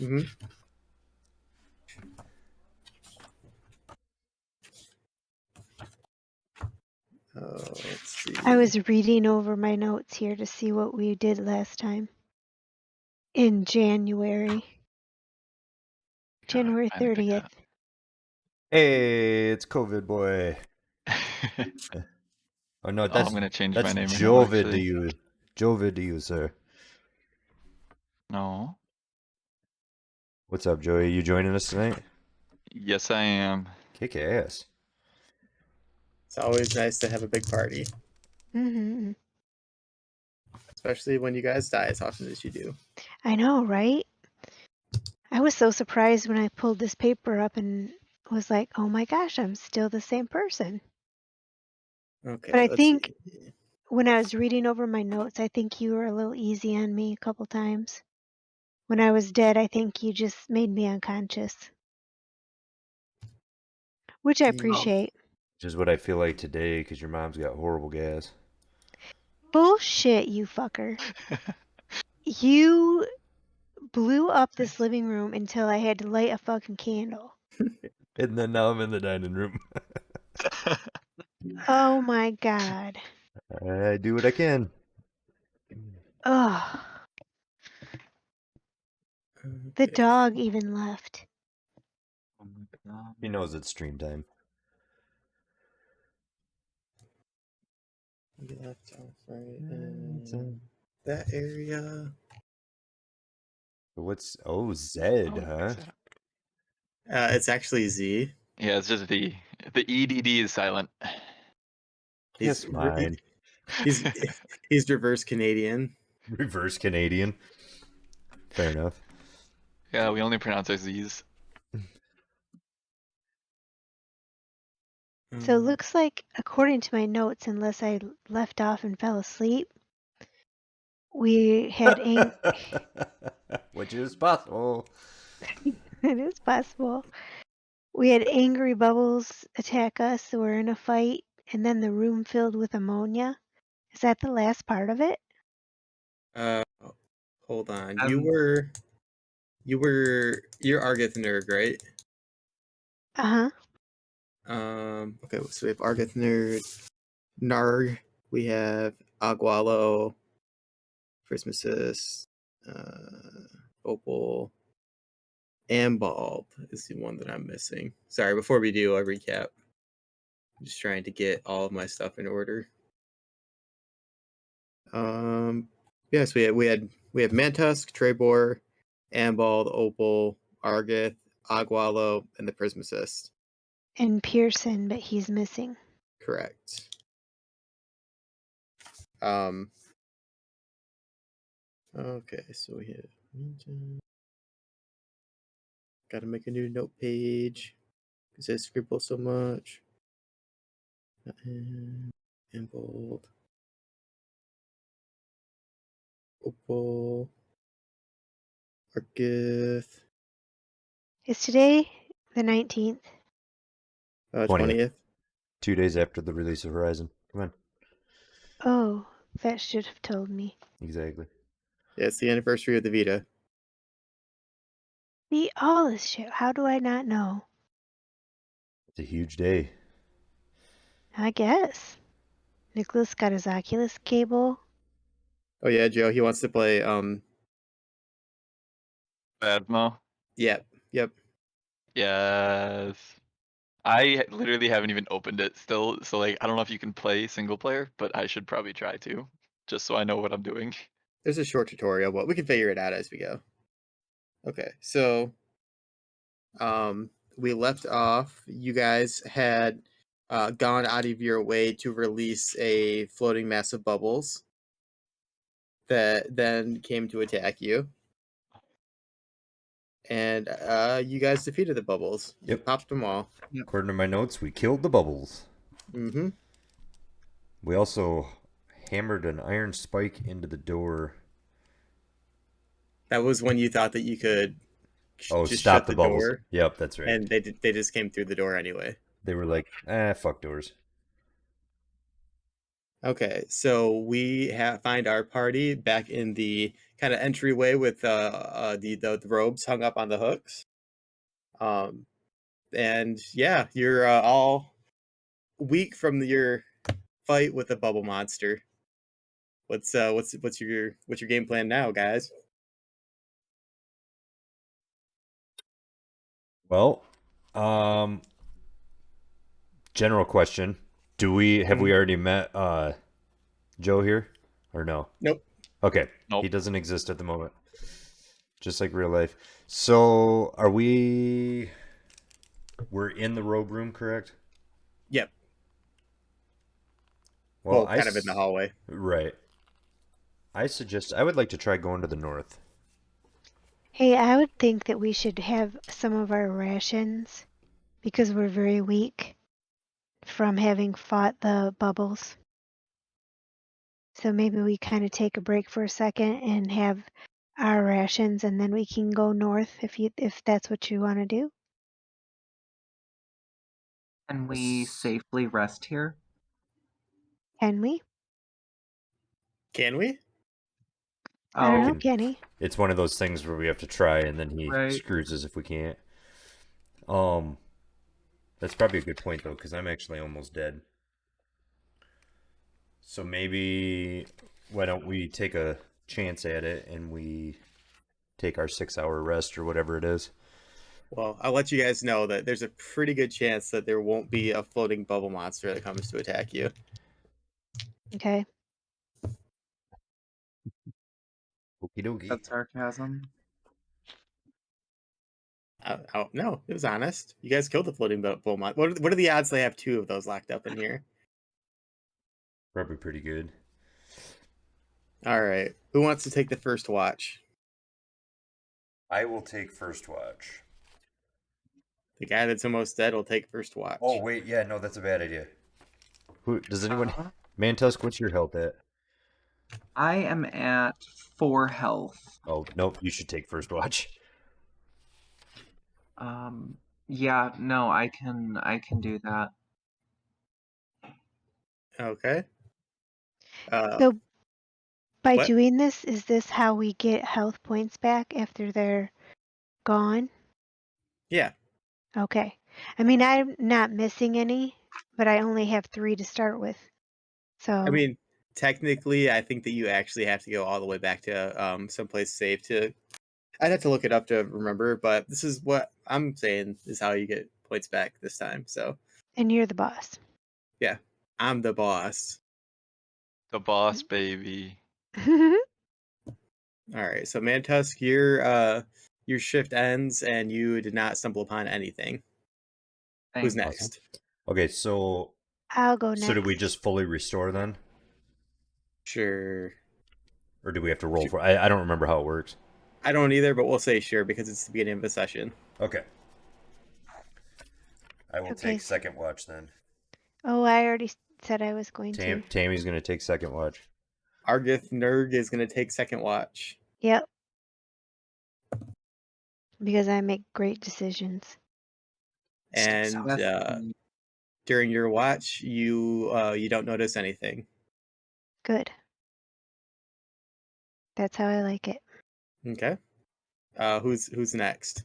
Mm-hmm. Let's see. I was reading over my notes here to see what we did last time. In January. January 30th. Hey, it's COVID boy. Oh no, I'm gonna change my name right now, Jovid actually. to you. Jovid to you, sir. No. What's up, Joey? You joining us tonight? Yes, I am. Kick ass. It's always nice to have a big party, Mm-hmm. especially when you guys die as often as you do. I know, right? I was so surprised when I pulled this paper up and was like, oh my gosh, I'm still the same person. Okay, But I let's think see. when I was reading over my notes, I think you were a little easy on me a couple times. When I was dead, I think you just made me unconscious. Which I appreciate. Which is what I feel like today, because your mom's got horrible gas. Bullshit, you fucker. You blew up this living room until I had to light a fucking candle. And then now I'm in the dining room. Oh my god. I do what I can. Ugh. The Okay. dog even left. He knows it's stream time. We left off right in that area. What's Zed, Oh, huh? It's actually Z. Yeah, it's just the EDD is silent. He's Yes, mine. he's reverse Canadian. Reverse Canadian. Fair enough. Yeah, we only pronounce our Z's. So it looks like, according to my notes, unless I left off and fell asleep, we had Which is possible. it is possible. We had angry bubbles attack us, so we're in a fight, and then the room filled with ammonia. Is that the last part of it? Hold on. You're Argith Nurg, right? Uh-huh. Okay, so we have Argith Nurg, Narg. We have Agualo, Christmases, Opal, and Bulb is the one that I'm missing. Sorry, before we do a recap, I'm just trying to get all of my stuff in order. Yes, we have Mantusk, Trebor, Ambald, Opal, Argith, Agualo, and the Prismacist. And Pearson, but he's missing. Correct. Okay, so we have gotta make a new note page because I scribble so much. And bold. Opal. Argith. Is today the 19th? 20th. 2 days after the release of Horizon. Come on. Oh, that should have told me. Exactly. Yeah, it's the anniversary of the Vita. See, all this shit. How do I not know? It's a huge day. I guess. Nicholas got his Oculus cable. Oh yeah, Joe, he wants to play Badmo. Yep. Yes. I literally haven't even opened it still, so like I don't know if you can play single player, but I should probably try to, just so I know what I'm doing. There's a short tutorial, but we can figure it out as we go. Okay, so we left off. You guys had gone out of your way to release a floating mass of bubbles that then came to attack you. And you guys defeated the bubbles. You Yep. popped them all. According to my notes, we killed the bubbles. Mm-hmm. We also hammered an iron spike into the door. That was when you thought that you could just stop shut the the bubbles. door. Yep, that's right. And they just came through the door anyway. They were like, fuck doors. Okay, so we find our party back in the kind of entryway with the robes hung up on the hooks. And yeah, you're all weak from your fight with the bubble monster. What's your game plan now, guys? Well, general question: have we Mhm. already met Joe here, or no? Nope. Okay, Nope. he doesn't exist at the moment, just like real life. So, we're in the robe room, correct? Yep. Well, Well, kind of in the hallway. right. I would like to try going to the north. Hey, I would think that we should have some of our rations because we're very weak from having fought the bubbles. So maybe we kind of take a break for a second and have our rations, and then we can go north if that's what you want to do. Can we safely rest here? Can we? Can we? I don't Oh, know, Kenny. It's one of those things where we have to try, and then he right. screws us if we can't. Um, that's probably a good point though, because I'm actually almost dead. So maybe why don't we take a chance at it and we take our 6 hour rest or whatever it is. Well, I'll let you guys know that there's a pretty good chance that there won't be a floating bubble monster that comes to attack you. Okay. Okie dokie. That's sarcasm. Oh no, it was honest. You guys killed the floating bubble monster. What are the odds they have two of those locked up in here? Probably pretty good. All right, who wants to take the first watch? I will take first watch. The guy that's almost dead will take first watch. Oh wait, yeah, no, that's a bad idea. Who does anyone? Uh, Mantusk, what's your health at? I am at 4 health. Oh nope, you should take first watch. Yeah, no, I can do that. Okay. So by What? doing this, is this how we get health points back after they're gone? Yeah. Okay. I mean, I'm not missing any, but I only have 3 to start with. So, I mean, technically, I think that you actually have to go all the way back to someplace safe to. I'd have to look it up to remember, but this is what I'm saying is how you get points back this time. So and you're the boss. yeah, I'm the boss. The boss baby. All right, so Mantusk, your shift ends and you did not stumble upon anything. Who's Thanks. next? Okay, so I'll go next. did we just fully restore then, Sure. or do we have to roll for? I don't remember how it works. I don't either, but we'll say sure because it's the beginning of the session. Okay. I will Okay. take second watch then. Oh, I already said I was going to. Tammy's gonna take second watch. Argith Nurg is going to take second watch. Yep. Because I make great decisions. And Yes, during your watch, you don't notice anything. Good. That's how I like it. Okay. Who's next?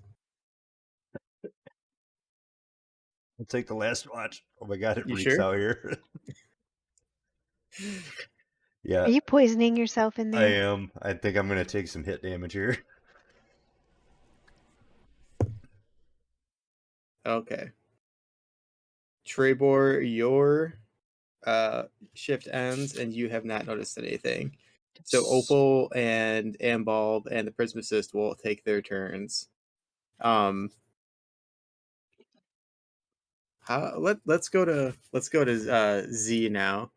I'll take the last watch. Oh my god, it You reeks sure? out here. Yeah, Are you poisoning yourself in I there? am. I think I'm gonna take some hit damage here. Okay. Trebor, your shift ends and you have not noticed anything. So Opal and Ambulb and the Prism Assist will take their turns. Let's go to Z now.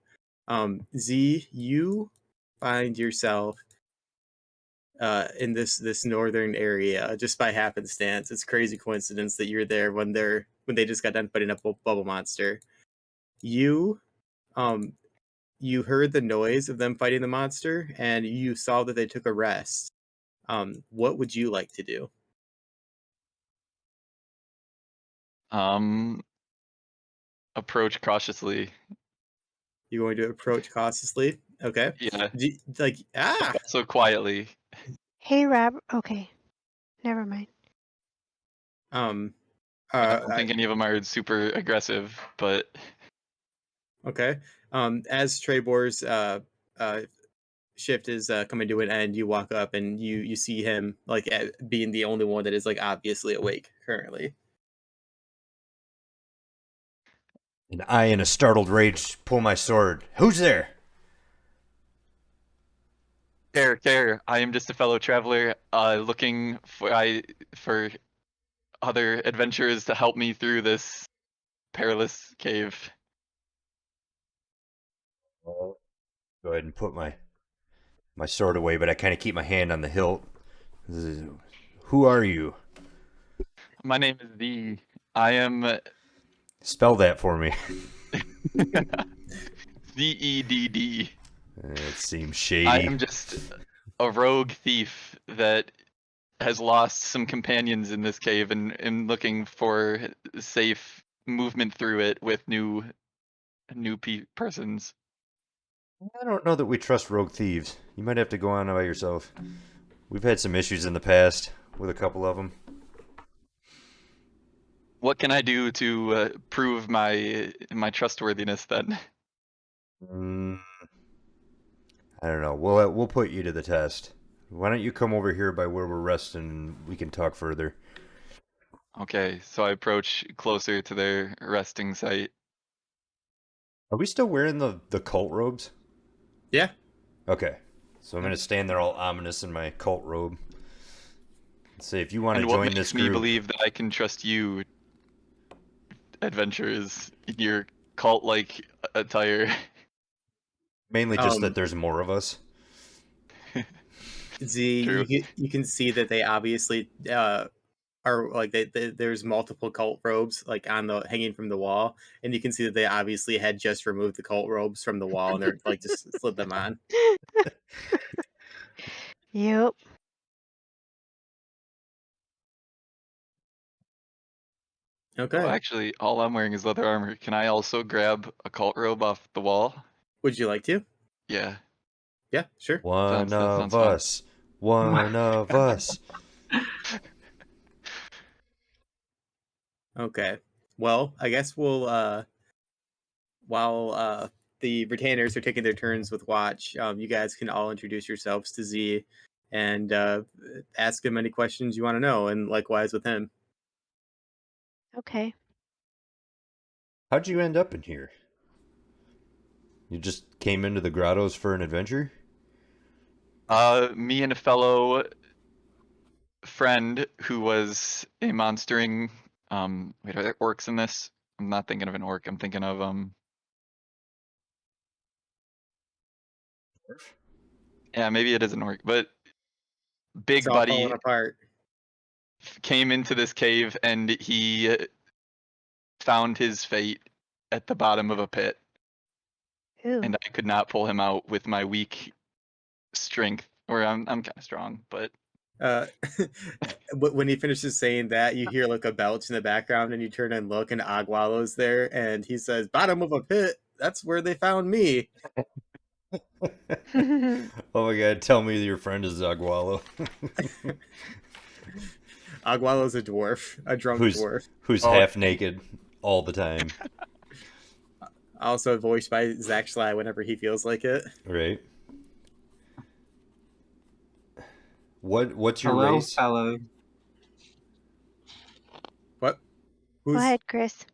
Z, you find yourself in this northern area just by happenstance. It's crazy coincidence that you're there when they just got done putting up Bubble Monster. You um you heard the noise of them fighting the monster and you saw that they took a rest. What would you like to do? Approach cautiously. You're going to approach cautiously. Okay. Yeah, Ah. also quietly. Hey, Rob. Okay, never mind. Um. I don't think any of them are super aggressive, but Okay. As Trebor's shift is coming to an end, you walk up and you see him like being the only one that is like obviously awake currently. And I, in a startled rage, pull my sword. Who's there? care. I am just a fellow traveler, looking for other adventurers to help me through this perilous cave. Go ahead and put my sword away, but I kind of keep my hand on the hilt. Who are you? My name is V. I am Spell that for me. Zedd. It seems I shady. am just a rogue thief that has lost some companions in this cave and am looking for safe movement through it with new persons. I don't know that we trust rogue thieves. You might have to go on by yourself. We've had some issues in the past with a couple of them. What can I do to prove my trustworthiness then? Mm, I don't know. We'll put you to the test. Why don't you come over here by where we're resting and we can talk further. Okay, so I approach closer to their resting site. Are we still wearing the cult robes? Yeah. Okay. So I'm going to stand there all ominous in my cult robe. And say, if you want to And what join this makes me group, believe that I can trust you, adventurers, in your cult-like attire? mainly just that there's more of us. True. You can see that they obviously are like there's multiple cult robes like on the hanging from the wall, and you can see that they obviously had just removed the cult robes from the wall and they're like just slid them on. Yep. Okay. Oh, actually, all I'm wearing is leather armor. Can I also grab a cult robe off the wall? Would you like to? Yeah, Yeah, sure. One that of sounds fun. us. One of us. Okay. Well, I guess we'll while the retainers are taking their turns with watch, you guys can all introduce yourselves to Z and ask him any questions you want to know, and likewise with him. Okay. How'd you end up in here? You just came into the grottos for an adventure? Me and a fellow friend who was a monstering. Wait, are there orcs in this? I'm not thinking of an orc. I'm thinking of Yeah, maybe it is an orc, but It's Big all falling Buddy apart. came into this cave and he found his fate at the bottom of a pit, Ooh. and I could not pull him out with my weak strength. Or I'm kind of strong, but Uh, when he finishes saying that, you hear like a belch in the background, and you turn and look, and Agualo's there, and he says, "Bottom of a pit. That's where they found me." Oh my god, tell me your friend is Agualo. Agualo's a dwarf, a drunk who's dwarf, who's Oh. half naked all the time. also voiced by Zach Schley whenever he feels like it. Right? What's your Hello, race? fellow. What? Go Who's? ahead, Chris.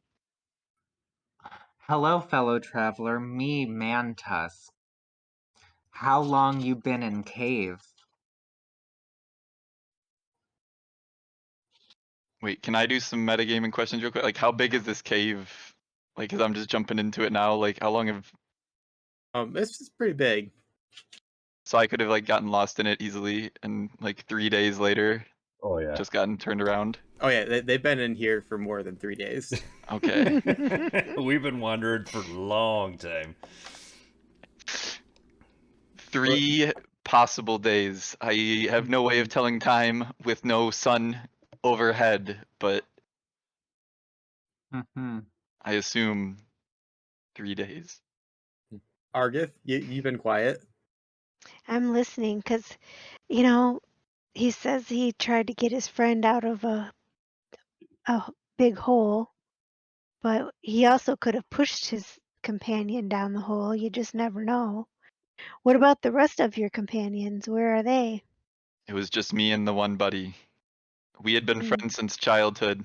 Hello, fellow traveler. Me, Mantusk. How long you been in cave? wait, can I do some metagaming questions real quick? Like, how big is this cave? Like, cause I'm just jumping into it now. Like, how long have This is pretty big. so I could have like gotten lost in it easily, and like 3 days later, Oh yeah. just gotten turned around. Oh yeah, they've been in here for more than 3 days. Okay. We've been wandering for a long time. 3 possible days. I have no way of telling time with no sun overhead, but Mm-hmm. I assume 3 days. Argith, you've been quiet. I'm listening because, he says he tried to get his friend out of a big hole, but he also could have pushed his companion down the hole. You just never know. What about the rest of your companions? Where are they? It was just me and the one buddy. We had been Hmm. friends since childhood,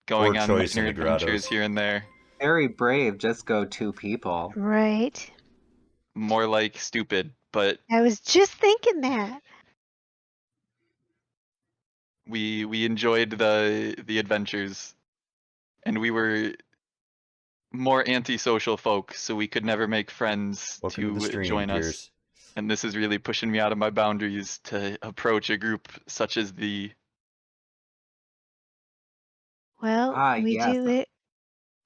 Poor going on choice in minor the adventures grottos. here and there. Very brave. Just go 2 people. Right. More like stupid, but I was just thinking that. we enjoyed the adventures, and we were more antisocial folk, so we could never make friends Welcome to the to stream, join us. Pierce. And this is really pushing me out of my boundaries to approach a group such as the. Well, Yes.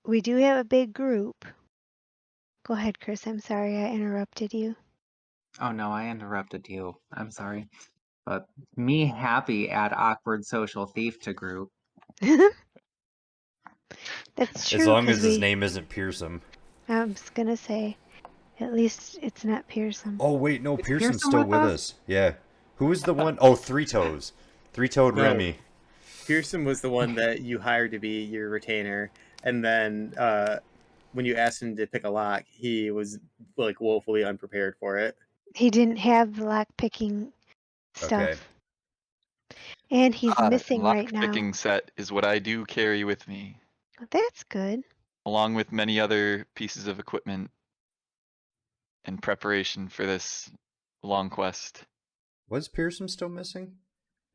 we do have a big group. Go ahead, Chris. I'm sorry I interrupted you. Oh no, I interrupted you. I'm sorry. But me happy add awkward social thief to group. That's As true long because as his name isn't Pearson. I was gonna say, at least it's not Pearson. Oh wait, no, Is Pearson's Pearson still with with us? us. Yeah. Who is the one? Oh, Three Toes. Three-toed No, Remy. Pearson was the one that you hired to be your retainer, and then when you asked him to pick a lock, he was like woefully unprepared for it. He didn't have the lock picking Okay. stuff. And he's missing right now. Lock-picking set is what I do carry with me, That's good. along with many other pieces of equipment in preparation for this long quest. Was Pearson still missing?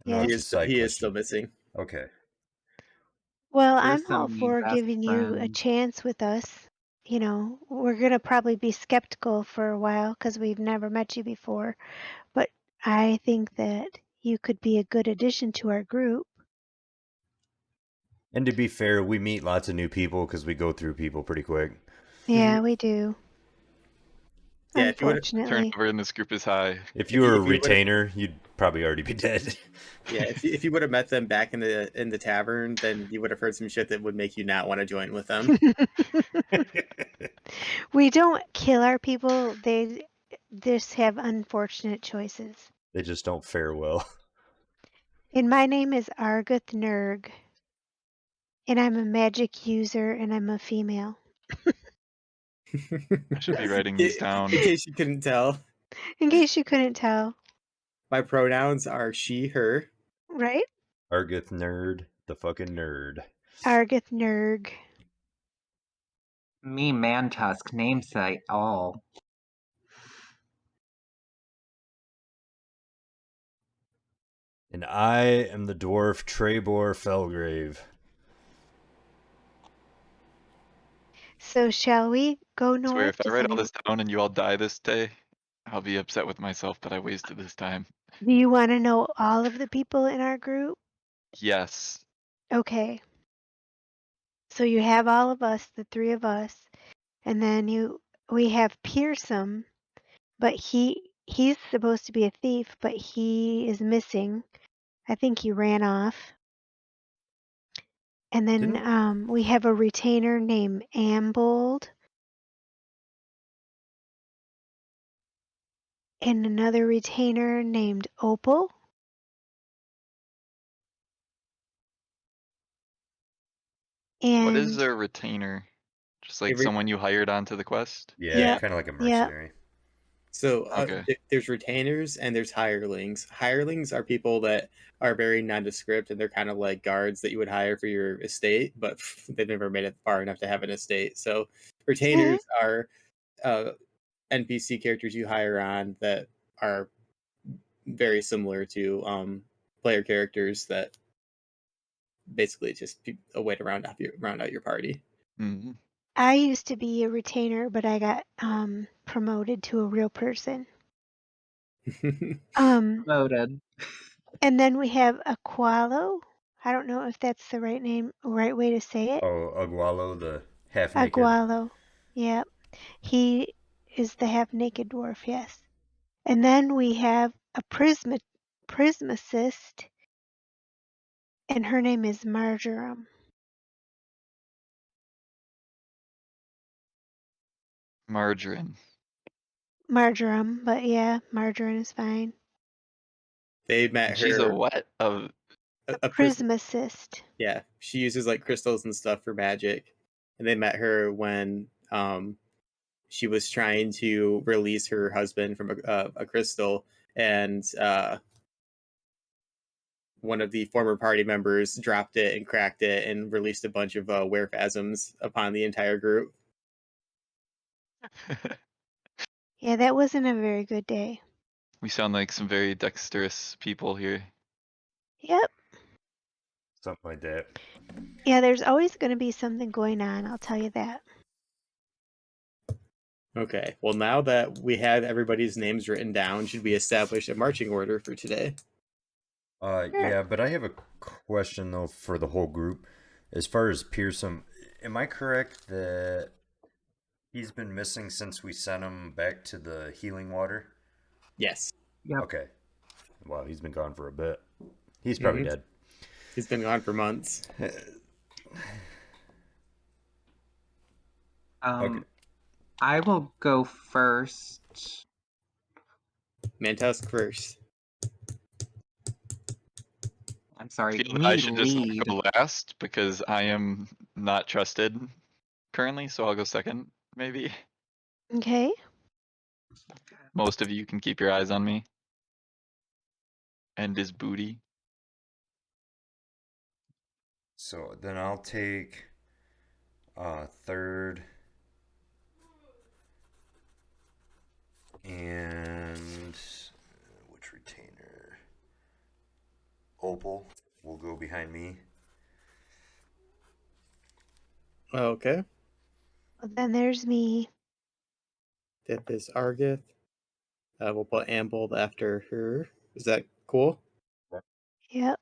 No, Yes. it's just side He is quest. still missing. Okay. Well, I'm Pearson, all me for best giving you a friend. chance with us. We're gonna probably be skeptical for a while because we've never met you before, but I think that you could be a good addition to our group. And to be fair, we meet lots of new people because we go through people pretty quick. Yeah, we do. Yeah, if you would, Unfortunately. Turnover in this group is high. If you were a if you would, retainer, you'd probably already be dead. yeah, if you would have met them back in the tavern, then you would have heard some shit that would make you not want to join with them. We don't kill our people. They just have unfortunate choices. They just don't fare well. And my name is Arguth Nerg. And I'm a magic user and I'm a female. I should be writing these down. In case you couldn't tell, In case you couldn't tell. my pronouns are she, her. Right? Argith nerd, the fucking nerd. Arguth Nerg. Me Mantusk, namesake all. And I am the dwarf Trebor Felgrave. So shall we go I swear, north? if I write all this down and you all die this day, I'll be upset with myself that I wasted this time. Do you want to know all of the people in our group? Yes. Okay. So you have all of us, the three of us, and then we have Pearson, but he's supposed to be a thief, but he is missing. I think he ran off. And then we have a retainer named Ambold. And another retainer named Opal. What is And a retainer? Just like Every someone you hired onto the quest? Yeah, Yep, kind of like a yep. mercenary. So Okay. there's retainers and there's hirelings. Hirelings are people that are very nondescript and they're kind of like guards that you would hire for your estate, but they've never made it far enough to have an estate. So retainers are NPC characters you hire on that are very similar to player characters that basically just a way to round out your party. Hmm. I used to be a retainer, but I got promoted to a real person. Voted. And then we have Aqualo. I don't know if that's the right way to say it. Oh, Agualo, the half-naked. Agualo. Yep. He is the half-naked dwarf, yes. And then we have a prismacist, and her name is Marjoram. Margarine. Marjoram, but yeah, margarine is fine. They met And she's a her what? a prism. Prismacist. Yeah, she uses like crystals and stuff for magic, and they met her when she was trying to release her husband from a crystal, and one of the former party members dropped it and cracked it and released a bunch of werephasms upon the entire group. Yeah, that wasn't a very good day. We sound like some very dexterous people here. Yep. Something like that. Yeah, there's always going to be something going on, I'll tell you that. Okay, well, now that we have everybody's names written down, should we establish a marching order for today? Sure. Yeah, but I have a question though for the whole group. As far as Pearson, am I correct that he's been missing since we sent him back to the healing water? Yes. Yep. Okay. Wow, he's been gone for a bit. He's probably Mhm. dead. He's been gone for months. Okay. I will go first. Mantusk first. I'm sorry, Feel that I me should just lead. go last because I am not trusted currently, so I'll go second, maybe. Okay. Most of you can keep your eyes on me. And his booty. So then I'll take third and which retainer? Opal will go behind me. Okay. Well, then there's me. Fifth is Argith. We'll put Ambold after her. Is that cool? Yep.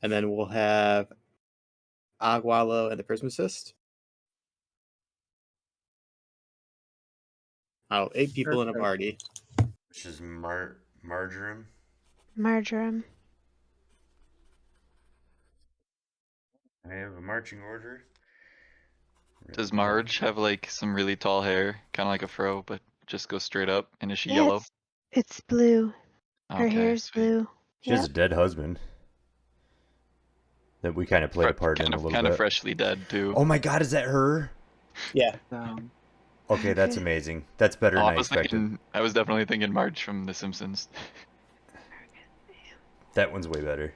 And then we'll have Agualo and the Prismacist. Oh, 8 people in a Perfect. party. Which is marjoram. Marjoram. I have a marching order. Does Marge have like some really tall hair? Kind of like a fro, but just go straight up? And is she Yeah, yellow? it's blue. Her Okay, hair's sweet. blue. She has Yep. a dead husband that we kind of played a part in a little Kind of bit. freshly dead too. Oh my god, is that her? Yeah. So, Okay, that's Okay. amazing. That's better Oh, than I expected. I was definitely thinking Marge from The Simpsons. That one's way better.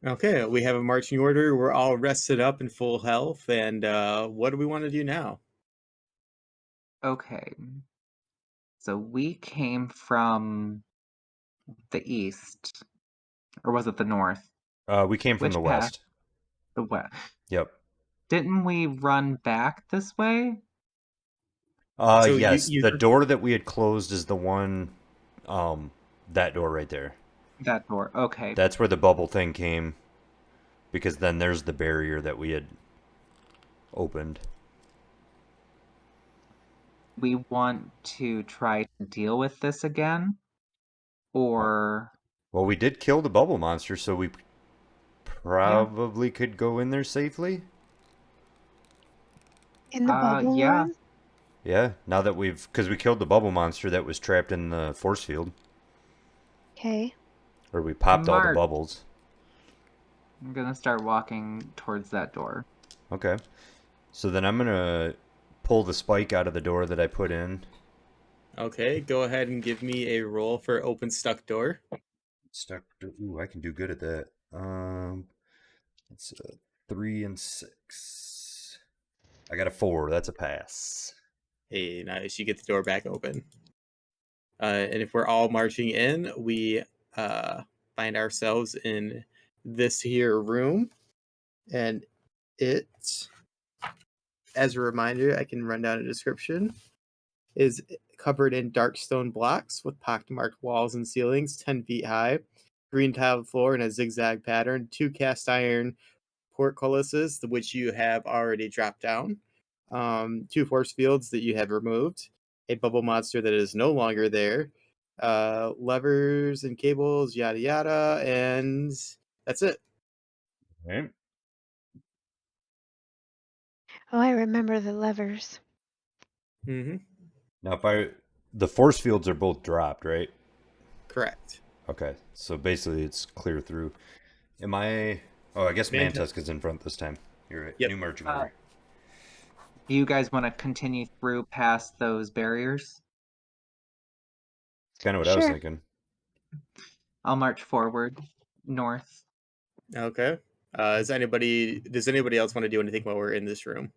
Okay, we have a marching order. We're all rested up in full health. And what do we want to do now? okay. So we came from the east, or was it the north? We came from Which the path? west. The west. Yep. Didn't we run back this way? So Yes, you the door that we had closed is the one, that door right there. That door. Okay. That's where the bubble thing came, because then there's the barrier that we had opened. We want to try to deal with this again, or Well, we did kill the bubble monster, so we probably could go in there safely. In the bubble yeah. one? Yeah, now that because we killed the bubble monster that was trapped in the force field, Okay. or we popped all the Mark. bubbles. I'm gonna start walking towards that door. Okay. So then I'm gonna pull the spike out of the door that I put in. Okay, go ahead and give me a roll for open stuck door. Stuck. Ooh, I can do good at that. It's a 3 and 6. I got a 4. That's a pass. Hey, nice. You get the door back open. And if we're all marching in, we find ourselves in this here room. And it, as a reminder, I can run down a description, is covered in dark stone blocks with pockmarked walls and ceilings 10 feet high, green tiled floor in a zigzag pattern, 2 cast iron portcullises, which you have already dropped down, 2 force fields that you have removed, a bubble monster that is no longer there, levers and cables, yada yada, and that's it. Okay. Oh, I remember the levers. Mm-hmm. Now, the force fields are both dropped, right? Correct. Okay, so basically it's clear through. Am I? Oh, I guess Manta. Mantusk is in front this time. You're right. Yep. New merging Uh, order. Do you guys want to continue through past those barriers? It's kind of what I was Sure. thinking. I'll march forward north. Okay. Does anybody else want to do anything while we're in this room?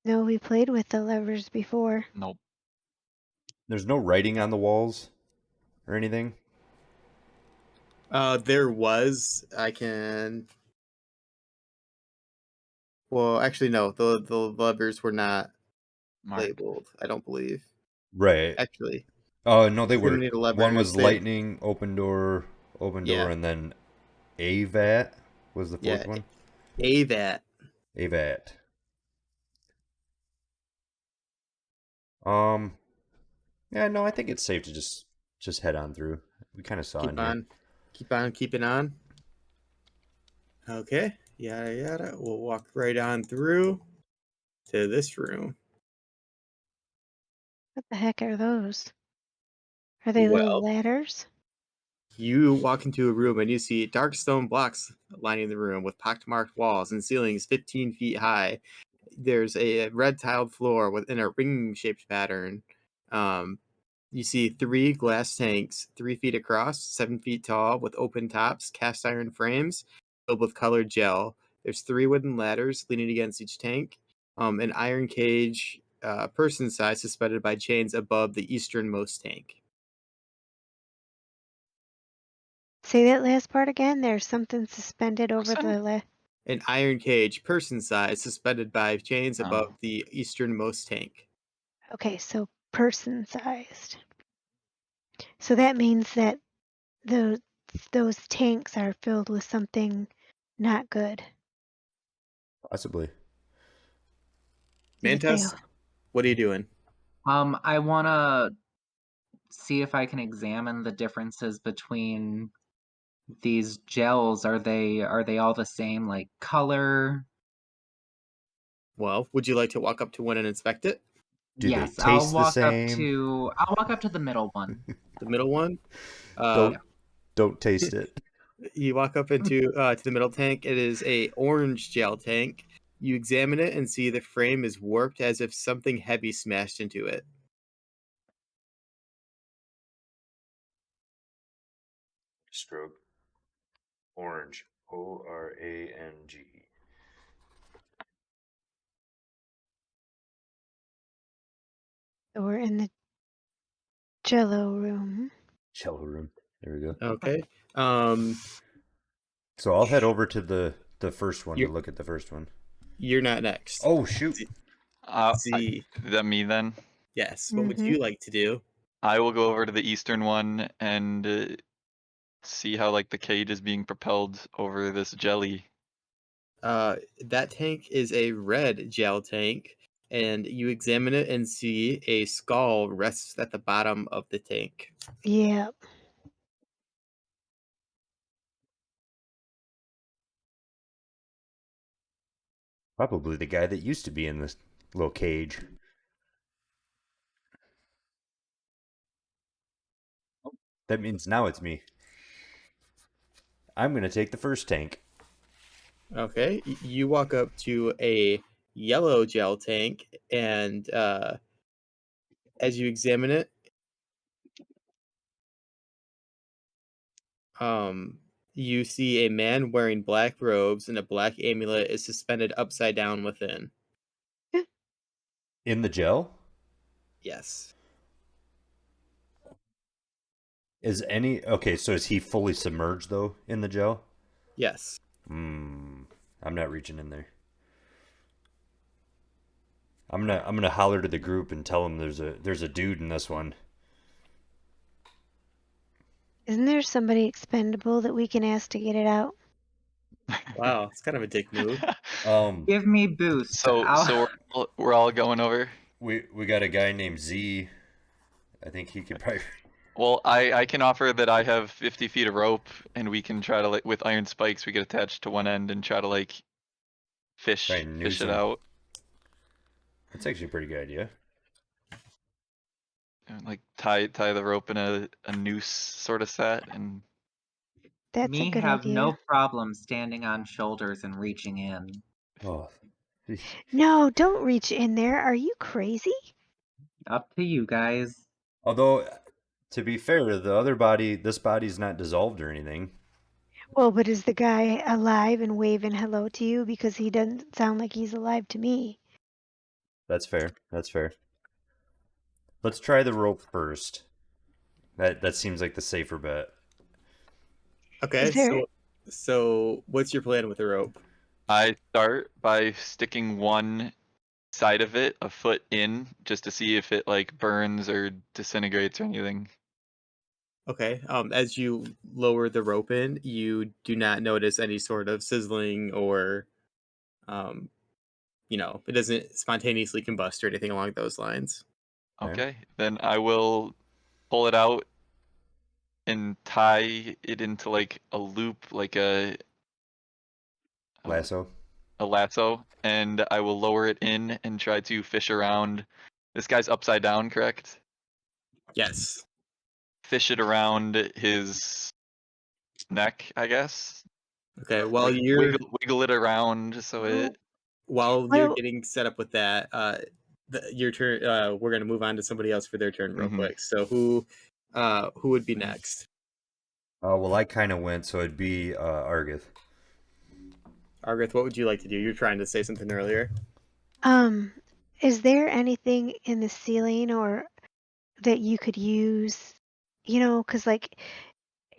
No, we played with the levers before. Nope. There's no writing on the walls or anything. There was. I can. Well, actually, no. The levers were not Mark. labeled. I don't believe. Right. Actually, Oh no, they were. examining the One levers. was They. lightning, open door, Yeah. and then AVAT was the Yeah. fourth one. AVAT. AVAT. Um. Yeah. No, I think it's safe to just head on through. We kind of saw in Keep here. on. Keep on keeping on. Okay. Yada yada. We'll walk right on through to this room. What the heck are those? Are they little Well, ladders? you walk into a room and you see dark stone blocks lining the room with pockmarked walls and ceilings 15 feet high. There's a red tiled floor within a ring shaped pattern. You see 3 glass tanks, 3 feet across, 7 feet tall, with open tops, cast iron frames filled with colored gel. There's 3 wooden ladders leaning against each tank. An iron cage, person size, suspended by chains above the easternmost tank. Say that last part again. There's something suspended over that? the An iron cage, person size, suspended by chains above Oh. the easternmost tank. Okay, so person sized. So that means that those tanks are filled with something not good. Possibly. And if they Mantus, what are you doing? I want to see if I can examine the differences between these gels. Are they all the same, like color? Well, would you like to walk up to one and inspect it? Do they Yes, taste the same? I'll walk up to the middle one. The middle one? Don't don't taste it. You walk up into to the middle tank. It is a orange gel tank. You examine it and see the frame is warped as if something heavy smashed into it. Stroke. Orange. ORANG. So we're in the Jello room. Cello room. There we go. Okay. Um, So I'll head over to the first one to you're look at the first one. you're not next. Oh shoot! Z. That me then. Yes. What would Mhm. you like to do? I will go over to the eastern one and see how like the cage is being propelled over this jelly. That tank is a red gel tank, and you examine it and see a skull rests at the bottom of the tank. Yeah. Probably the guy that used to be in this little cage. That means now it's me. I'm gonna take the first tank. Okay, you walk up to a yellow gel tank, and as you examine it, um, you see a man wearing black robes and a black amulet is suspended upside down within. In the gel? Yes. Is any okay, so is he fully submerged though in the gel? Yes. I'm not reaching in there. I'm gonna holler to the group and tell them there's a dude in this one. Isn't there somebody expendable that we can ask to get it out? Wow, it's kind of a dick move. Give me boost. So we're all going over. We got a guy named Z. I think he could probably. Well, I can offer that I have 50 feet of rope, and we can try to like with iron spikes we get attached to one end and try to like fish Try and noose it him. out. That's actually a pretty good idea. And, like tie the rope in a noose sort of set, and That's a Me good have idea. no problem standing on shoulders and reaching in. Oh, No, don't reach in there. Are you crazy? Up to you guys. although to be fair, this body's not dissolved or anything. Well, but is the guy alive and waving hello to you? Because he doesn't sound like he's alive to me. That's fair. That's fair. Let's try the rope first. That seems like the safer bet. Okay, Is there? so what's your plan with the rope? I start by sticking one side of it a foot in just to see if it like burns or disintegrates or anything. Okay. As you lower the rope in, you do not notice any sort of sizzling or, um, it doesn't spontaneously combust or anything along those lines. Okay, then I will pull it out and tie it into like a loop, like Lasso. a lasso, and I will lower it in and try to fish around. This guy's upside down, correct? Yes. Fish it around his neck, I guess. Okay. Like wiggle it around so it. While you're Well, getting set up with that, your turn. We're gonna move on to somebody else for their turn real Mhm. quick. So who would be next? Well, I kind of went, so it'd be Argith. Argith, what would you like to do? You're trying to say something earlier. is there anything in the ceiling or that you could use? Because like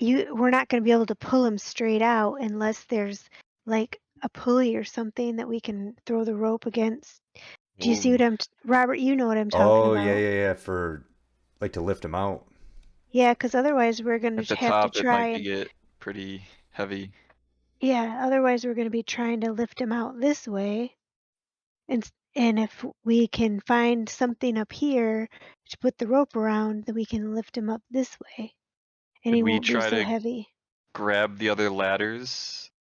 we're not going to be able to pull him straight out unless there's like a pulley or something that we can throw the rope against. Do you see what Robert? You know what I'm talking Oh, about. yeah. For like to lift him out. Yeah, because otherwise we're going At the to have to top, it try might and get pretty heavy. yeah, otherwise we're going to be trying to lift him out this way. And if we can find something up here to put the rope around, then we can lift him up this way. And Could he we won't be try so to heavy. grab the other ladders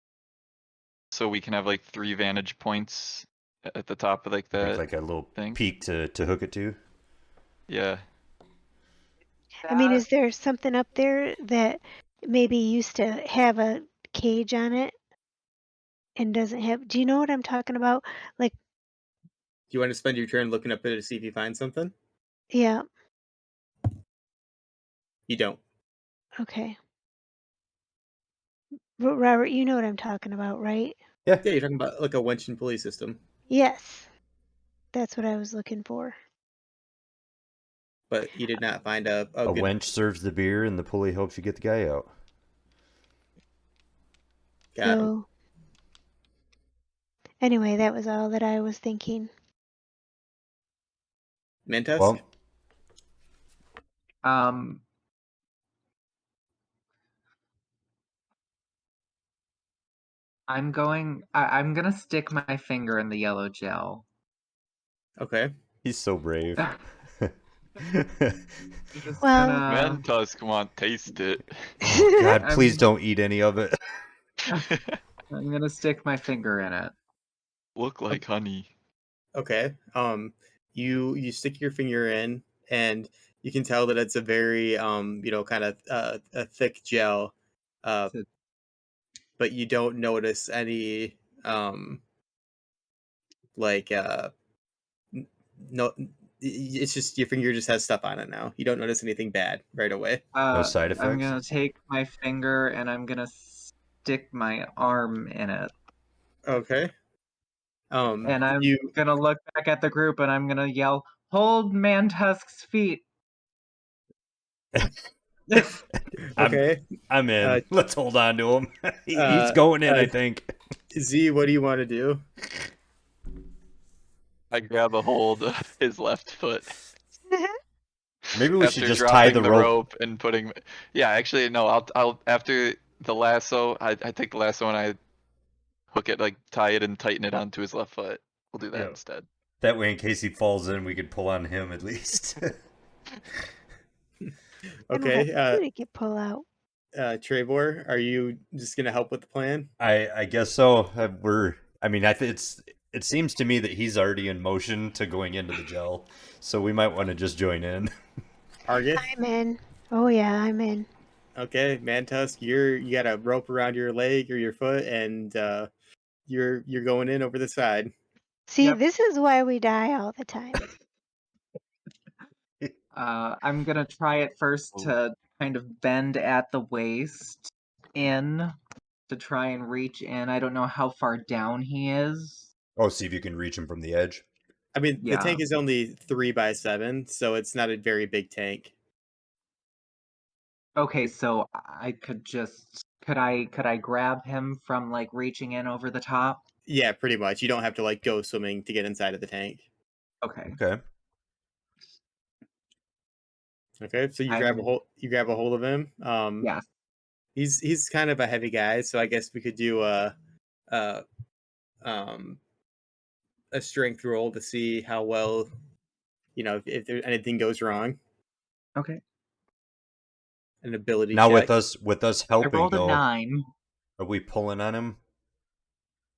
so we can have like 3 vantage points at the top of like Make that like a little thing? peak to hook it to. Yeah. I mean, is there something up there that maybe used to have a cage on it and doesn't have, do you know what I'm talking about? Like, Do you want to spend your turn looking up there to see if you find something? yeah, You don't. okay. Robert, you know what I'm talking about, right? Yeah. Yeah, you're talking about like a winch and pulley system, Yes, that's what I was looking for. but you did not find a A good. wench serves the beer, and the pulley helps you get the guy out. Got him. So, anyway, that was all that I was thinking. Mantusk? Well, Um, I'm gonna stick my finger in the yellow gel. Okay. he's so brave. Just Well- Man, Tusk want taste it. Oh, God, please I'm- don't eat any of it. I'm gonna stick my finger in it. Look like honey. Okay. You stick your finger in, and you can tell that it's a very kind of a thick gel, To- but you don't notice any like n- no. It's just your finger just has stuff on it now. You don't notice anything bad right away. No side I'm effects? gonna take my finger and I'm gonna stick my arm in it. Okay. And I'm You gonna look back at the group and I'm gonna yell, "Hold Mantusk's feet!" okay? I'm in. Uh, Let's hold on to him. He's uh, going in, uh, I think. Z, what do you want to do? I grab a hold of his left foot Maybe we after should just tie dropping the rope. and putting. Yeah, actually, no. I'll after the lasso, I take the lasso and I hook it, like tie it and tighten it onto his left foot. We'll do that Yeah. instead. That way, in case he falls in, we could pull on him at least. Okay. Pull out. Trevor, are you just gonna help with the plan? I guess so. I mean, it seems to me that he's already in motion to going into the gel, so we might want to just join in. Argus? I'm in. Oh yeah, I'm in. Okay, Mantusk, you got a rope around your leg or your foot, and you're going in over the side. See, Yep. this is why we die all the time. I'm gonna try it first to kind of bend at the waist in to try and reach in. I don't know how far down he is. Oh, see if you can reach him from the edge. I mean, the Yeah. tank is only 3x7, so it's not a very big tank. Okay, so I could just could I grab him from like reaching in over the top? Yeah, pretty much. You don't have to like go swimming to get inside of the tank. Okay. Okay. Okay, so I will. you grab a hold of him. Yes. He's kind of a heavy guy, so I guess we could do a um a strength roll to see how well, if there anything goes wrong. Okay. An ability Now check. with us I helping rolled a though, 9. are we pulling on him?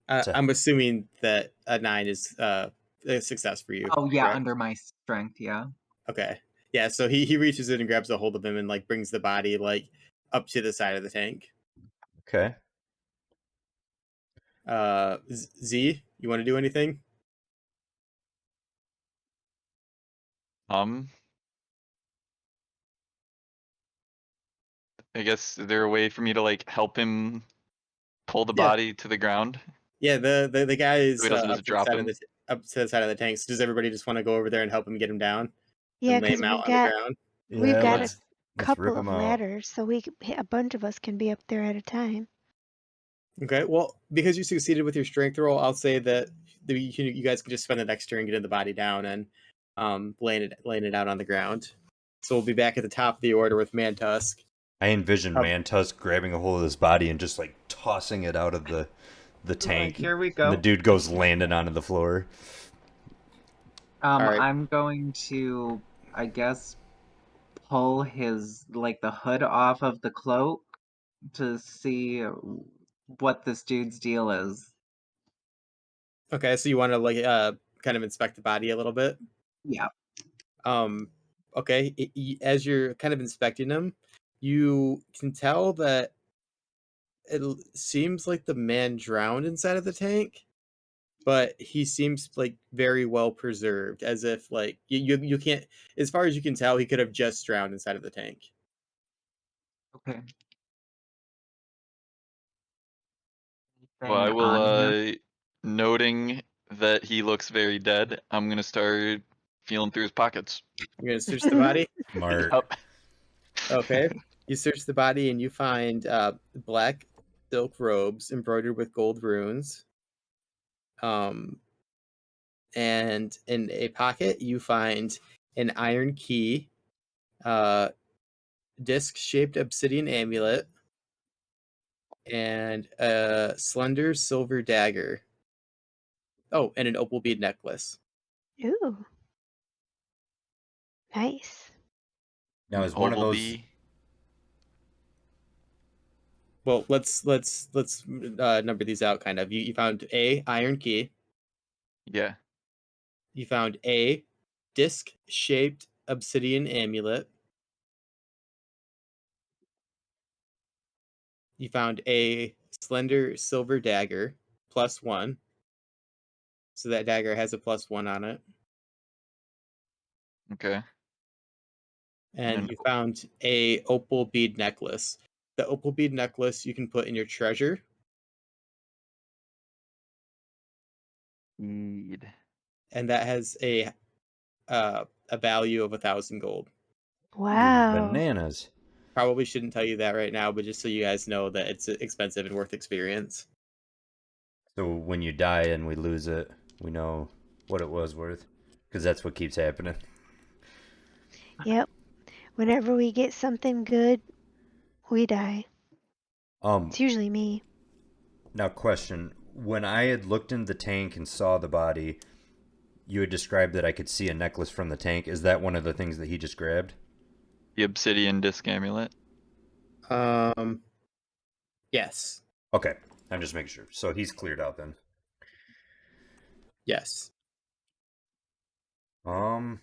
I'm assuming that a 9 is a success for you. Oh yeah, Correct. under my strength, yeah. Okay. Yeah, so he reaches in and grabs a hold of him and like brings the body like up to the side of the tank. Okay. Z, you want to do anything? Um, I guess is there a way for me to like help him pull the Yeah. body to the ground Yeah, the guy so is he doesn't just drop him? up to the side of the tank. So does everybody just want to go over there and help him get him down Yeah, and lay because him out on the ground? we've Yeah, got a let's rip couple him of out. ladders, so a bunch of us can be up there at a time. Okay, well, because you succeeded with your strength roll, I'll say that you guys can just spend the next turn getting the body down and laying it out on the ground. So we'll be back at the top of the order with Mantusk. I envision Mantusk grabbing a hold of his body and just like tossing it out of the tank. Here we And the go. dude goes landing onto the floor. All right. I'm going to, I guess, pull his like the hood off of the cloak to see what this dude's deal is. Okay, so you want to like kind of inspect the body a little bit. Yeah. Um, okay, as you're kind of inspecting him, you can tell that seems like the man drowned inside of the tank, but he seems like very well preserved, as if like you can't, as far as you can tell, he could have just drowned inside of the tank. Okay. Well, I Thing will on him. noting that he looks very dead. I'm gonna start feeling through his pockets. You're gonna search the body. Smart. Yep. Okay, you search the body and you find black silk robes embroidered with gold runes. And in a pocket you find an iron key, uh, disc-shaped obsidian amulet, and a slender silver dagger. Oh, and an opal bead necklace. Ooh, nice. Now An is one of oval those bee. Well, let's number these out. Kind of. You found a iron key. Yeah. You found a disc-shaped obsidian amulet. You found a slender silver dagger +1. So that dagger has a +1 on it. Okay. And And you found a opal bead necklace. The opal bead necklace you can put in your treasure. bead. And that has a value of 1,000 gold. Wow. bananas. Probably shouldn't tell you that right now, but just so you guys know that it's expensive and worth experience. So when you die and we lose it, we know what it was worth, because that's what keeps happening. Yep. Whenever we get something good, we die. It's usually me. Now question: when I had looked in the tank and saw the body, you had described that I could see a necklace from the tank. Is that one of the things that he just grabbed? The obsidian disc amulet. Yes. Okay, I'm just making sure. So he's cleared out then. Yes. Um,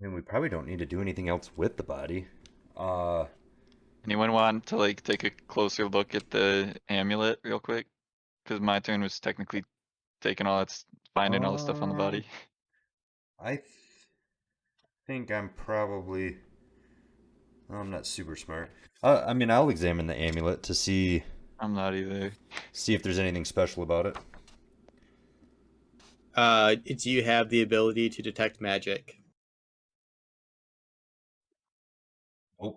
I mean, we probably don't need to do anything else with the body. Uh, Anyone want to like take a closer look at the amulet real quick? Because my turn was technically taking all its finding all the stuff on the um, body. I think I'm probably. I'm not super smart. I mean, I'll examine the amulet to see I'm not either. if there's anything special about it. Do you have the ability to detect magic? Oh,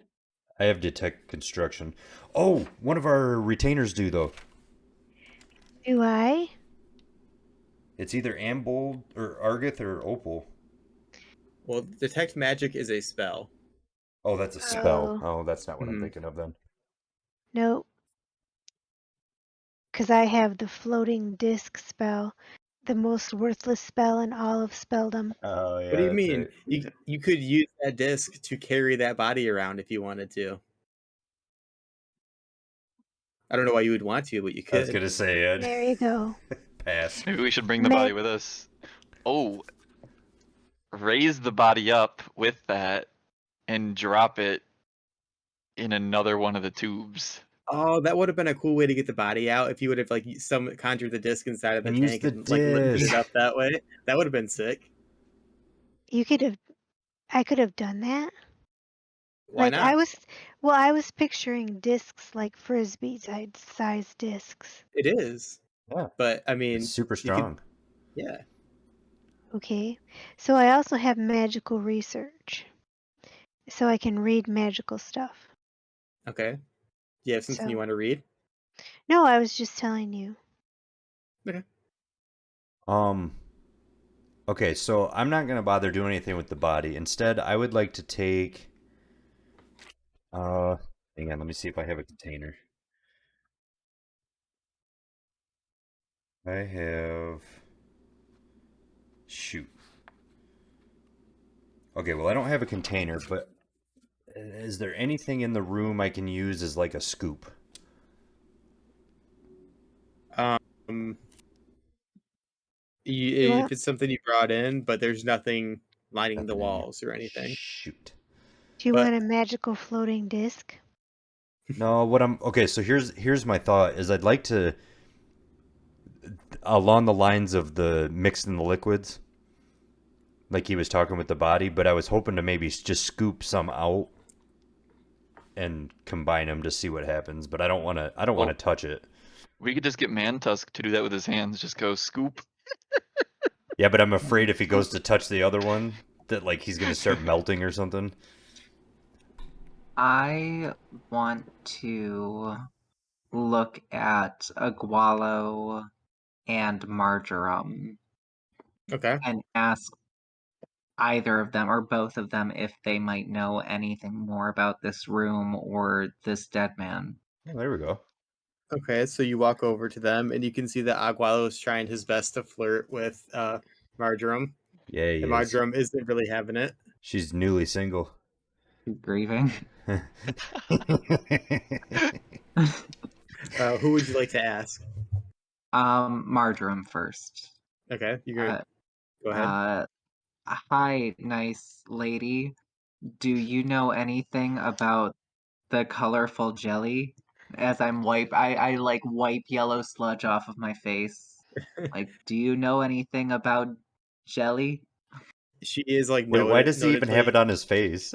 I have detect construction. Oh, one of our retainers do though. Do I? It's either Ambold or Argith or Opal. Well, detect magic is a spell. Oh, that's a spell. Oh, Oh, that's not what I'm Mhm. thinking of then. nope. Because I have the floating disc spell, the most worthless spell in all of spelldom. Oh What do yeah, you that's mean? right. You could use that disc to carry that body around if you wanted to. I don't know why you would want to, but you I was could. gonna say Ed. There you go. Pass. Maybe we should bring the Mag- body with us. Oh, raise the body up with that and drop it in another one of the tubes. Oh, that would have been a cool way to get the body out if you would have like some conjured the disc inside of the And use tank the and like lifted it disc. up that way. That would have been sick. You could have, I could have done that. Why Like not? I was picturing discs like frisbee size discs. It is, Yeah, but I it's mean, super you could. strong. Yeah. Okay. So I also have magical research. So I can read magical stuff. Okay. Do you have something you So want to read? no, I was just telling you. Okay. Um. Okay, so I'm not gonna bother doing anything with the body. Instead, I would like to take. Uh, Hang on. Let me see if I have a container. I have. Shoot. Okay, well, I don't have a container, but is there anything in the room I can use as like a scoop? Um, You if want it's something you brought in, but there's nothing lining the Nothing in. walls or anything. Shoot. do you But want a magical floating disc? No, what I'm okay. So here's my thought: is I'd like to along the lines of the mixed in the liquids, like he was talking with the body, but I was hoping to maybe just scoop some out and combine them to see what happens. But I don't want to. I don't want to Well, touch it. we could just get Mantusk to do that with his hands. Just go scoop. Yeah, but I'm afraid if he goes to touch the other one, that like he's gonna start melting or something. I want to look at Agualo and Marjoram okay. and ask either of them or both of them if they might know anything more about this room or this dead man. Oh, there we go. Okay, so you walk over to them and you can see that Agualo is trying his best to flirt with Marjoram. Yeah, he And is. Marjoram isn't really having it. She's newly single. Grieving. Who would you like to ask? Marjoram first. Okay, you're gonna Uh, go ahead. uh, Hi, nice lady. Do you know anything about the colorful jelly? As I like wipe yellow sludge off of my face. Like, do you know anything about jelly? She is like Wait, why does he even have it notedly. on his face?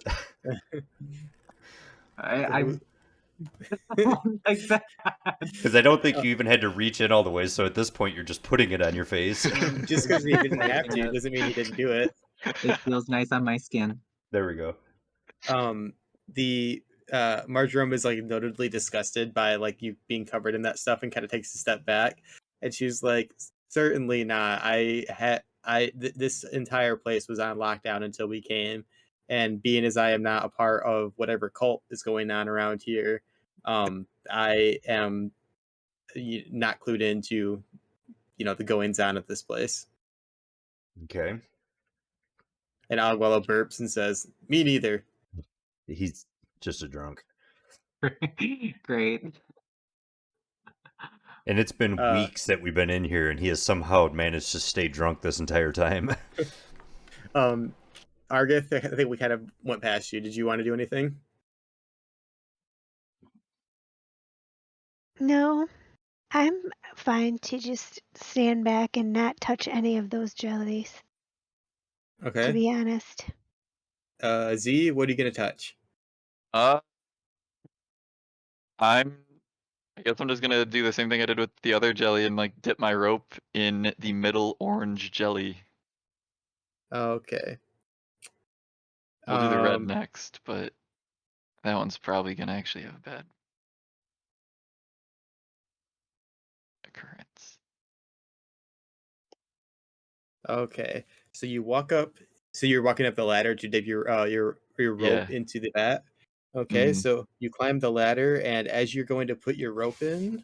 I Who, like that. Because I don't think you even had to reach in all the way. So at this point, you're just putting it on your face. just because he didn't have Wiping to it. doesn't mean he didn't do it. It feels nice on my skin. There we go. The Marjoram is like notedly disgusted by like you being covered in that stuff and kind of takes a step back, and she's like, "Certainly not. This entire place was on lockdown until we came, and being as I am not a part of whatever cult is going on around here, I am not clued into the goings on of this place." Okay. And Aguelo burps and says, "Me neither." He's just a drunk. Great. And it's been Uh, weeks that we've been in here, and he has somehow managed to stay drunk this entire time. um, Argith, I think we kind of went past you. Did you want to do anything? No, I'm fine to just stand back and not touch any of those jellies, to Okay. be honest. Z, what are you gonna touch? Uh, I'm. I guess I'm just gonna do the same thing I did with the other jelly and like dip my rope in the middle orange jelly. Okay. We'll do the red Um, next, but that one's probably gonna actually have a bad occurrence. okay. So you walk up. So you're walking up the ladder to dip your rope Yeah. into the vat. Okay. Mm. So you climb the ladder, and as you're going to put your rope in,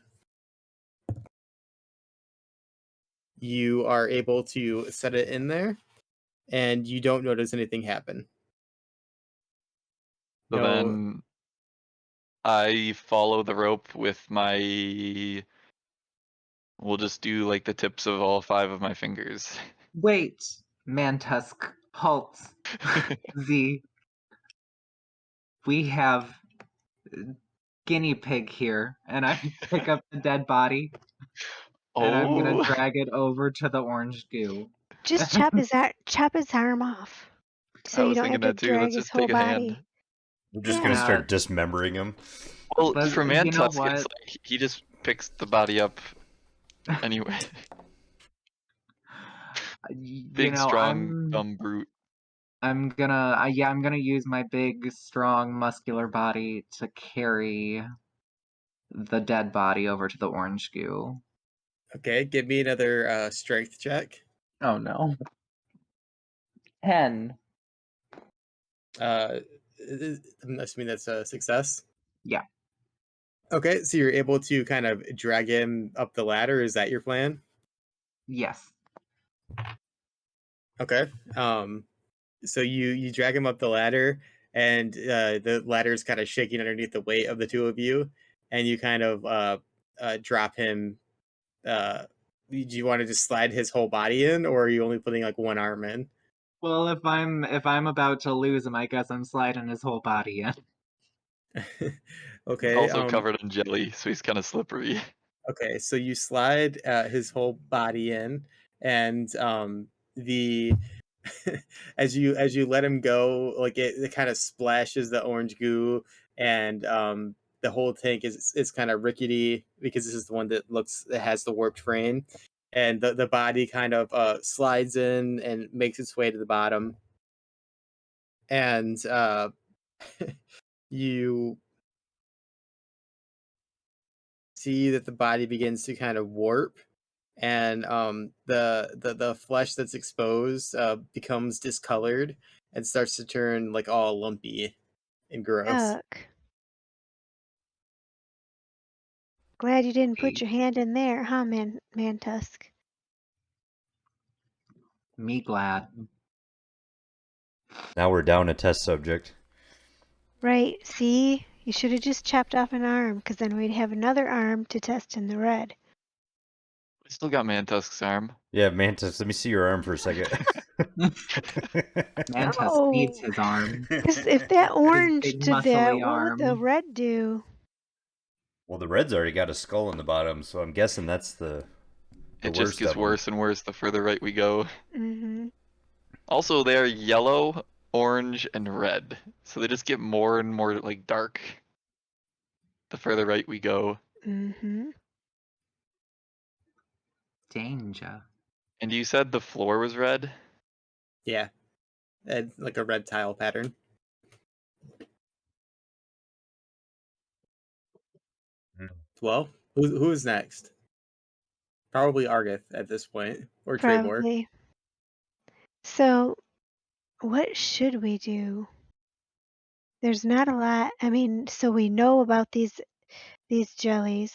you are able to set it in there, and you don't notice anything happen. So No. then I follow the rope with my. We'll just do like the tips of all 5 of my fingers. Wait, Mantusk, halt. Z, we have guinea pig here, and I pick up the dead body, and I'm gonna Oh, drag it over to the orange goo. Just chop his arm off, so I you was don't thinking have to that too. drag Let's his just whole take a hand. body. We're just gonna Yeah. Yeah, start dismembering him. Well, but for you know Mantusk, it's what? like he just picks the body up anyway. You Big, know, strong, dumb brute. I'm gonna yeah, I'm gonna use my big, strong, muscular body to carry the dead body over to the orange goo. Okay. Give me another strength check. Oh no. 10. Uh, I'm assuming that's a success. Yeah. Okay, so you're able to kind of drag him up the ladder. Is that your plan? Yes. Okay. So you drag him up the ladder, and the ladder is kind of shaking underneath the weight of the two of you, and you kind of drop him. Do you want to just slide his whole body in, or are you only putting like one arm in? Well, if I'm about to lose him, I guess I'm sliding his whole body in. Okay. Also covered in jelly, so he's kind of slippery. Okay, so you slide his whole body in, and the as you let him go, like it kind of splashes the orange goo, and the whole tank is kind of rickety because this is the one that has the warped frame, and the body kind of slides in and makes its way to the bottom, and you see that the body begins to kind of warp, and the flesh that's exposed becomes discolored and starts to turn like all lumpy and gross. Yuck. Glad you didn't put your hand in there, huh, Mantusk? Me glad. Now we're down a test subject. Right, see? You should have just chopped off an arm, because then we'd have another arm to test in the red. We still got Mantusk's arm. Yeah, Mantis, let me see your arm for a second. Mantusk needs No! his arm. Because if that His orange big did that, muscly what would the arm. red do? Well, the red's already got a skull in the bottom, so I'm guessing that's the It just worst gets of them. worse and worse the further right we go. Mm-hmm. Also, they're yellow, orange, and red, so they just get more and more like dark the further right we go. Mm-hmm. Danger. And you said the floor was red? Yeah, and like a red tile pattern. Well, who's next? Probably Argith at this point, or Trebor. Probably. So, what should we do? There's not a lot. I mean, so we know about these jellies.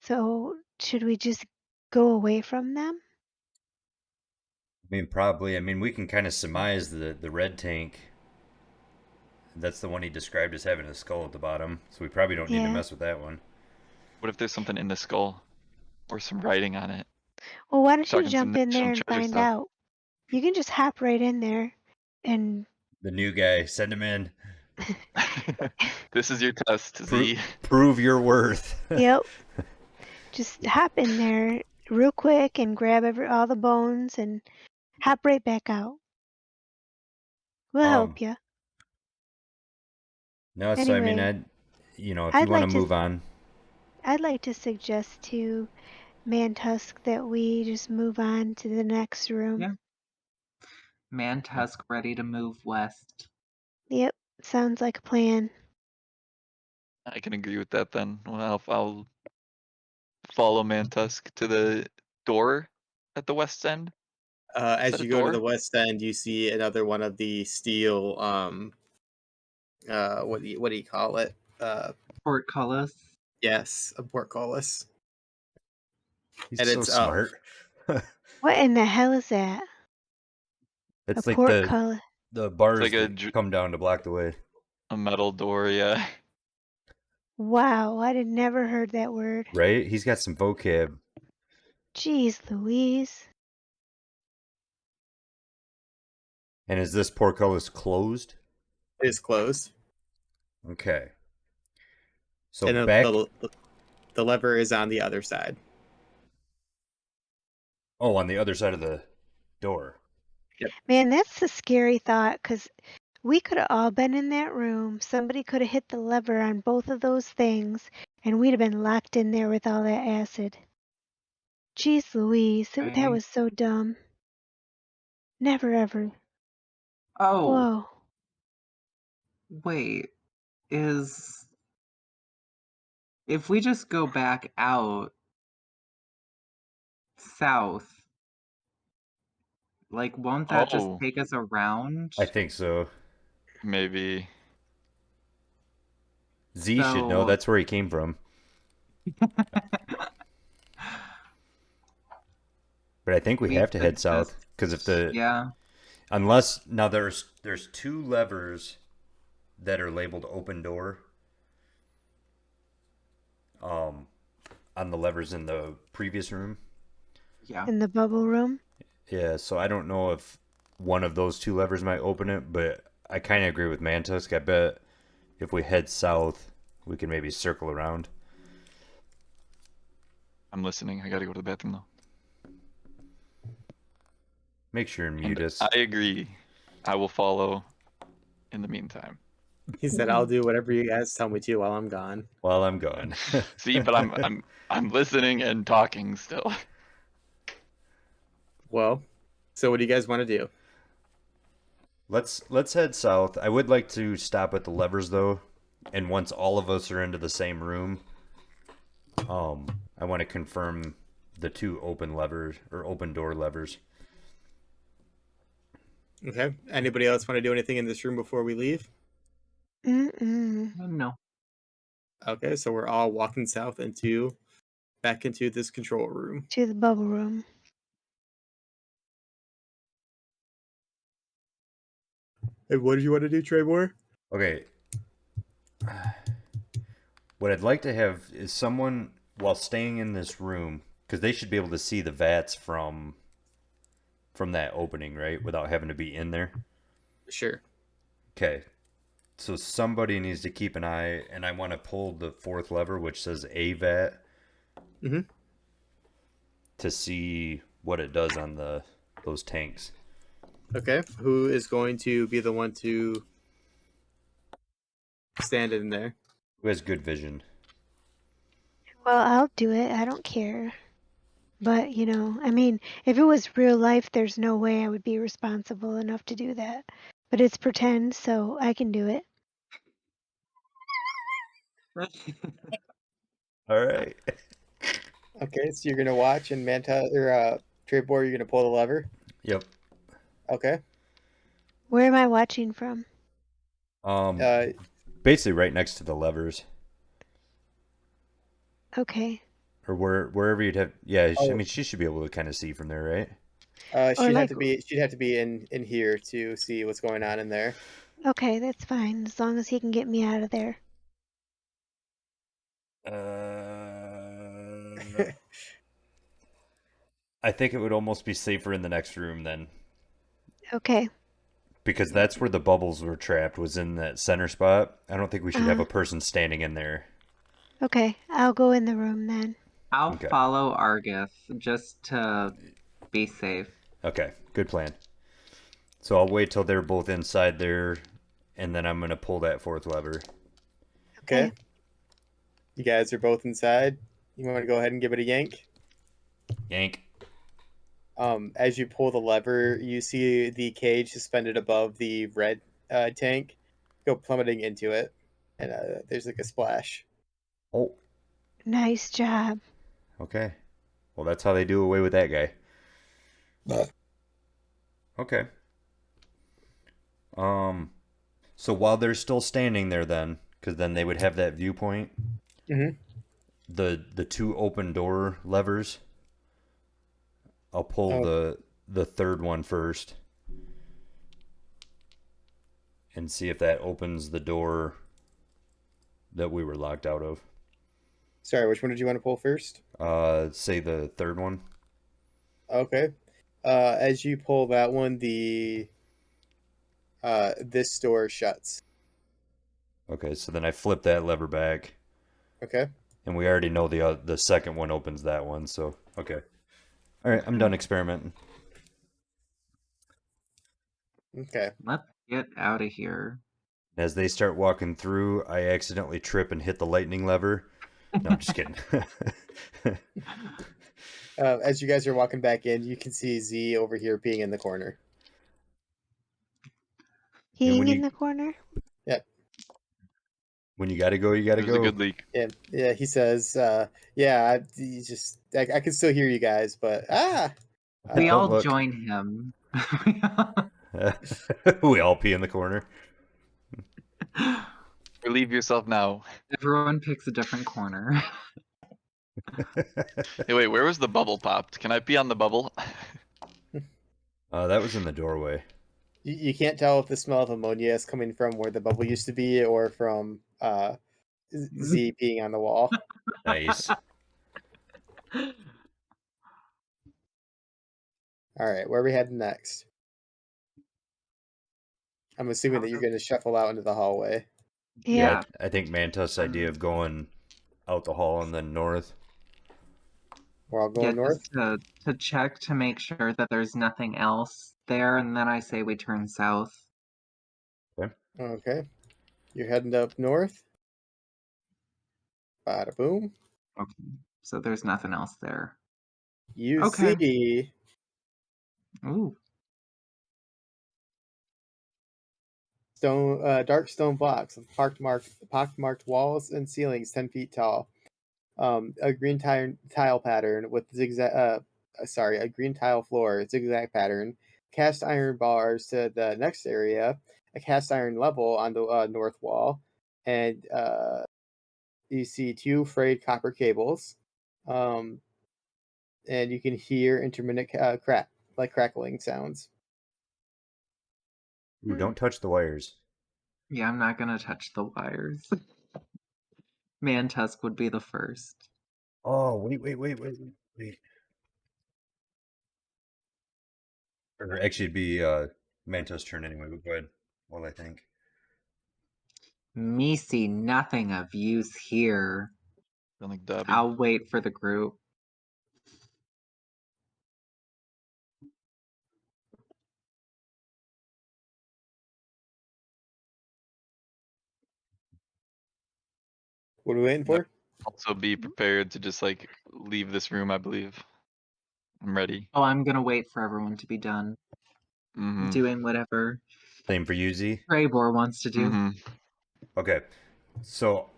So, should we just go away from them? I mean, probably. I mean, we can kind of surmise the red tank. That's the one he described as having a skull at the bottom, so we probably don't need to Yeah. mess with that one. What if there's something in the skull or some writing on it? Well, why don't you Talking some jump in national there and treasure find stuff. out? You can just hop right in there and The new guy, send him in. This is your test, Z. Prove your worth. yep, just hop in there real quick and grab all the bones and hop right back out. We'll help you. No, so I mean, Anyway, if you want I'd to like move on. I'd like to suggest to Mantusk that we just move on to the next room. Yeah. Mantusk ready to move west. Yep, sounds like a plan. I can agree with that then. Well, I'll follow Mantusk to the door at the west end. Is As that a you go to door? the west end, you see another one of the steel. What do you call it? Portcullis. Yes, a portcullis, He's and so it's up. smart. What in the hell is that? It's A like portcullis. the bars like that come down to block the way. A metal door, yeah. Wow, I had never heard that word. Right? He's got some vocab. Jeez Louise. And is this portcullis closed? It is closed, Okay. So and back. the lever is on the other side. Oh, on the other side of the door. Yep. Man, that's a scary thought because we could have all been in that room. Somebody could have hit the lever on both of those things and we'd have been locked in there with all that acid. Jeez Louise, that Right. was so dumb. Never ever. Oh, Whoa. wait. If we just go back out south, like, won't that just Oh, take us around? I think so. maybe. Z should know. So- That's where he came from. But I think we have to could head south just- because if the Yeah. unless now there's two levers that are labeled open door. On the levers in the previous room. Yeah. In the bubble room? Yeah, so I don't know if one of those two levers might open it, but I kind of agree with Mantusk. I bet if we head south, we can maybe circle around. I'm listening. I gotta go to the bathroom though. Make sure and And mute us. I agree. I will follow in the meantime. He said, "I'll do whatever you guys tell me to while I'm gone." While I'm gone. See, but I'm listening and talking still. Well, so what do you guys want to do? Let's head south. I would like to stop at the levers though, and once all of us are into the same room, I want to confirm the two open levers or open door levers. Okay. Anybody else want to do anything in this room before we leave? No. Okay, so we're all walking south back into this control room. To the bubble room. And what did you want to do, Trevor? Okay. What I'd like to have is someone, while staying in this room, because they should be able to see the vats from that opening, right? Without having to be in there. Sure. Okay. So somebody needs to keep an eye, and I want to pull the fourth lever, which says A vat, to see what it does on those tanks. Okay. Who is going to be the one to stand in there? Who has good vision? Well, I'll do it. I don't care. But, you know, I mean, if it was real life, there's no way I would be responsible enough to do that. But it's pretend, so I can do it. All right. Okay, so you're gonna watch, and Trevor, you're gonna pull the lever. Yep. Okay. Where am I watching from? Basically right next to the levers, Okay. or wherever you'd have. Yeah, I Oh. mean, she should be able to kind of see from there, right? Or She'd have like, to be. She'd have to be in here to see what's going on in there. okay, that's fine, as long as he can get me out of there. I think it would almost be safer in the next room then, Okay. because that's where the bubbles were trapped. Was in that center spot. I don't think we should have Uh, a person standing in there. okay, I'll go in the room then. I'll Okay. follow Argus just to be safe. Okay. Good plan. So I'll wait till they're both inside there, and then I'm gonna pull that fourth lever. Okay. Okay. You guys are both inside. You want to go ahead and give it a yank? Yank. As you pull the lever, you see the cage suspended above the red tank go plummeting into it, and there's like a splash. Oh. Nice job. Okay. Well, that's how they do away with that guy. Okay. So while they're still standing there, then, because then they would have that viewpoint. Mm-hmm. The two open door levers. I'll pull Oh, the third one first, and see if that opens the door that we were locked out of. sorry. Which one did you want to pull first? Say the third one. Okay. As you pull that one, the this door shuts. Okay, so then I flip that lever back, Okay. and we already know the second one opens that one. So okay, all right, I'm done experimenting. Okay. Let's get out of here. As they start walking through, I accidentally trip and hit the lightning lever. No, I'm just kidding. As you guys are walking back in, you can see Z over here being in the corner. And Peeing in the corner? Yep. when you gotta go, you gotta There's a go. good leak. Yeah. Yeah. He says, "Yeah, I can still hear you guys, but We Don't all look. join him. We all pee in the corner. Relieve yourself now. Everyone picks a different corner. Hey, wait, where was the bubble popped? Can I pee on the bubble? That was in the doorway. you can't tell if the smell of ammonia is coming from where the bubble used to be or from Z being on the wall." Nice. All right, where are we heading next? I'm assuming that you're going to shuffle out into the hallway. Yeah, Yep. I think Mantos' idea of going out the hall and then north. We're all Yeah, going north. just to check to make sure that there's nothing else there, and then I say we turn south. Okay, you're heading up north. Bada boom. Okay, so there's nothing else there. You Okay. see Ooh, dark stone blocks with pockmarked walls and ceilings 10 feet tall. A green tile pattern with a green tile floor, zigzag pattern, cast iron bars to the next area, a cast iron level on the north wall, and you see two frayed copper cables, um, and you can hear intermittent crackling sounds. Ooh, don't touch the wires. yeah, I'm not gonna touch the wires. Mantusk would be the first. Oh, wait. Or actually, it'd be Mantos' turn anyway. But go ahead. Well, I think. Me see nothing of use here. Sound like Dobby. I'll wait for the group. What are we waiting for? Also be prepared to just like leave this room, I believe. I'm ready. Oh, I'm gonna wait for everyone to be done Mm-hmm. doing whatever Same for you, Z. Traybor wants to do. Mm-hmm. Okay, so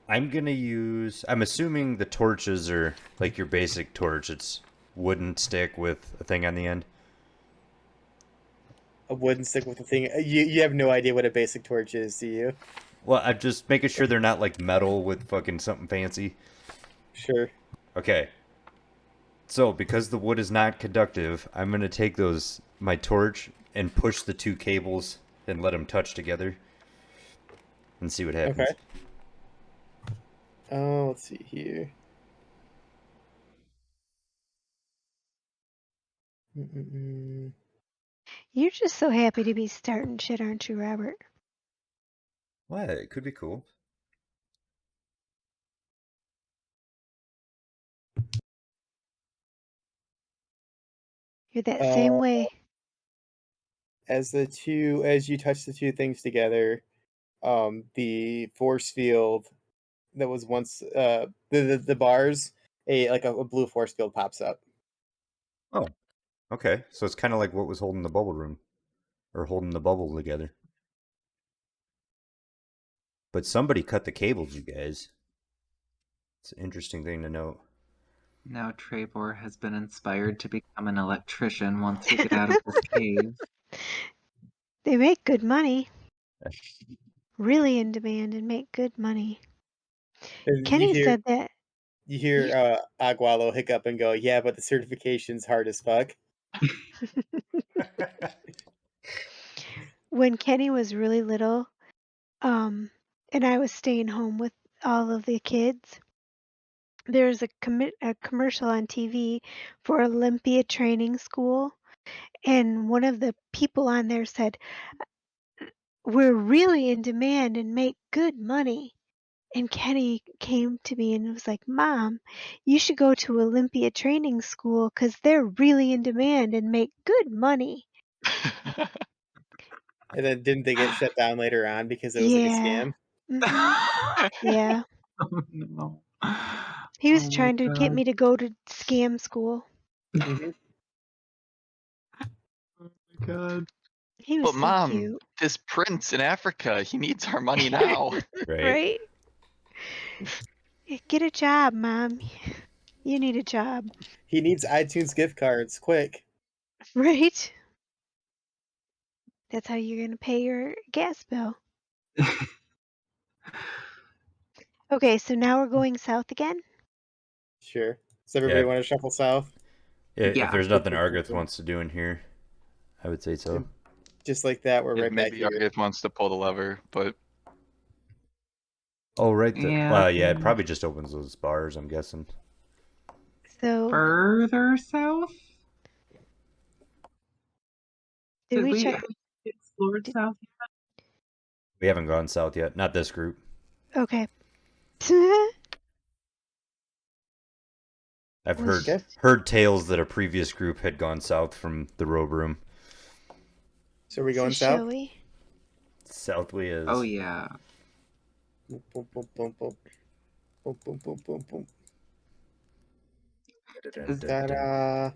I'm gonna use. I'm assuming the torches are like your basic torch. It's wooden stick with a thing on the end. A wooden stick with a thing. You have no idea what a basic torch is, do you? Well, I'm just making sure they're not like metal with fucking something fancy. Sure. Okay. So, because the wood is not conductive, I'm going to take my torch and push the two cables and let them touch together and see what Okay. happens. Oh, let's see here. Mm-mm-mm. You're just so happy to be starting shit, aren't you, Robert? What? It could be cool. You're that same Uh, way. as you touch the two things together, the force field that was once the bars, a blue force field pops up. Oh, okay. So it's kind of like what was holding the bubble room, or holding the bubble together. But somebody cut the cables, you guys. It's an interesting thing to note. Now Trebor has been inspired to become an electrician once we get out of this cave. They make good money. Really in demand and make good money. And Kenny said that you hear Agualo hiccup and go, "Yeah, but the certification's hard as fuck." when Kenny was really little, and I was staying home with all of the kids, there was a commercial on TV for Olympia Training School, and one of the people on there said, "We're really in demand and make good money." And Kenny came to me and was like, "Mom, you should go to Olympia Training School because they're really in demand and make good money." And then didn't they get shut down later on because it was like a Yeah. scam? Mhm. Yeah. Oh no. He was Oh my trying to get god. me to go to scam school. Hmm. Oh my god. He was But so mom, cute. this prince in Africa, he needs our money now. Right? Right? Get a job, Mom. You need a job. He needs iTunes gift cards, quick. Right? That's how you're going to pay your gas bill. Okay, so now we're going south again? Sure. Does everybody Yeah. want to shuffle south? If Yeah. there's nothing Argith wants to do in here, I would say so. And just like that, we're Yeah, right back maybe here. Argith wants to pull the lever, but Oh, right. Yeah. Well, yeah, it probably just opens those bars, I'm guessing. So, Further south? did Did we we check? have we explored Did, south? We haven't gone south yet. Not this group. okay. I've Was Okay. heard tales that a previous group had gone south from the robe room. So are we so going shall south? we? South we is. Oh yeah. Boom, boom, boom, boom, boom. Boom, boom, boom, boom, boom. Is, Ta-da.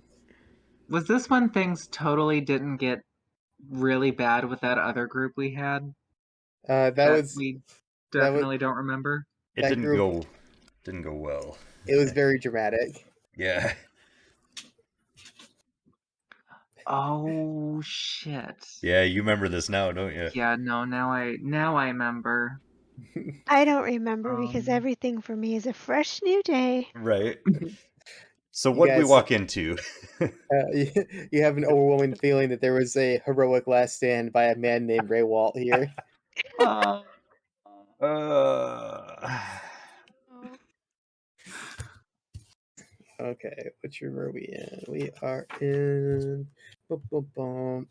was this when things totally didn't get really bad with that other group we had That that was we that was definitely don't remember? It that group. didn't go well. It was very dramatic. Yeah. Oh shit. Yeah, you remember this now, don't you? Yeah, no, now I remember. I don't remember because Um everything for me is a fresh new day. Right. So You what did we guys, walk into? you, you have an overwhelming feeling that there was a heroic last stand by a man named Ray Walt here. uh, uh, Oh. Okay, which room are we in? We are in. Boom, boom, boom.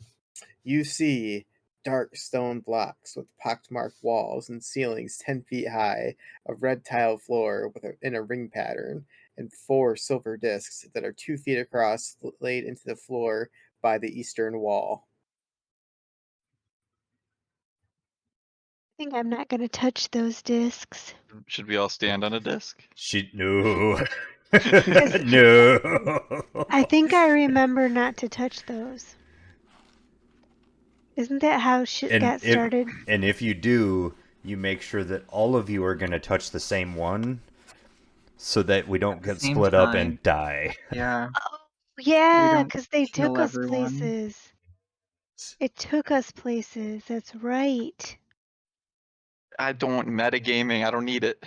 You see dark stone blocks with pockmarked walls and ceilings 10 feet high, a red tile floor in a ring pattern, and four silver discs that are 2 feet across laid into the floor by the eastern wall. I think I'm not going to touch those discs should we all stand on a disc? no. because No. I think I remember not to touch those. Isn't that how shit And got started? if you do, you make sure that all of you are going to touch the same one so that we don't at the get same split up time. and die. Yeah, Oh, we yeah, don't because they kill took us everyone. places. It took us places. That's right. I don't metagaming. I don't need it.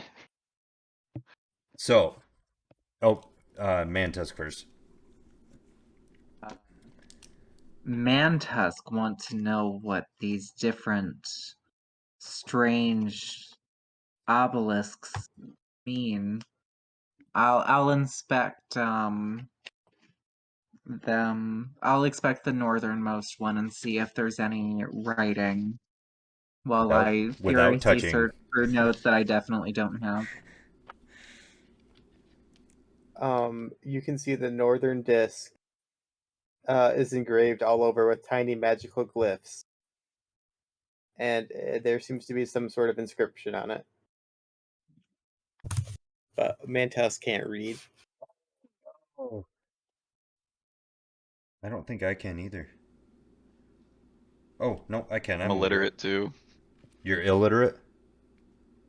So, Mantusk first. Mantusk want to know what these different strange obelisks mean. I'll inspect them. I'll inspect the northernmost one and see if there's any writing while Without I without furiously touching. search for notes that I definitely don't have. You can see the northern disc is engraved all over with tiny magical glyphs, and there seems to be some sort of inscription on it. But Mantas can't read. Oh. I don't think I can either. Oh, no, I can. I'm I'm literate. illiterate too. You're illiterate?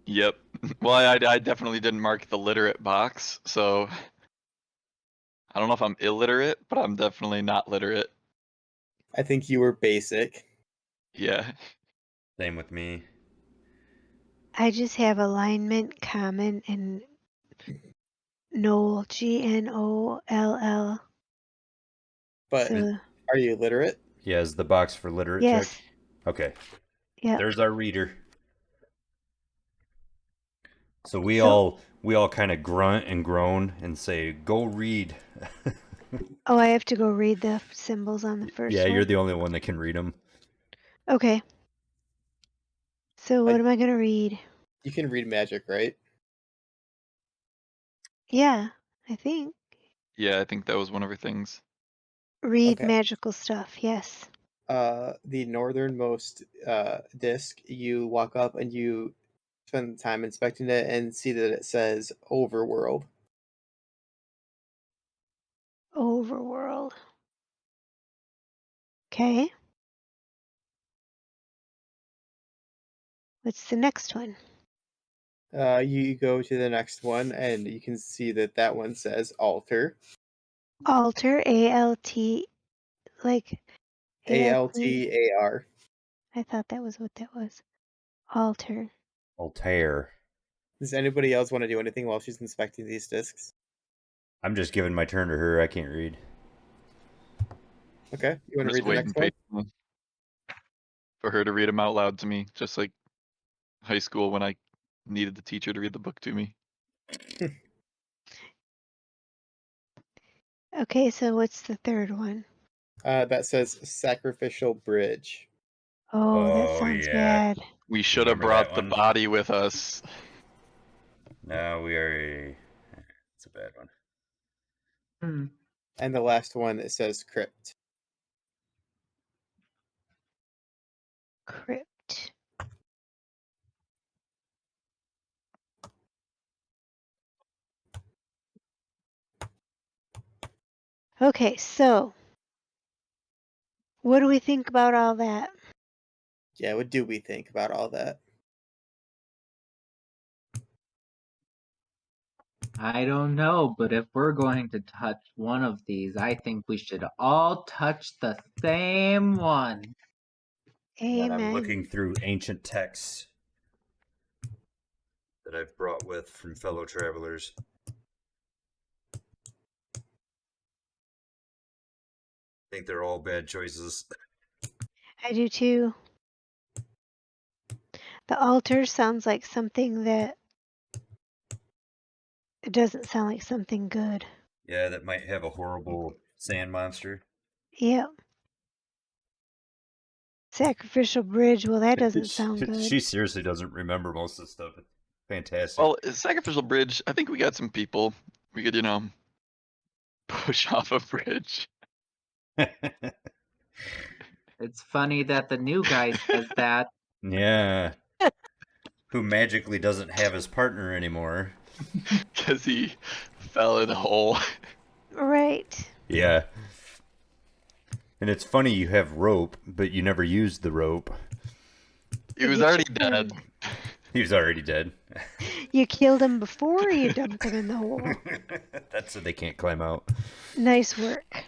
Yep. Well, I definitely didn't mark the literate box, so I don't know if I'm illiterate, but I'm definitely not literate. I think you were basic. Yeah. Same with me. I just have alignment, common, and Knoll, Gnoll. But So, are you literate? Yeah, is the box for literate yes. checked? Okay. Yep. There's our reader. So we all kind of grunt and groan and say, "Go read." Oh, I have to go read the symbols on the first Yeah, one? you're the only one that can read them. Okay. So what am I going to read? You can read magic, right? Yeah, I think. Yeah, I think that was one of her things. Read Okay. magical stuff, yes. The northernmost disc, you walk up and you spend time inspecting it and see that it says Overworld. Overworld. Okay. What's the next one? You go to the next one and you can see that that one says Altar. Altar, A-L-T, like A-L-T. Altar. I thought that was what that was. Altar. Altair. Does anybody else want to do anything while she's inspecting these discs? I'm just giving my turn to her. I can't read. Okay, you I'm want to just read the waiting next one? patiently for her to read them out loud to me, just like high school when I needed the teacher to read the book to me. Okay, so what's the third one? That says Sacrificial Bridge. Oh, that Oh, sounds yeah. bad. We should have Remember that brought the one? body with us. No, we are. It's a bad one. Hmm. And the last one, it says Crypt. Crypt. Okay, so what do we think about all that? Yeah, what do we think about all that? I don't know, but if we're going to touch one of these, I think we should all touch the same one. And I'm Amen. looking through ancient texts that I've brought with from fellow travelers. I think they're all bad choices. I do too. The altar sounds like something that it doesn't sound like something good. Yeah, that might have a horrible sand monster. Yep. Sacrificial bridge, well, that doesn't sound good. She seriously doesn't remember most of the stuff. It's fantastic. Well, Sacrificial Bridge, I think we got some people. We could, push off a bridge. It's funny that the new guy says that. Yeah. Who magically doesn't have his partner anymore. Because he fell in a hole. Right. Yeah. And it's funny you have rope, but you never used the rope. He was already dead. He was already dead. You killed him before you dumped him in the hole. That's so they can't climb out. Nice work.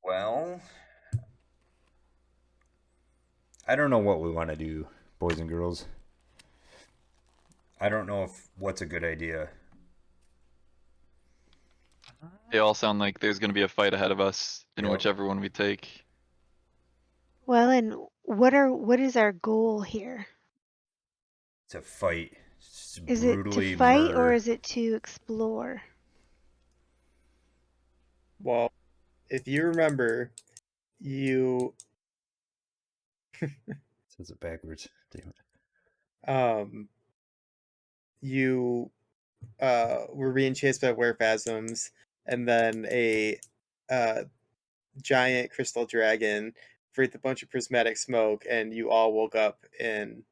Well, I don't know what we want to do, boys and girls. I don't know if what's a good idea. They all sound like there's going to be a fight ahead of us in Yep. whichever one we take. Well, and what is our goal here? To fight. Is it to Brutally fight or murder. is it to explore? Well, if you remember, you Says it backwards. Damn it. um you were being chased by werephasms, and then a uh giant crystal dragon breathed a bunch of prismatic smoke, and you all woke up in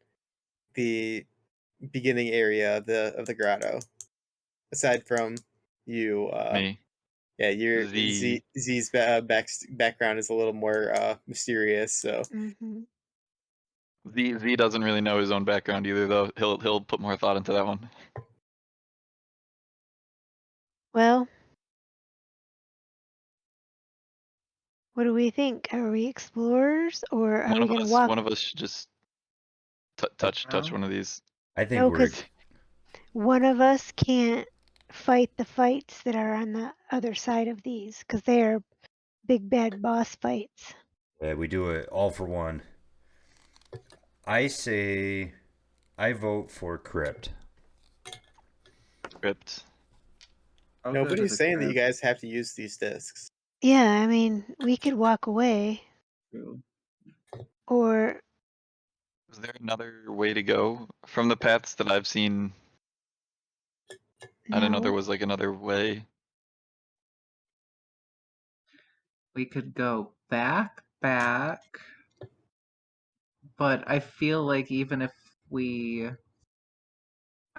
the beginning area of the grotto. Aside from you, Me. yeah, your Z. Z's background is a little more mysterious. So Mm-hmm. Z doesn't really know his own background either, though. He'll put more thought into that one. Well, what do we think? Are we explorers or are we gonna walk? One of us should just touch one of these. I think No, we're. because one of us can't fight the fights that are on the other side of these, because they are big bad boss fights. Yeah, we do it all for one. I say. I vote for Crypt. Crypt. I'll go to nobody's the saying that you crypt. guys have to use these discs. Yeah, I mean, we could walk away, True. or Is there another way to go from the paths that I've seen? I didn't know there no. was like another way. We could go back, but I feel like even if we.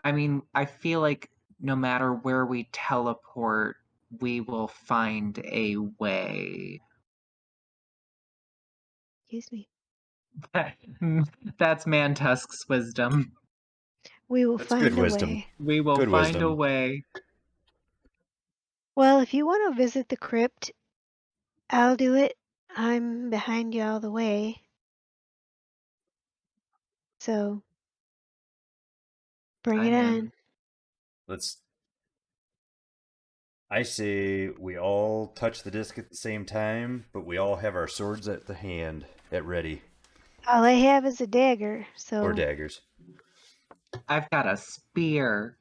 I mean, I feel like no matter where we teleport, we will find a way. Excuse me. That's Mantusk's wisdom. We will That's good find a wisdom. way. We will Good find a wisdom. way. Well, if you want to visit the crypt, I'll do it. I'm behind you all the way. So bring it I'm on. in. Let's. I say we all touch the disc at the same time, but we all have our swords at the hand, at ready, All I have is a dagger, or so daggers. I've got a spear.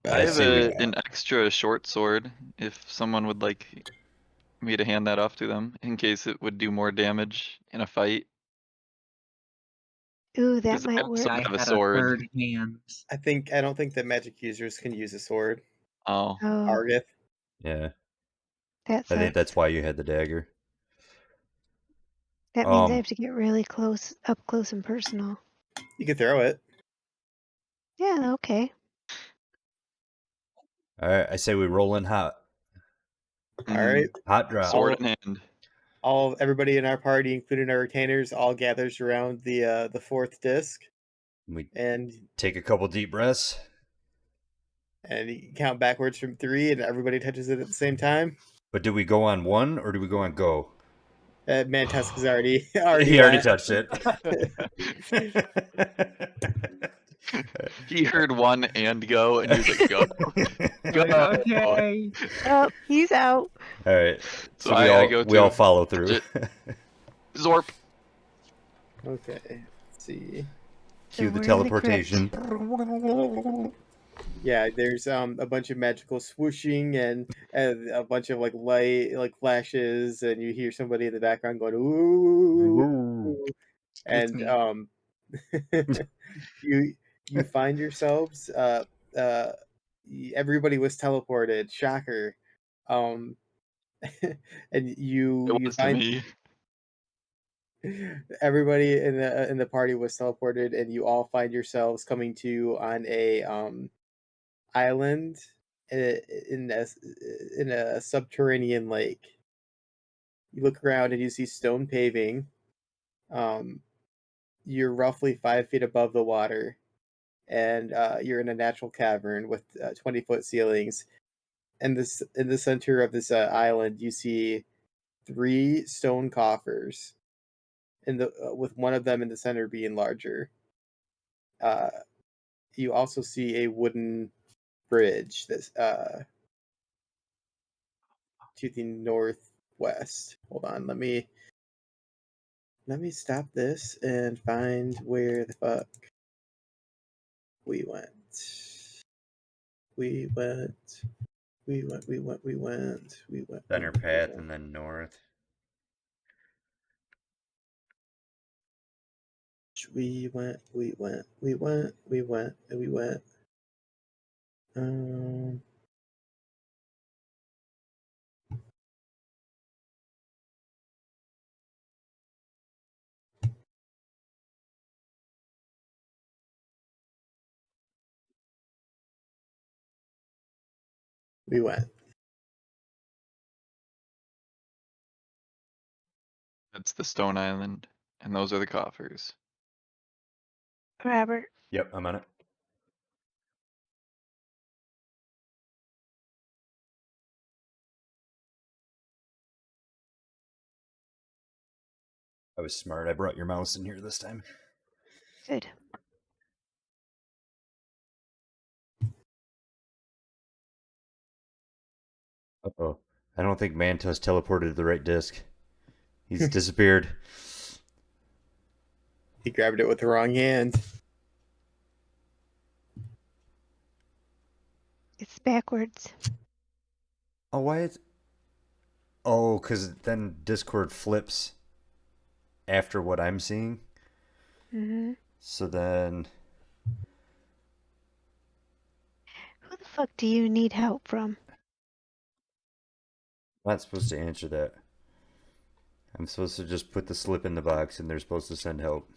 I I have say we. an extra short sword if someone would like me to hand that off to them in case it would do more damage in a fight. ooh, that Because I might also work. I have a had a sword. third hand. I don't think that magic users can use a sword. Oh, Oh, Argith, Yeah, that I think sucks. that's why you had the dagger. That means I have to get really close, up close and personal. you could throw it. Yeah, okay. All right, I say we roll in hot. All right, Hot drop. sword in hand. everybody in our party, including our retainers, all gathers around the fourth disc, We and take a couple deep breaths. you count backwards from 3, and everybody touches it at the same time. But do we go on one or do we go on go? Mantusk has already He already went. touched it. He heard one and go, and he was like, "Go, go." Like, okay. Oh, he's out. All right, So we I all go we all to follow through. Zorp. Okay, let's see. So Cue the we're in the crypt. teleportation. Yeah, there's a bunch of magical swooshing and a bunch of like light like flashes, and you hear somebody in the background going ooh, ooh, It's and me. you you find yourselves uh everybody was teleported. Shocker. Um and It you was to find me. everybody in the party was teleported, and you all find yourselves coming to on a island in a subterranean lake. You look around and you see stone paving. Um, you're roughly 5 feet above the water, and you're in a natural cavern with 20-foot ceilings. And this in the center of this island, you see 3 stone coffers, with one of them in the center being larger. Uh, you also see a wooden bridge that's to the northwest. Hold on, let me stop this and find where the fuck we went. We went. Center path and then north. We went. Um, we went. That's the stone island, and those are the coffers. Robert, Yep, I'm on it. I was smart. I brought your mouse in here this time. good. Uh-oh. I don't think Mantos teleported to the right disc. He's disappeared. He grabbed it with the wrong hand. It's backwards. Oh, why is... Oh, because then Discord flips after what I'm seeing. Mm-hmm. So then... Who the fuck do you need help from? I'm not supposed to answer that. I'm supposed to just put the slip in the box and they're supposed to send help.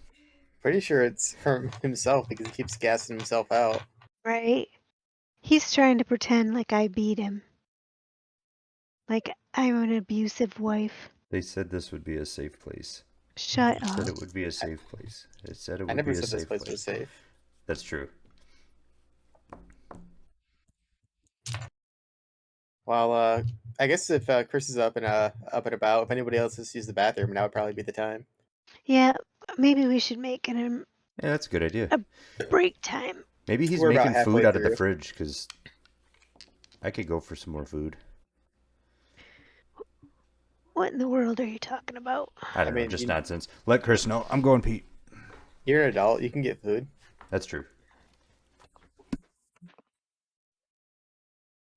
Pretty sure it's from himself because he keeps gassing himself out. Right? He's trying to pretend like I beat him. Like I'm an abusive wife. They said this would be a safe place. Shut It said up. it would be a safe place. It said it I would never be a said this safe place was safe. That's true. Well, I guess if Chris is up and about, if anybody else has used the bathroom, now would probably be the time. Yeah, maybe we should make it Yeah, that's a good idea. a break time. Maybe he's We're about making food halfway out of the through. fridge because I could go for some more food. What in the world are you talking about? I don't know, mean, just nonsense. Let Chris know. I'm going, Pete. you're an adult. You can get food. That's true.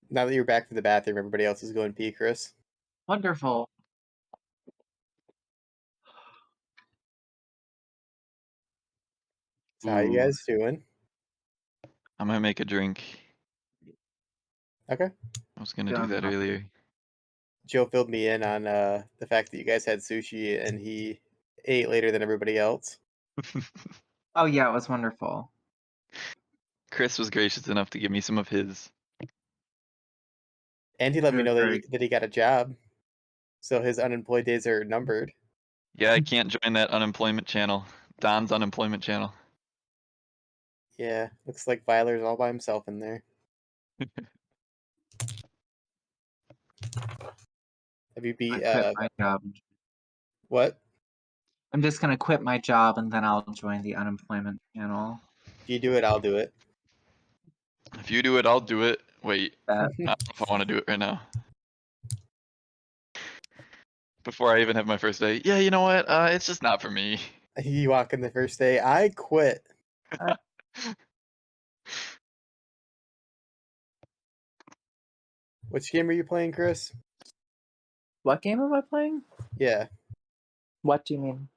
Now that you're back from the bathroom, everybody else is going pee, Chris. Wonderful. So how you Ooh, guys doing? I'm gonna make a drink. Okay. I was gonna do Doing that well. earlier. Joe filled me in on the fact that you guys had sushi and he ate later than everybody else. Oh yeah, it was wonderful. Chris was gracious enough to give me some of his. And he let It me was know very that he got a job. So his unemployed days are numbered. Yeah, I can't join that unemployment channel. Don's unemployment channel. Yeah, looks like Viler's all by himself in there. Have you I beat quit my job. what? I'm just gonna quit my job and then I'll join the unemployment channel. If you do it, I'll do it. If you do it, I'll do it. Wait, That I don't know if I want to do it right now. Before I even have my first day. Yeah, you know what? It's just not for me. You walk in the first day, I quit. Which game are you playing, Chris? What game am I playing? Yeah, What do you mean?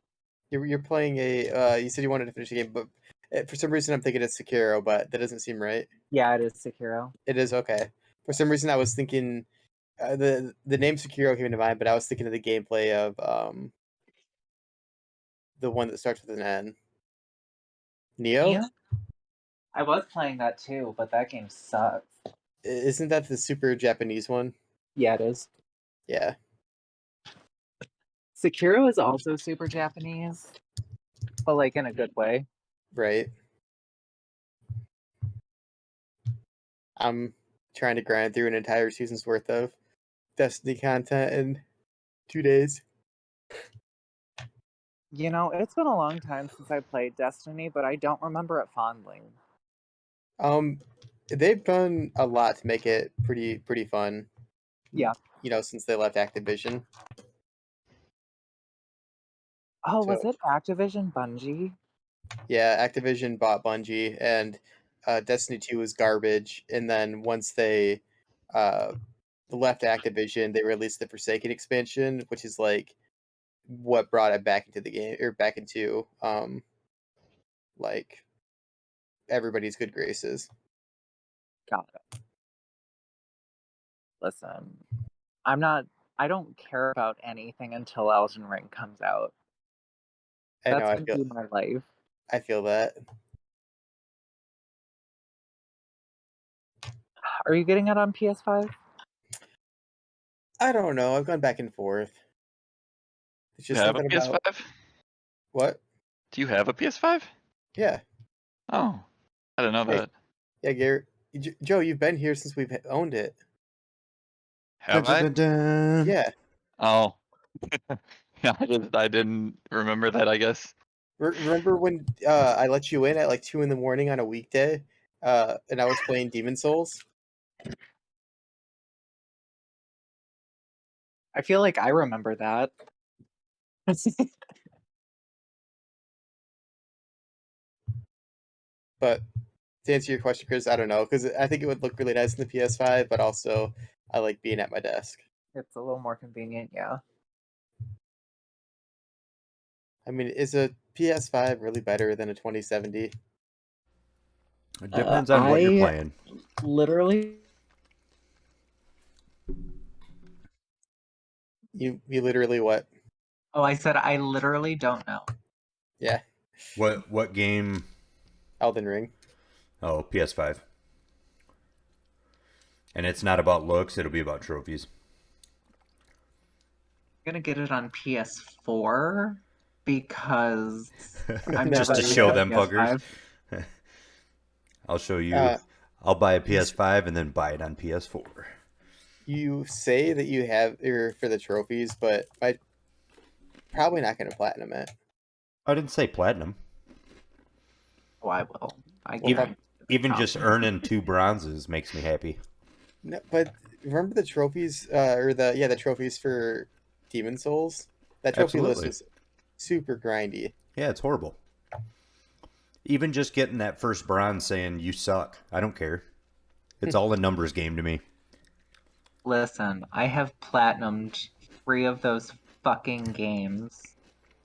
you're playing a. You said you wanted to finish the game, but for some reason I'm thinking it's Sekiro, but that doesn't seem right. Yeah, it is Sekiro. It is okay. For some reason I was thinking the name Sekiro came to mind, but I was thinking of the gameplay of the one that starts with an N. Neo? Yeah. I was playing that too, but that game sucks. Isn't that the super Japanese one? Yeah, it is. Yeah, Sekiro is also super Japanese, but like in a good way. right. I'm trying to grind through an entire season's worth of Destiny content in 2 days. You know, it's been a long time since I played Destiny, but I don't remember it fondly. They've done a lot to make it pretty fun. Yeah. Since they left Activision. Oh, So was it Activision Bungie? yeah, Activision bought Bungie, and Destiny 2 was garbage. And then once they uh, left Activision, they released the Forsaken expansion, which is like what brought it back into the game, or back into like everybody's good graces. Got it. Listen, I don't care about anything until Elden Ring comes out. I know. That's I gonna feel. be my life. I feel that. Are you getting it on PS5? I don't know. I've gone back and forth. It's You just have a something about PS5? what? Do you have a PS5? Yeah. Oh, I didn't know Hey, that. yeah, Garrett. Joe, you've been here since we've owned it. Dun, Have dun, I? dun, dun. Yeah. Oh, yeah, I didn't remember that, I guess. Remember when I let you in at like 2 in the morning on a weekday, and I was playing Demon Souls? I feel like I remember that. But to answer your question, Chris, I don't know, because I think it would look really nice in the PS5, but also I like being at my desk. It's a little more convenient, yeah. I mean, is a PS5 really better than a 2070? It depends on what you're I playing. literally You literally what? Oh, I said I literally don't know. Yeah, What game? Elden Ring. Oh, PS5. And it's not about looks, it'll be about trophies. I'm gonna get it on PS4 because I'm Just never to gonna show get a them fuckers. PS5. I'll show you. Uh, I'll buy a you, PS5 and then buy it on PS4. you say that you have for the trophies, but I probably not going to platinum it. I didn't say platinum. Oh, I will. I Well, Even guarantee it. even just Confident. earning 2 bronzes makes me happy. no, but remember the trophies, or the trophies for Demon Souls. That trophy list Absolutely. was super grindy. Yeah, it's horrible. Even just getting that first bronze saying you suck. I don't care. It's all a numbers game to me. Listen, I have platinumed 3 of those fucking games.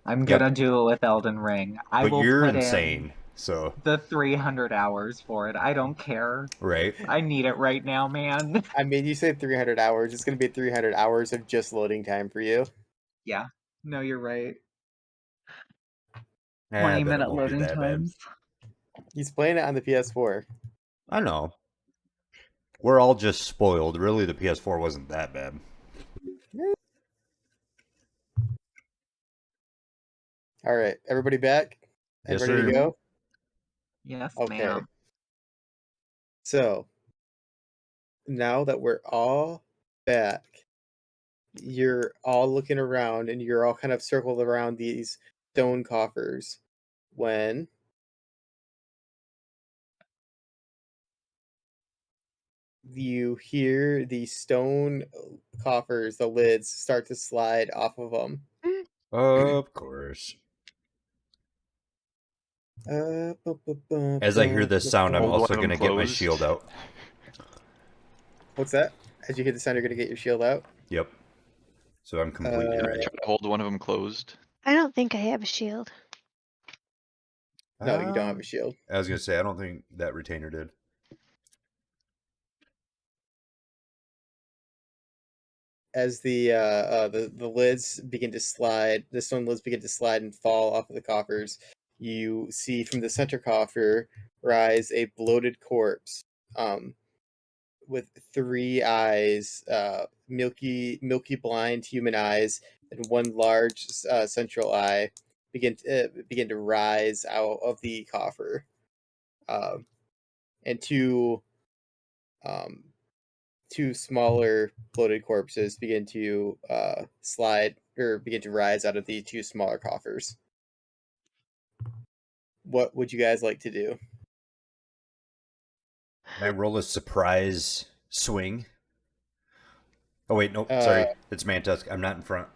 I'm Yep. gonna do it with Elden Ring. I But will you're put in insane. So, the 300 hours for it. I don't care. right? I need it right now, man. I mean, you said 300 hours. It's going to be 300 hours of just loading time for you. Yeah. No, you're right. I bet it 20-minute won't be loading that bad. times. He's playing it on the PS4. I know. We're all just spoiled. Really, the PS4 wasn't that bad. All right, everybody back and Yes, ready to sir. go? Yes, Okay. ma'am. So now that we're all back, you're all looking around and you're all kind of circled around these stone coffers when you hear the stone coffers, the lids start to slide off of them. Of course. As I hear this sound, I'm Hold one also of going them to get my closed. shield out. What's that? As you hear the sound, you're going to get your shield out? Yep. So I'm completely Uh, ready. Try to hold one of them closed. I don't think I have a shield. No, you don't have a shield. I was going to say, I don't think that retainer did. As the lids begin to slide, the stone lids begin to slide and fall off of the coffers, you see from the center coffer rise a bloated corpse, with 3 eyes, milky blind human eyes, and one large central eye begin to rise out of the coffer, um, and um, two smaller bloated corpses begin to slide or begin to rise out of the 2 smaller coffers. What would you guys like to do? Can I roll a surprise swing? Oh wait, nope. Uh, Sorry, it's Mantusk. I'm not in front.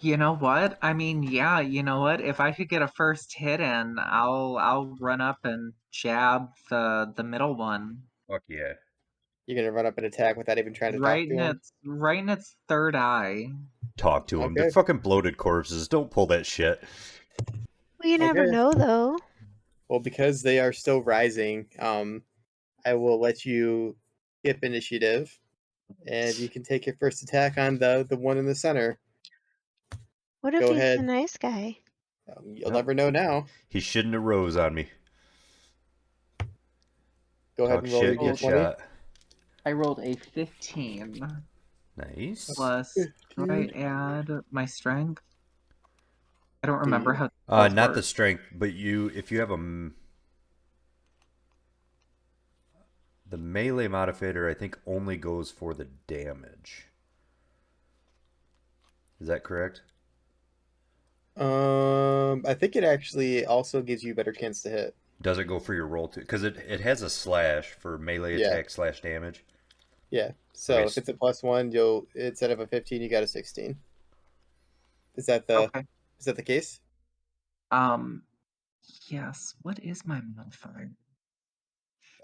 You know what? I mean, yeah, you know what? If I could get a first hit in, I'll run up and jab the middle one. Fuck yeah. you're gonna run up and attack without even trying to talk to him. Right in its third eye. Talk to him. They're Okay. fucking bloated corpses. Don't pull that shit. Well, you never Okay. know, though. Well, because they are still rising, I will let you skip initiative, and you can take your first attack on the one in the center. What if Go he's a ahead. nice guy? You'll Nope. never know now. He shouldn't have rose on me. Go ahead Talk and roll your shit, get d20. shot. I rolled a 15 Nice. plus. Do I 15. add my strength? I don't Do remember you? how spells Not the work. strength, but if you have the melee modifier, I think only goes for the damage. Is that correct? I think it actually also gives you a better chance to hit. Does it go for your roll too? Because it has a slash for melee Yeah, attack slash damage. yeah. Okay, So if it's a +1, you'll instead of a 15, you got a 16. Is that the Okay. is that the case? Um, yes. What is my modifier?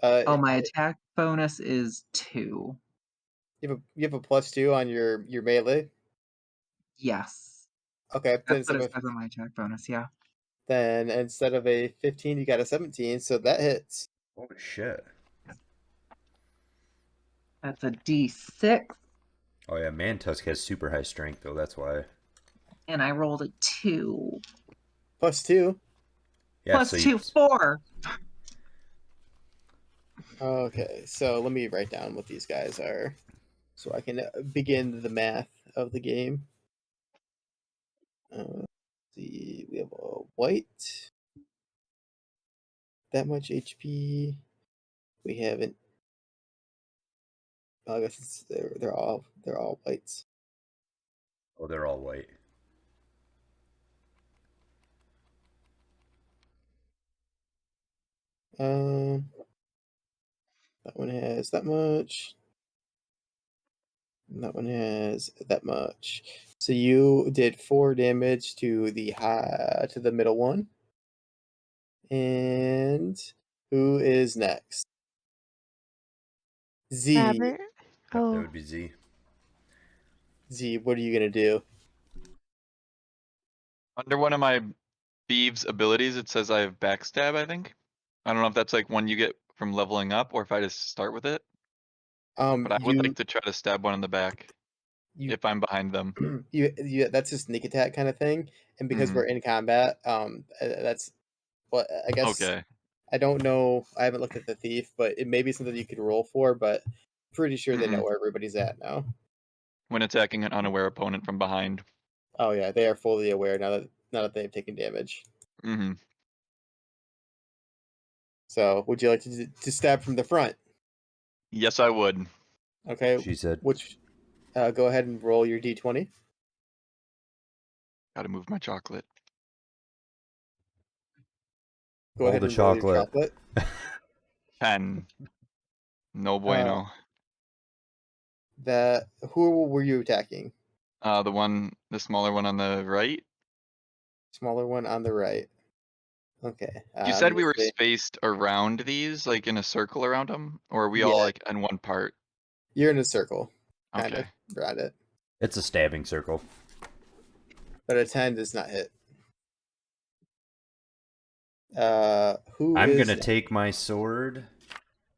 Uh, Oh, my attack bonus is 2. you have a +2 on your melee. Yes. Okay, then That's what instead it of says on my attack bonus, yeah. then instead of a 15, you got a 17, so that hits. holy shit. That's a D6, Oh yeah, Mantusk has super high strength though. That's why. and I rolled a 2. +2. Yeah, Plus so 2, 4. Okay, so let me write down what these guys are, so I can begin the math of the game. Let's see, we have a white, that much HP. We haven't. I guess they're all whites. oh, they're all white. Um, that one has that much. And that one has that much. So you did 4 damage to the middle one. And who is next? Z. Robert? Yep, that Oh, would be Z. Z, what are you gonna do? Under one of my Beeves abilities, it says I have backstab, I think. I don't know if that's like one you get from leveling up or if I just start with it. But I would like You to try to stab one in the back you if I'm behind them. you that's a sneak attack kind of thing, and because Hmm. we're in combat, that's what I guess. Okay. I don't know. I haven't looked at the thief, but it may be something you could roll for. But pretty sure they know Mm-mm. where everybody's at now. When attacking an unaware opponent from behind. Oh yeah, they are fully aware now that they've taken damage. Hmm. So, would you like to stab from the front? Yes, I would. Okay, She said. which go ahead and roll your d20. Gotta move my chocolate. Go All ahead the and roll your chocolate. chocolate. 10. No Uh, bueno. that who were you attacking? The smaller one on the right. Smaller one on the right. Okay, You I'm said gonna we were say spaced around these, like in a circle around them, or are we all yeah, like in one part? you're in a circle, kind of Okay. around it, It's a stabbing circle. but a 10 does not hit. Who I'm is gonna take my sword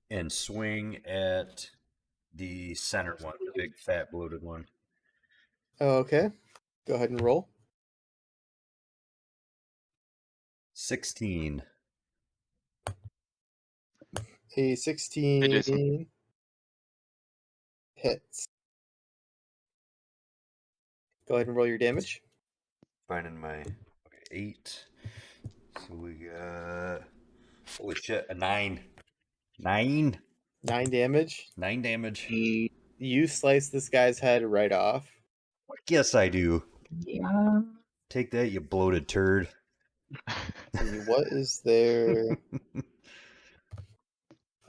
and swing at the center one, the big fat bloated one. okay? Go ahead and roll. 16. A Hey, Jason. 16 hits. Go ahead and roll your damage. Finding my 8. So we got holy shit, a 9. 9. 9 damage. 9 damage. You slice this guy's head right off. Yes, I do. Yeah. Take that, you bloated turd. See, what is there?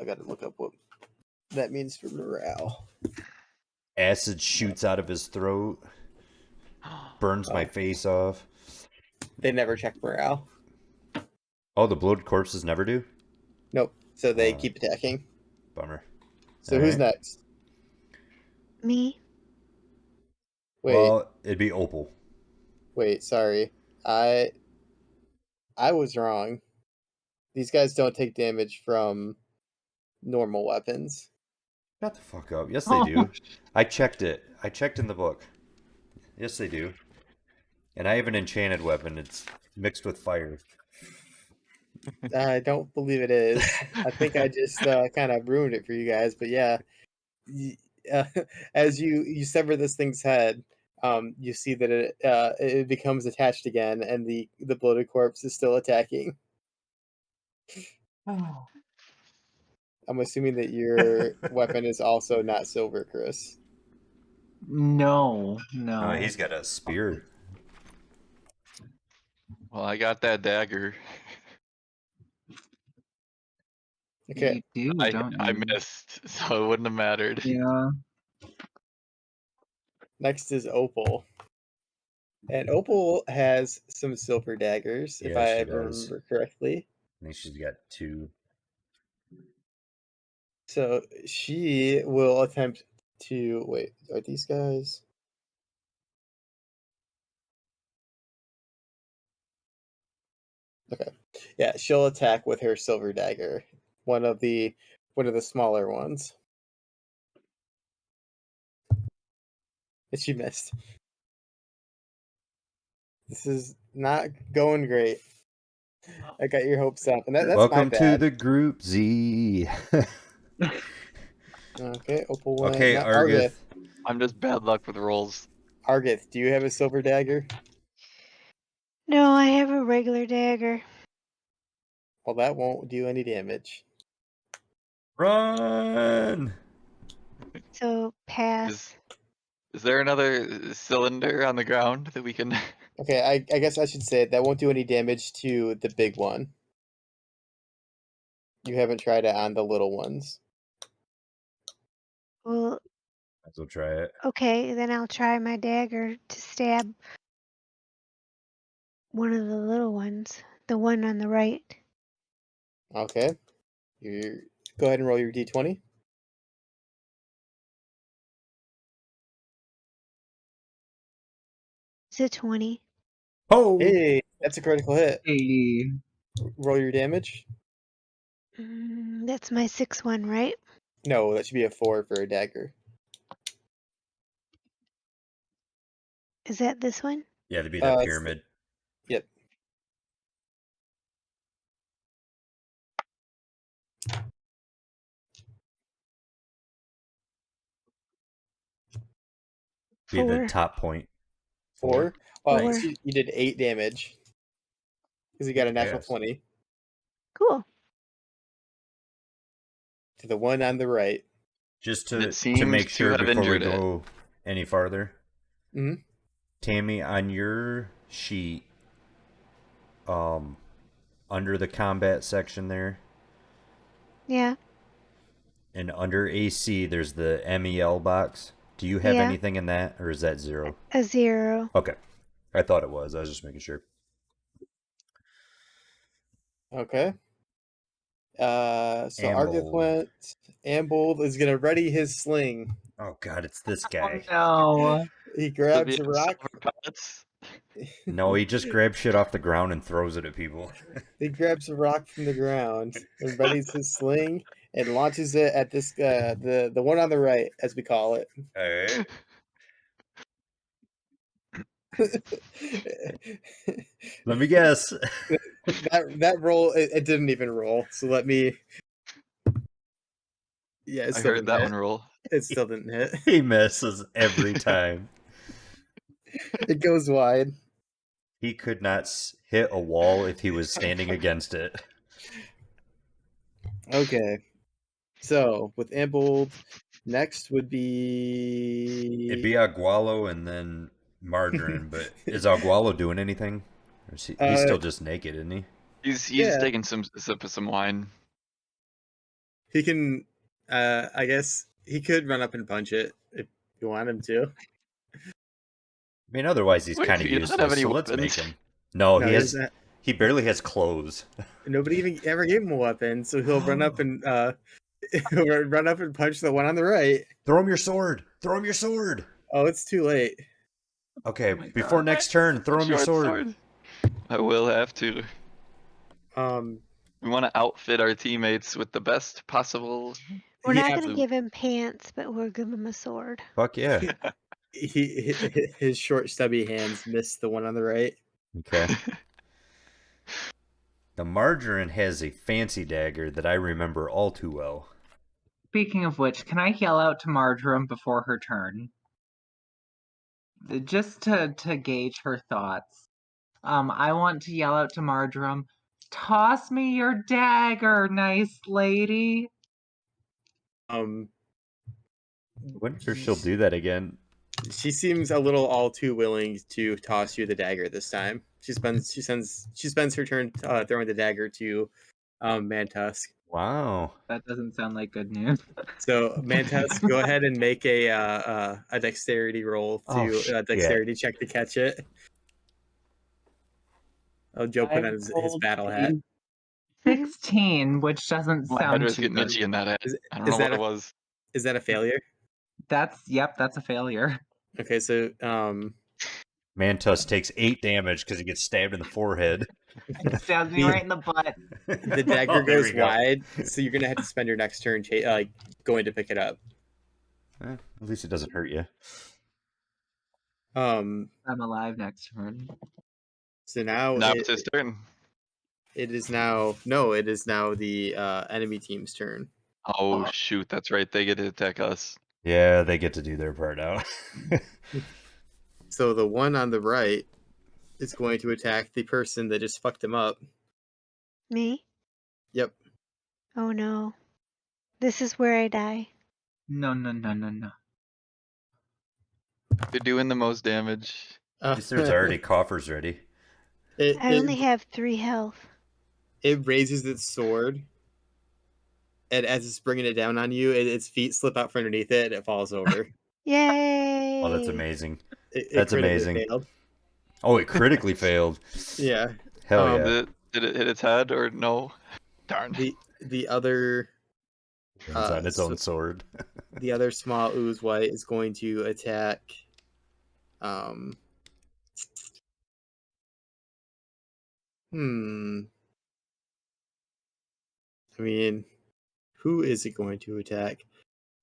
got to look up what that means for morale. Acid shoots out of his throat, burns my face off. They never check morale. Oh, the bloated corpses never do? Nope. So they Oh. keep attacking. Bummer. So who's Alright. next? Me? Wait, Well, it'd be Opal. wait, sorry. I was wrong. These guys don't take damage from normal weapons. Shut the fuck up. Yes, they do. I checked it. I checked in the book. Yes, they do. And I have an enchanted weapon. It's mixed with fire. I don't believe it is. I think I just kind of ruined it for you guys. But yeah, uh, as you sever this thing's head, you see that it becomes attached again, and the bloated corpse is still attacking. I'm assuming that your weapon is also not silver, Chris. No. He's got a spear. Well, I got that dagger. Okay, You do, don't I you? missed, so it wouldn't have mattered. Yeah. next is Opal. And Opal has some silver daggers, if Yeah, I she does. remember correctly. I think she's got 2. So she will attempt to wait. Are these guys? Okay, yeah, she'll attack with her silver dagger, one of the smaller ones. And she missed. This is not going great. I got your hopes up, and that's Welcome my to bad. the group, Z. Okay, Opal went. Okay, Now, Argith. I'm just bad luck with rolls. Argith, do you have a silver dagger? No, I have a regular dagger. Well, that won't do any damage. Run! So pass. Is there another cylinder on the ground that we can? Okay, I guess I should say that won't do any damage to the big one. You haven't tried it on the little ones. Well, Might as well try it. okay, then I'll try my dagger to stab one of the little ones, the one on the right. Okay. You go ahead and roll your d20. It's a 20. Oh! Hey, that's a critical hit. Hey. Roll your damage. That's my 6-1, right? No, that should be a 4 for a dagger. Is that this one? Yeah, to be that It's pyramid. Yep. Be the 4. top point. 4. Well, Four. so you did 8 damage because you got a natural Yes. 20 Cool. to the one on the right. Just And to it seems make to sure have before we injured it. go any farther. Mhm. Tammy, on your sheet, under the combat section there, Yeah. and under AC, there's the MEL box. Do you have Yeah. anything in that, or is that 0? A 0. Okay. I thought it was. I was just making sure. Okay. So Argith Ambold. went. Ambold is gonna ready his sling. Oh god, it's this Oh guy. no. He Does it grabs be a rock. silver pellets? No, he just grabs shit off the ground and throws it at people. He grabs a rock from the ground and readies his sling and launches it at this the one on the right, as we call it. Alright. Let me guess. that roll it didn't even roll. So let me. Yeah, it I still heard didn't that hit. one roll. It still didn't hit. He misses every time. It goes wide. He could not hit a wall if he was standing against it. Okay. So with Ambold, next would It'd be be Agualo and then Margarine, but is Agualo doing anything? Or is he's still just naked, isn't he? He's Yeah. taking some sip of some wine. He can. I guess he could run up and punch it if you want him to. I mean, otherwise he's Wait, kind of he doesn't have useless, any so let's make weapons. him. No, No, he he has. doesn't. He barely has clothes. Nobody even ever gave him a weapon, so he'll run up and he'll run up and punch the one on the right. Throw him your sword. Throw him your sword. Oh, it's too late. Okay, my before God. next turn, throw him your Short sword. I will have to. Um, We want to outfit our teammates with the best possible. We're he not abs- gonna give him pants, but we'll give him a sword. Fuck yeah. his short stubby hands missed the one on the right. Okay. The Margarine has a fancy dagger that I remember all too well. Speaking of which, can I yell out to Marjoram before her turn? Just to gauge her thoughts. I want to yell out to Marjoram, toss me your dagger, nice lady. Um, I wonder if she'll do that again. she seems a little all too willing to toss you the dagger this time. She spends her turn throwing the dagger to Mantusk. Wow. That doesn't sound like good news. So Mantusk, go ahead and make a dexterity roll Oh, to shit. dexterity check to catch it. Oh, Joe put I on his rolled battle hat. a 16, which doesn't My head sound was too getting good. itchy in that head. Is, I don't is know what that it was. is that a failure? That's a failure. Okay, so Mantus takes 8 damage because he gets stabbed in the forehead. It stabs me The- right in the butt. the dagger Oh, there goes we go. wide, so you're gonna have to spend your next turn going to pick it up. At least it doesn't hurt you. Um, I'm alive next turn. so now Now it's his turn. it is now the enemy team's turn. Oh shoot, that's right. They get to attack us. Yeah, they get to do their part now. So the one on the right is going to attack the person that just fucked him up. Me? Yep. Oh no. This is where I die. No. They're doing the most damage. At least there's already coffers ready. I only it have 3 health. raises its sword, and as it's bringing it down on you, its feet slip out from underneath it, and it falls over. Yay! Oh, that's amazing. It That's critically amazing. failed. Oh, it critically failed. Yeah. Hell Um, yeah. Did it hit its head or no? Darn. The other It's on its own so sword. the other small ooze white is going to attack. Um. Hmm. I mean, who is it going to attack?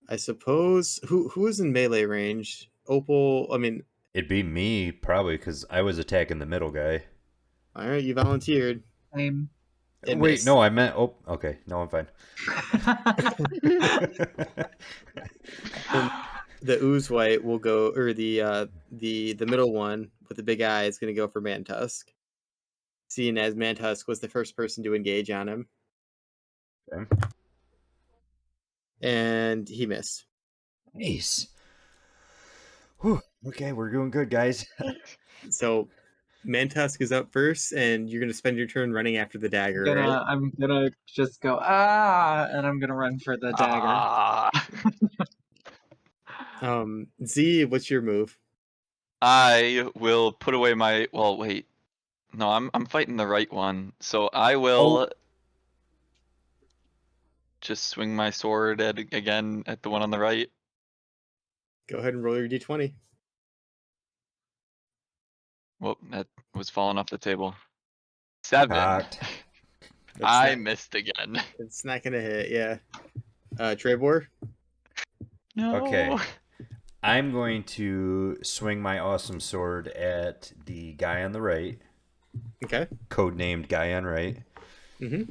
I suppose who is in melee range? Opal. I mean, It'd be me, probably, because I was attacking the middle guy. all right, you volunteered. Same. It Wait, missed. no, I meant... Oh, okay. No, I'm fine. And the ooze white will go, or the middle one with the big eye is going to go for Mantusk. Seeing as Mantusk was the first person to engage on him, Okay. and he missed. Nice. Whew. Okay, we're doing good, guys. So Mantusk is up first, and you're going to spend your turn running after the dagger, right? I'm gonna just go and I'm gonna run for the dagger. Ah. Z, what's your move? I will put away my. Well, wait. No, I'm fighting the right one. So I will just swing my sword again at the one on the right. Go ahead and roll your d20. Whoop, that was falling off the table. 7. Cocked. I missed again. It's not going to hit, yeah. Trebor? No. Okay. I'm going to swing my awesome sword at the guy on the right. Okay. Codenamed guy on right. Mm-hmm.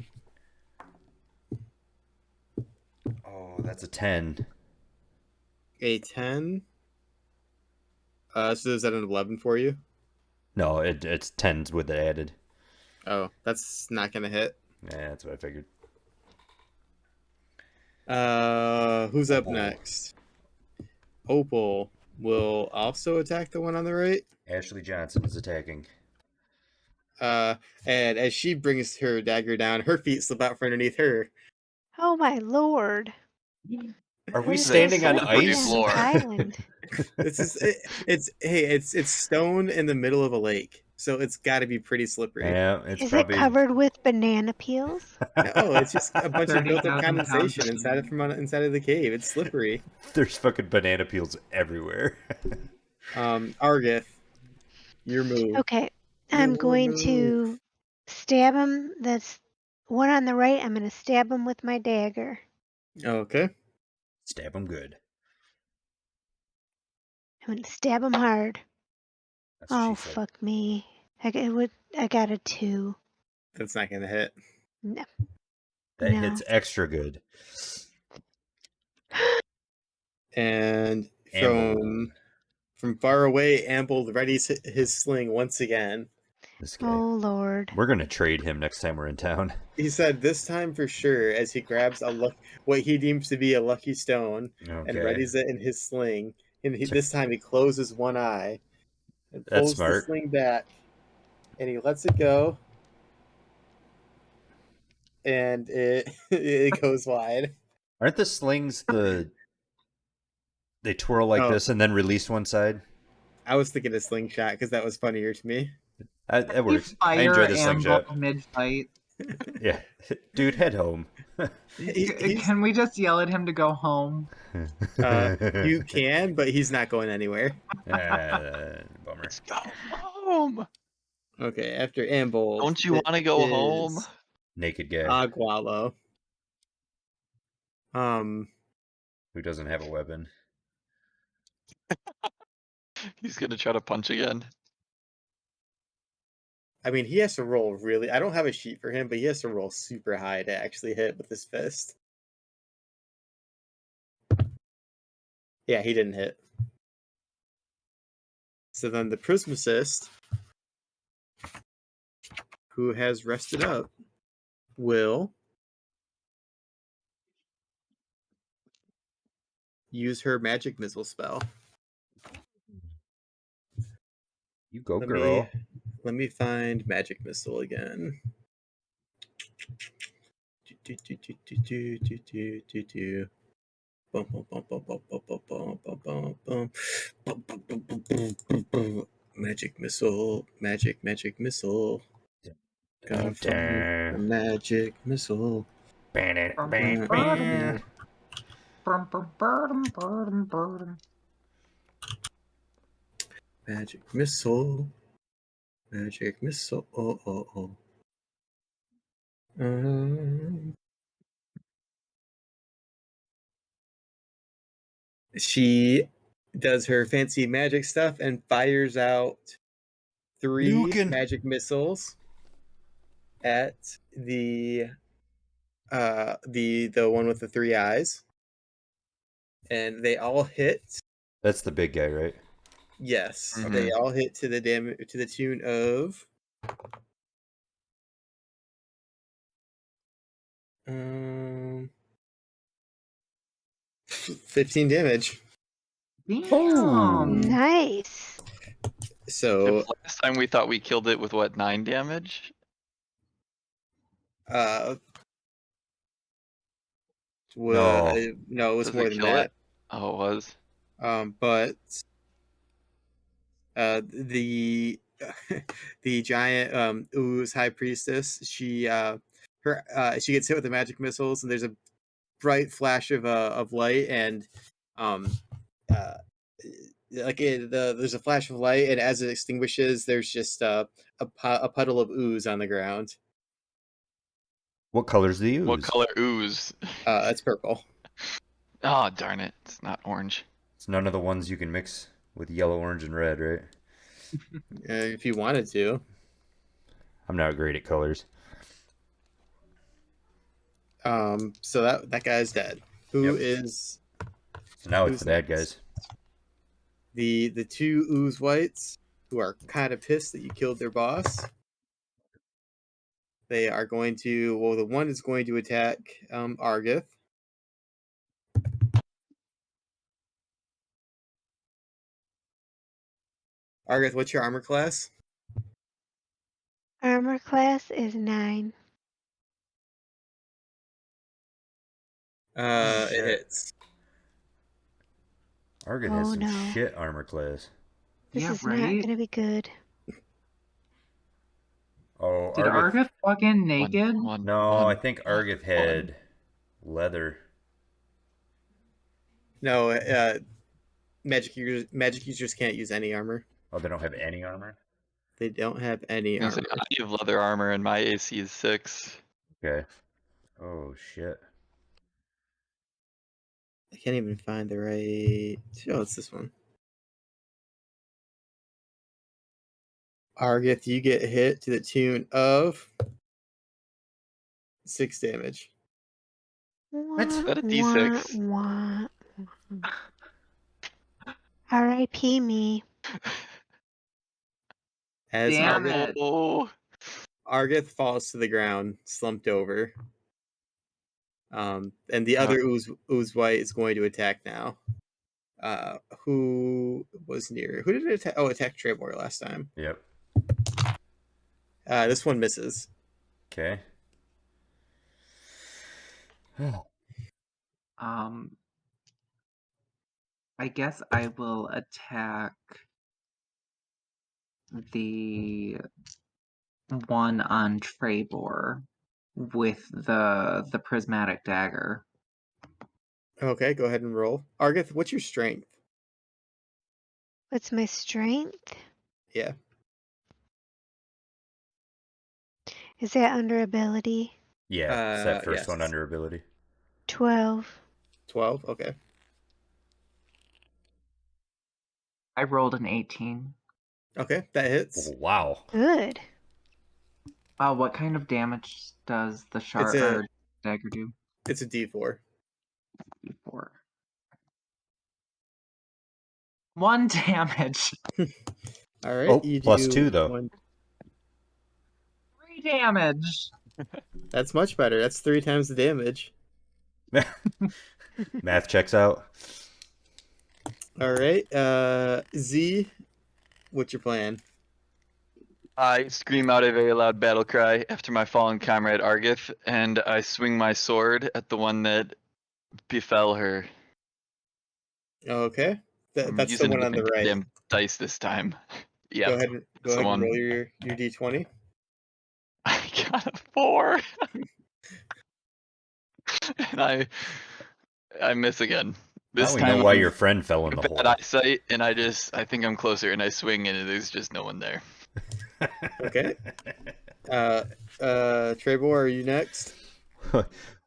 Oh, that's a 10. A 10. So is that an 11 for you? No, it's 10s with it added. Oh, that's not going to hit. Yeah, that's what I figured. Who's up Opal. next? Opal will also attack the one on the right. Ashley Johnson is attacking. And as she brings her dagger down, her feet slip out from underneath her. Oh my lord. Are What we is standing this on slippery ice? sand floor. island? This is it's stone in the middle of a lake, so it's got to be pretty slippery. Yeah, it's Is it probably. covered with banana peels? No, it's just a bunch of built up 30,000 pounds condensation of inside of the cave. It's slippery. There's fucking banana peels everywhere. Argith, your move. Okay, Your I'm going move. to stab him. That's one on the right. I'm going to stab him with my dagger. Okay. Stab him good. I'm going to stab him hard. That's what Oh, she said. fuck me. I got a 2. That's not gonna hit. No. That No. hits extra good. And Amble. from far away, Amble readies his sling once again. This guy. Oh, Lord. We're gonna trade him next time we're in town. He said this time for sure, as he grabs what he deems to be a lucky stone and Okay. readies it in his sling. And this time he closes one eye and That's pulls the smart. sling back, and he lets it go, and it it goes wide. Aren't the slings they twirl like Oh, this and then release one side? I was thinking a slingshot because that was funnier to me. That We works. I fire enjoy the Amble slingshot. mid-fight. Yeah. Dude, head home. He's Can we just yell at him to go home? you can, but he's not going anywhere. Bummer. Let's go home. Okay, after Amble, Don't you want to go home? Naked guy Agualo. who doesn't have a weapon. He's gonna try to punch again. I mean, he has to roll really. I don't have a sheet for him, but he has to roll super high to actually hit with his fist. Yeah, he didn't hit. So then the Prismacist, who has rested up, will use her magic missile spell. You go, Let girl. me find magic missile again. Magic missile, magic missile. Gotta find the magic missile. Magic missile. Magic missile. Oh. She does her fancy magic stuff and fires out 3 Lucan. magic missiles at the one with the 3 eyes, and they all hit. That's the big guy, right? Yes, Mhm. they all hit to the tune of 15 damage. Damn. Nice. So If last time we thought we killed it with what, 9 damage? no, it was Does more it than kill that. it? Oh, it was. But the the giant ooze high priestess, she gets hit with the magic missiles, and there's a bright flash of light, and there's a flash of light, and as it extinguishes, there's just a puddle of ooze on the ground. What colors do you use? What color ooze? It's purple. Oh, darn it. It's not orange. It's none of the ones you can mix with yellow, orange, and red, right? If you wanted to. I'm not great at colors. So that guy's dead. Who is So now it's who's the bad next? guys. The 2 ooze whites, who are kind of pissed that you killed their boss. They are going to. Well, the one is going to attack Argith. Argith, what's your armor class? Armor class is 9. Oh, It shit. hits. Argid has Oh some no. shit armor class. This Yeah, is not right? gonna be good. Oh, Did Argith. Argith fucking One, naked? one, No, one, I think Argith one. had leather. No, magic users can't use any armor. Oh, they don't have any armor? They don't have any I was armor. gonna say, I have leather armor and my AC is 6. Okay. Oh, shit. I can't even find the right. Oh, it's this one. Argith, you get hit to the tune of 6 damage. What? Is that a D6? Wah. R.I.P. me. As Damn Argith, it. Oh, Argith falls to the ground, slumped over. And the other ooze white is going to attack now. Who was near? Who did it attack? Oh, attack Trebor last time. Yep. This one misses. Okay. I guess I will attack the one on Trebor with the prismatic dagger. Okay, go ahead and roll. Argith, what's your strength? What's my strength? Yeah. Is that under ability? Yeah, it's that first one Yes. under ability. 12. 12. Okay. I rolled an 18. Okay, that hits. Oh, wow. Good. What kind of damage does the It's shard a or dagger do? it's a D4. 4. 1 damage. All right, Oh, you plus do 2, though. 1. 3 damage. That's much better. That's 3 times the damage. Math checks out. All right, Z, what's your plan? I scream out a very loud battle cry after my fallen comrade Argith, and I swing my sword at the one that befell her. Okay, I'm that's the using a one on the different right. goddamn dice this time. Go Yep, ahead and that's the one. roll your D20. I got a 4, and I miss again. Now This we know time why I'm your friend fell in the bad hole. eyesight, and I think I'm closer, and I swing, and there's just no one there. Okay. Trebor, are you next?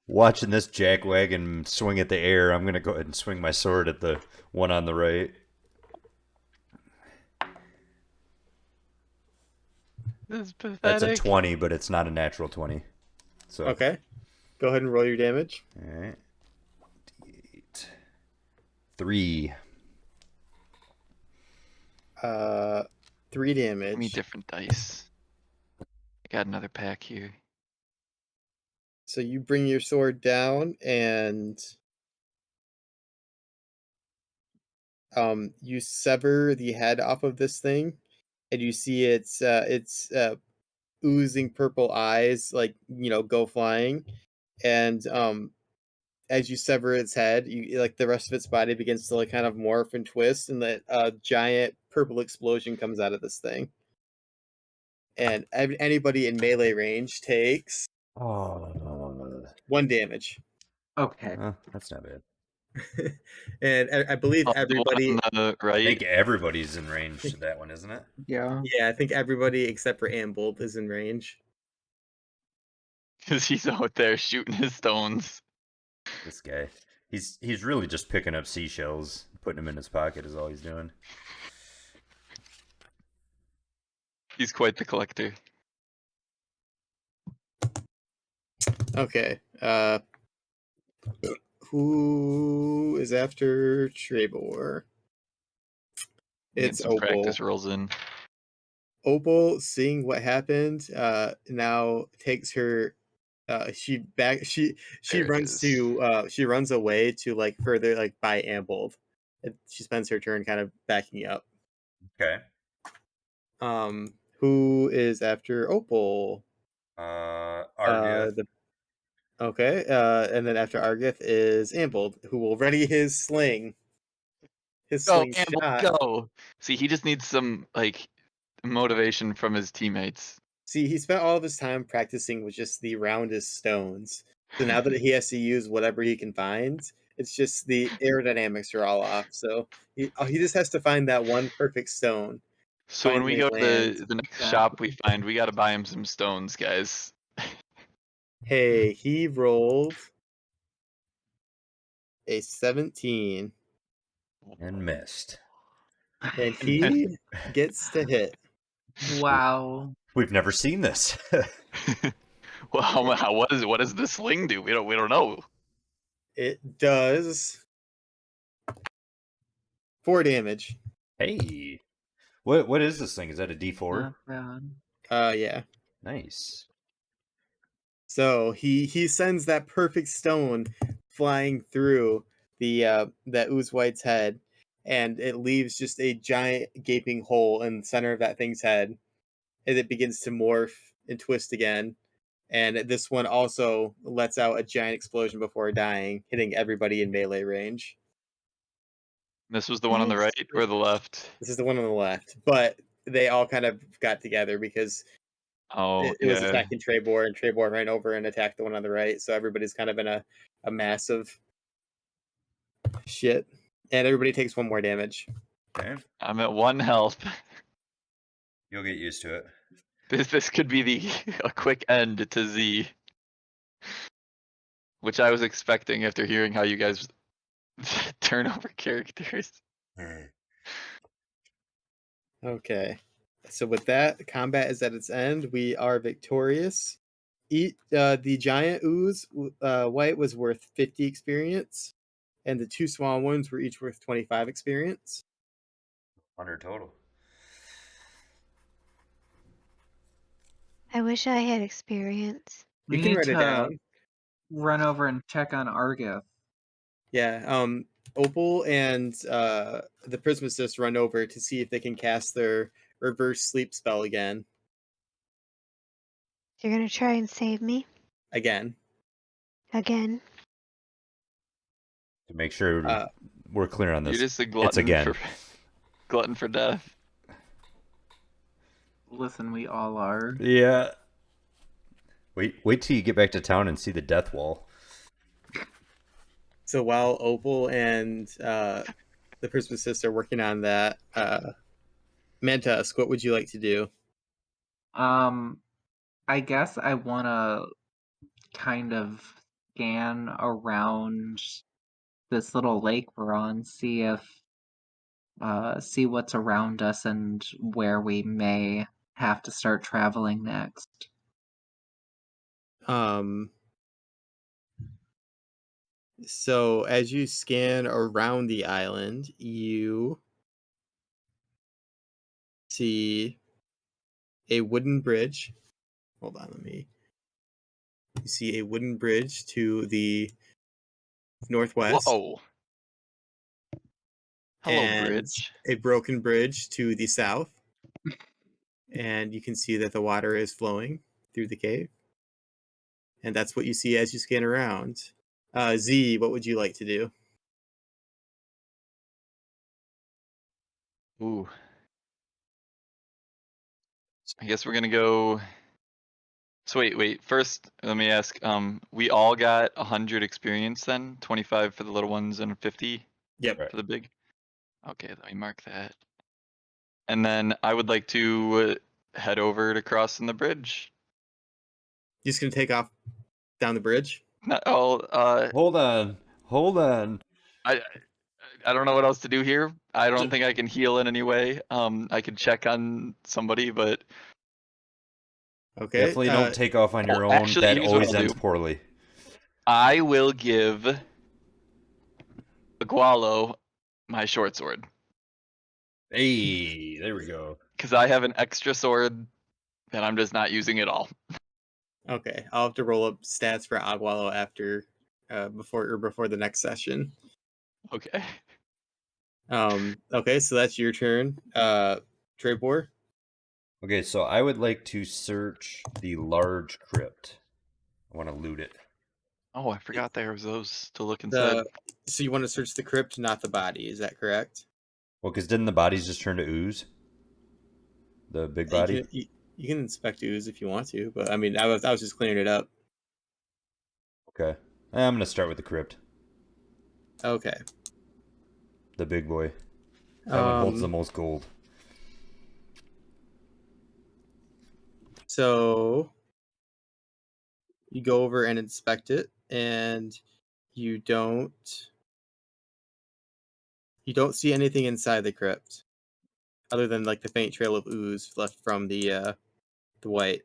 Watching this jackwagon swing at the air, I'm going to go ahead and swing my sword at the one on the right. This is pathetic. That's a 20, but it's not a natural 20. So Okay. Go ahead and roll your damage. All right. D8. 3. 3 Give me damage. different dice. I got another pack here. So you bring your sword down and you sever the head off of this thing, and you see its oozing purple eyes go flying, and as you sever its head, you like the rest of its body begins to like kind of morph and twist, and the giant purple explosion comes out of this thing. And anybody in melee range takes Oh, 1 damage. Okay. that's not bad. And I believe Oh, everybody, the one on the I right. think everybody's in range to that one, isn't it? Yeah. yeah, I think everybody except for Ambold is in range. Because he's out there shooting his stones. This guy. He's really just picking up seashells, putting them in his pocket is all he's doing. He's quite the collector. Okay. Who is after Trebor? Getting It's some Opal. practice rolls in. Opal, seeing what happened, now takes her. She There it runs is. to she runs away to like further like by Ambold. And she spends her turn kind of backing up. Okay. Who is after Opal? Argith. The Okay, and then after Argith is Ambold, who will ready his sling. His Go, slingshot. Amble, go. See, he just needs some like motivation from his teammates. See, he spent all of his time practicing with just the roundest stones. So now that he has to use whatever he can find, it's just the aerodynamics are all off. So he just has to find that one perfect stone. So when we Finally go to land. the next Exactly. shop we find, we gotta buy him some stones, guys. Hey, he rolled a 17, And missed. and he gets to hit. Wow. We've never seen this. Well, what does the sling do? We don't know. It does 4 damage. Hey. What is this thing? Is that a D4? Not bad. Yeah. Nice. So he sends that perfect stone flying through that Ooze White's head, and it leaves just a giant gaping hole in the center of that thing's head, and it begins to morph and twist again. And this one also lets out a giant explosion before dying, hitting everybody in melee range. This was the one on the Nice. right or the left? This is the one on the left, but they all kind of got together because Oh it was yeah. attacking Trebor, and Trebor ran over and attacked the one on the right. So everybody's kind of in a massive shit, and everybody takes 1 more damage. Okay. I'm at 1 health. You'll get used to it. This could be a quick end to Z, which I was expecting after hearing how you guys turn over characters. Okay, so with that, combat is at its end. We are victorious. The giant ooze white was worth 50 experience, and the 2 small ones were each worth 25 experience. 100 total. I wish I had experience. We You can need write it to down. run over and check on Argith. Yeah, Opal and the Prismacists run over to see if they can cast their reverse sleep spell again. You're gonna try and save me Again. again. To make sure Uh, we're clear on You're this. just a It's glutton again. glutton for death. Listen, we all are. Yeah. Wait till you get back to town and see the death wall. So while Opal and the Prismacist are working on that, Mantusk, what would you like to do? I guess I want to kind of scan around this little lake we're on, see what's around us and where we may have to start traveling next. Um, so as you scan around the island, you see a wooden bridge. Hold on, You see a wooden bridge to the northwest, Whoa. Hello, and bridge. a broken bridge to the south. And you can see that the water is flowing through the cave. And that's what you see as you scan around. Z, what would you like to do? Ooh. I guess we're gonna go. So wait. First, let me ask. We all got 100 experience then. 25 for the little ones and 50 Yep. Right. for the big. Okay, let me mark that. And then I would like to head over to crossing the bridge. Just gonna take off down the bridge. Not all. Hold on. I don't know what else to do here. I don't think I can heal in any way. I could check on somebody, but Okay. Definitely don't take off on your own. actually, That here's what always I'll ends do. poorly. I will give Agualo my short sword Hey, there we go. because I have an extra sword that I'm just not using at all. Okay. I'll have to roll up stats for Agualo after before the next session. Okay. Okay, so that's your turn. Trebor. Okay, so I would like to search the large crypt. I want to loot it. Oh, I forgot there was those to look inside. So you want to search the crypt, not the body. Is that correct? Well, because didn't the bodies just turn to ooze? The big You body? can you can inspect ooze if you want to, but I mean, I was just clearing it up. Okay. I'm going to start with the crypt. Okay. The big boy. That one holds the Um. most gold. So you go over and inspect it, and you don't you don't see anything inside the crypt other than like the faint trail of ooze left from the white.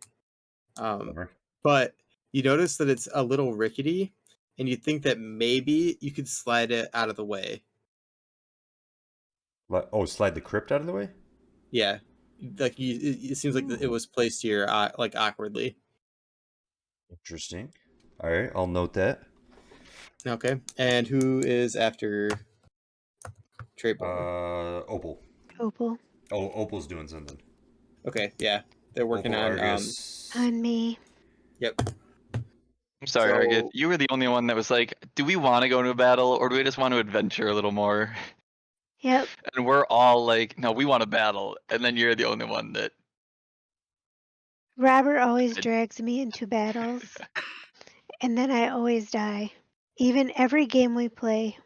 Um, Bummer. but you notice that it's a little rickety, and you think that maybe you could slide it out of the way. Oh, slide the crypt out of the way? Yeah, like it seems like it Ooh. was placed here like awkwardly. Interesting. All right, I'll note that. Okay, and who is after Trayborn? Opal. Opal. Oh, Opal's doing something. Okay, yeah, they're working Opal, on Argus. On me. Yep. I'm sorry, Argith. So You were the only one that was like, do we want to go into a battle or do we just want to adventure a little more? Yep. And we're all like, no, we want to battle. And then you're the only one that. Robert always drags me into battles, and then I always die. Even every game we play,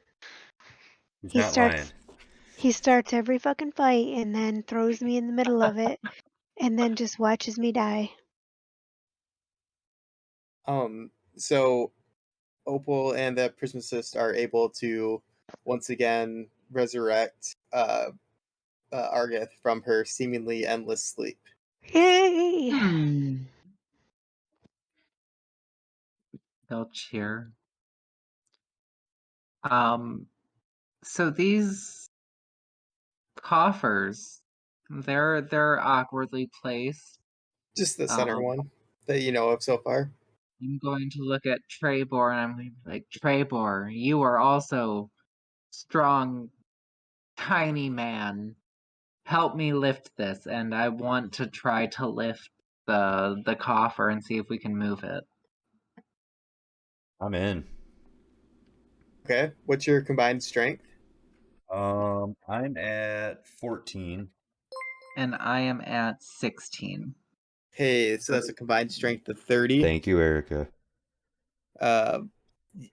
He's he not lying. starts he starts every fucking fight and then throws me in the middle of it and then just watches me die. so Opal and the Prismacist are able to once again resurrect Argith from her seemingly endless sleep. Yay! They'll cheer. So these coffers, they're awkwardly placed. Just the center Um, one that you know of so far. I'm going to look at Trebor and I'm going to be like, Trebor, you are also strong, tiny man. Help me lift this, and I want to try to lift the coffer and see if we can move it. I'm in. Okay, what's your combined strength? I'm at 14. And I am at 16. Hey, so that's a combined strength of 30. Thank you, Erica. Uh,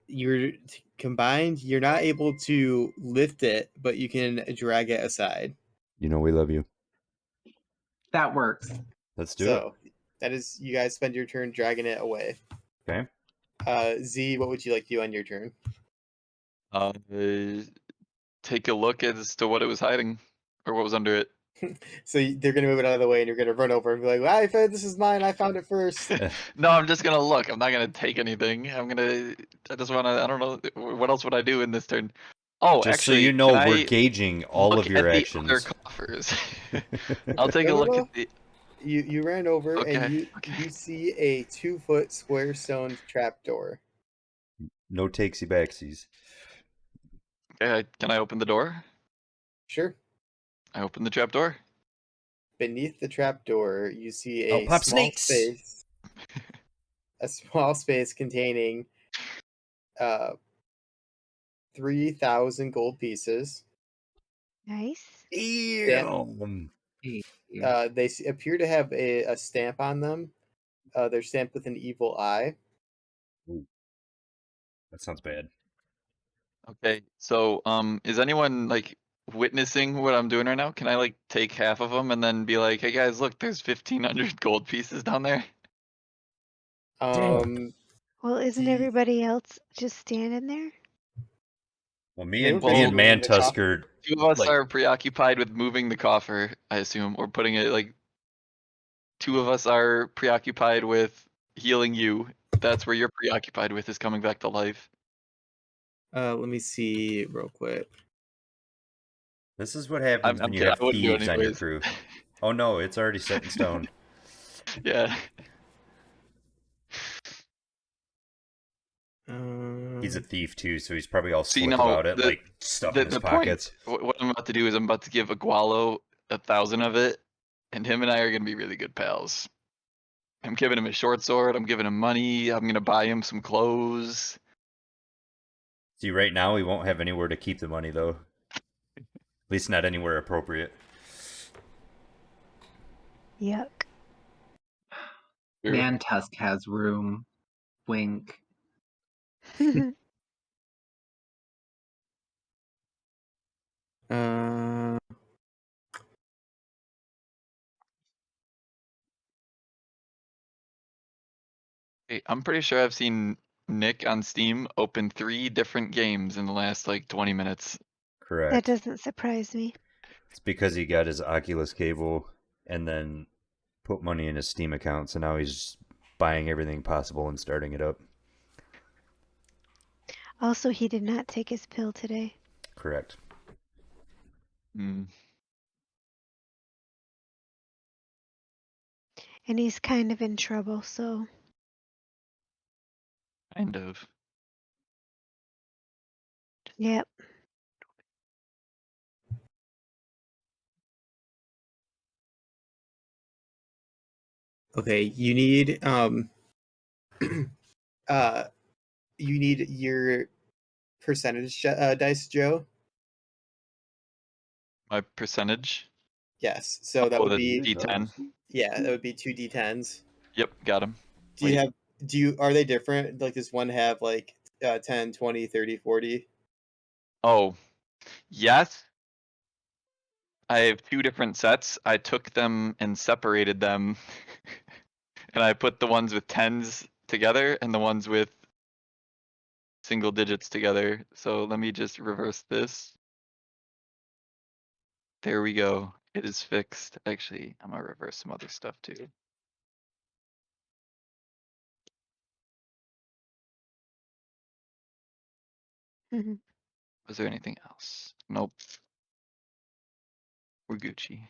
you're combined. You're not able to lift it, but you can drag it aside. You know we love you. That works. Let's do it. So that is, you guys spend your turn dragging it away. Okay. Z, what would you like to do on your turn? Take a look as to what it was hiding or what was under it. So they're gonna move it out of the way, and you're gonna run over and be like, "I found this is mine. I found it first." No, I'm just gonna look. I'm not gonna take anything. I just wanna. I don't know. What else would I do in this turn? Oh, Just so actually, you can know, we're I gauging all look of your at the other actions. coffers? I'll take a No, no, look no. at the. You ran over and Okay. you Okay. see a 2-foot square stone trapdoor. No takesy backsies. Okay. Can I open the door? Sure. I open the trap door. Beneath the trapdoor, you see Oh, a pop small snakes! space. A small space containing 3,000 gold pieces. Nice. Damn. Hey, They appear to have a stamp on them. They're stamped with an evil eye. Ooh, that sounds bad. Okay. So, is anyone like witnessing what I'm doing right now? Can I like take half of them and then be like, "Hey guys, look, there's 1,500 gold pieces down there." Damn. Um, Well, isn't the everybody else just standing there? Well, they were me busy and Well, moving the Mantusk coffer. are two of us like, are preoccupied with moving the coffer, I assume, or putting it like. Two of us are preoccupied with healing you. That's where you're preoccupied with is coming back to life. Let me see real quick. this is what happens I'm when you kidding. have I wouldn't do it thieves on your anyways. crew. Oh no, it's already set in stone. Yeah. He's a Um, thief too, so he's probably all See, slick no, about it, like stuff in his the point. pockets. What I'm about to do is I'm about to give Agualo 1,000 of it, and him and I are gonna be really good pals. I'm giving him a short sword. I'm giving him money. I'm gonna buy him some clothes. See, right now he won't have anywhere to keep the money, though. At least not anywhere appropriate. Yuck. True. Mantusk has room. Wink. Uh, Hey, I'm pretty sure I've seen Nick on Steam open 3 different games in the last like 20 minutes. That Correct. doesn't surprise me. It's because he got his Oculus cable and then put money in his Steam account, so now he's buying everything possible and starting it up. Also, he did not take his pill today, Correct. Mm, and he's kind of in trouble, so kind of. yep. okay, you need you need your percentage dice, Joe. My percentage. Yes, so that Oh, would the be D10. yeah, that would be 2d10s. Yep, got him. Do you Wait. have are they different? Like does one have like 10, 20, 30, 40? Oh, yes. I have 2 different sets. I took them and separated them. And I put the ones with 10s together and the ones with single digits together. So let me just reverse this. There we go. It is fixed. Actually, I'm gonna reverse some other stuff too. Mhm. Was there anything else? Nope. We're Gucci.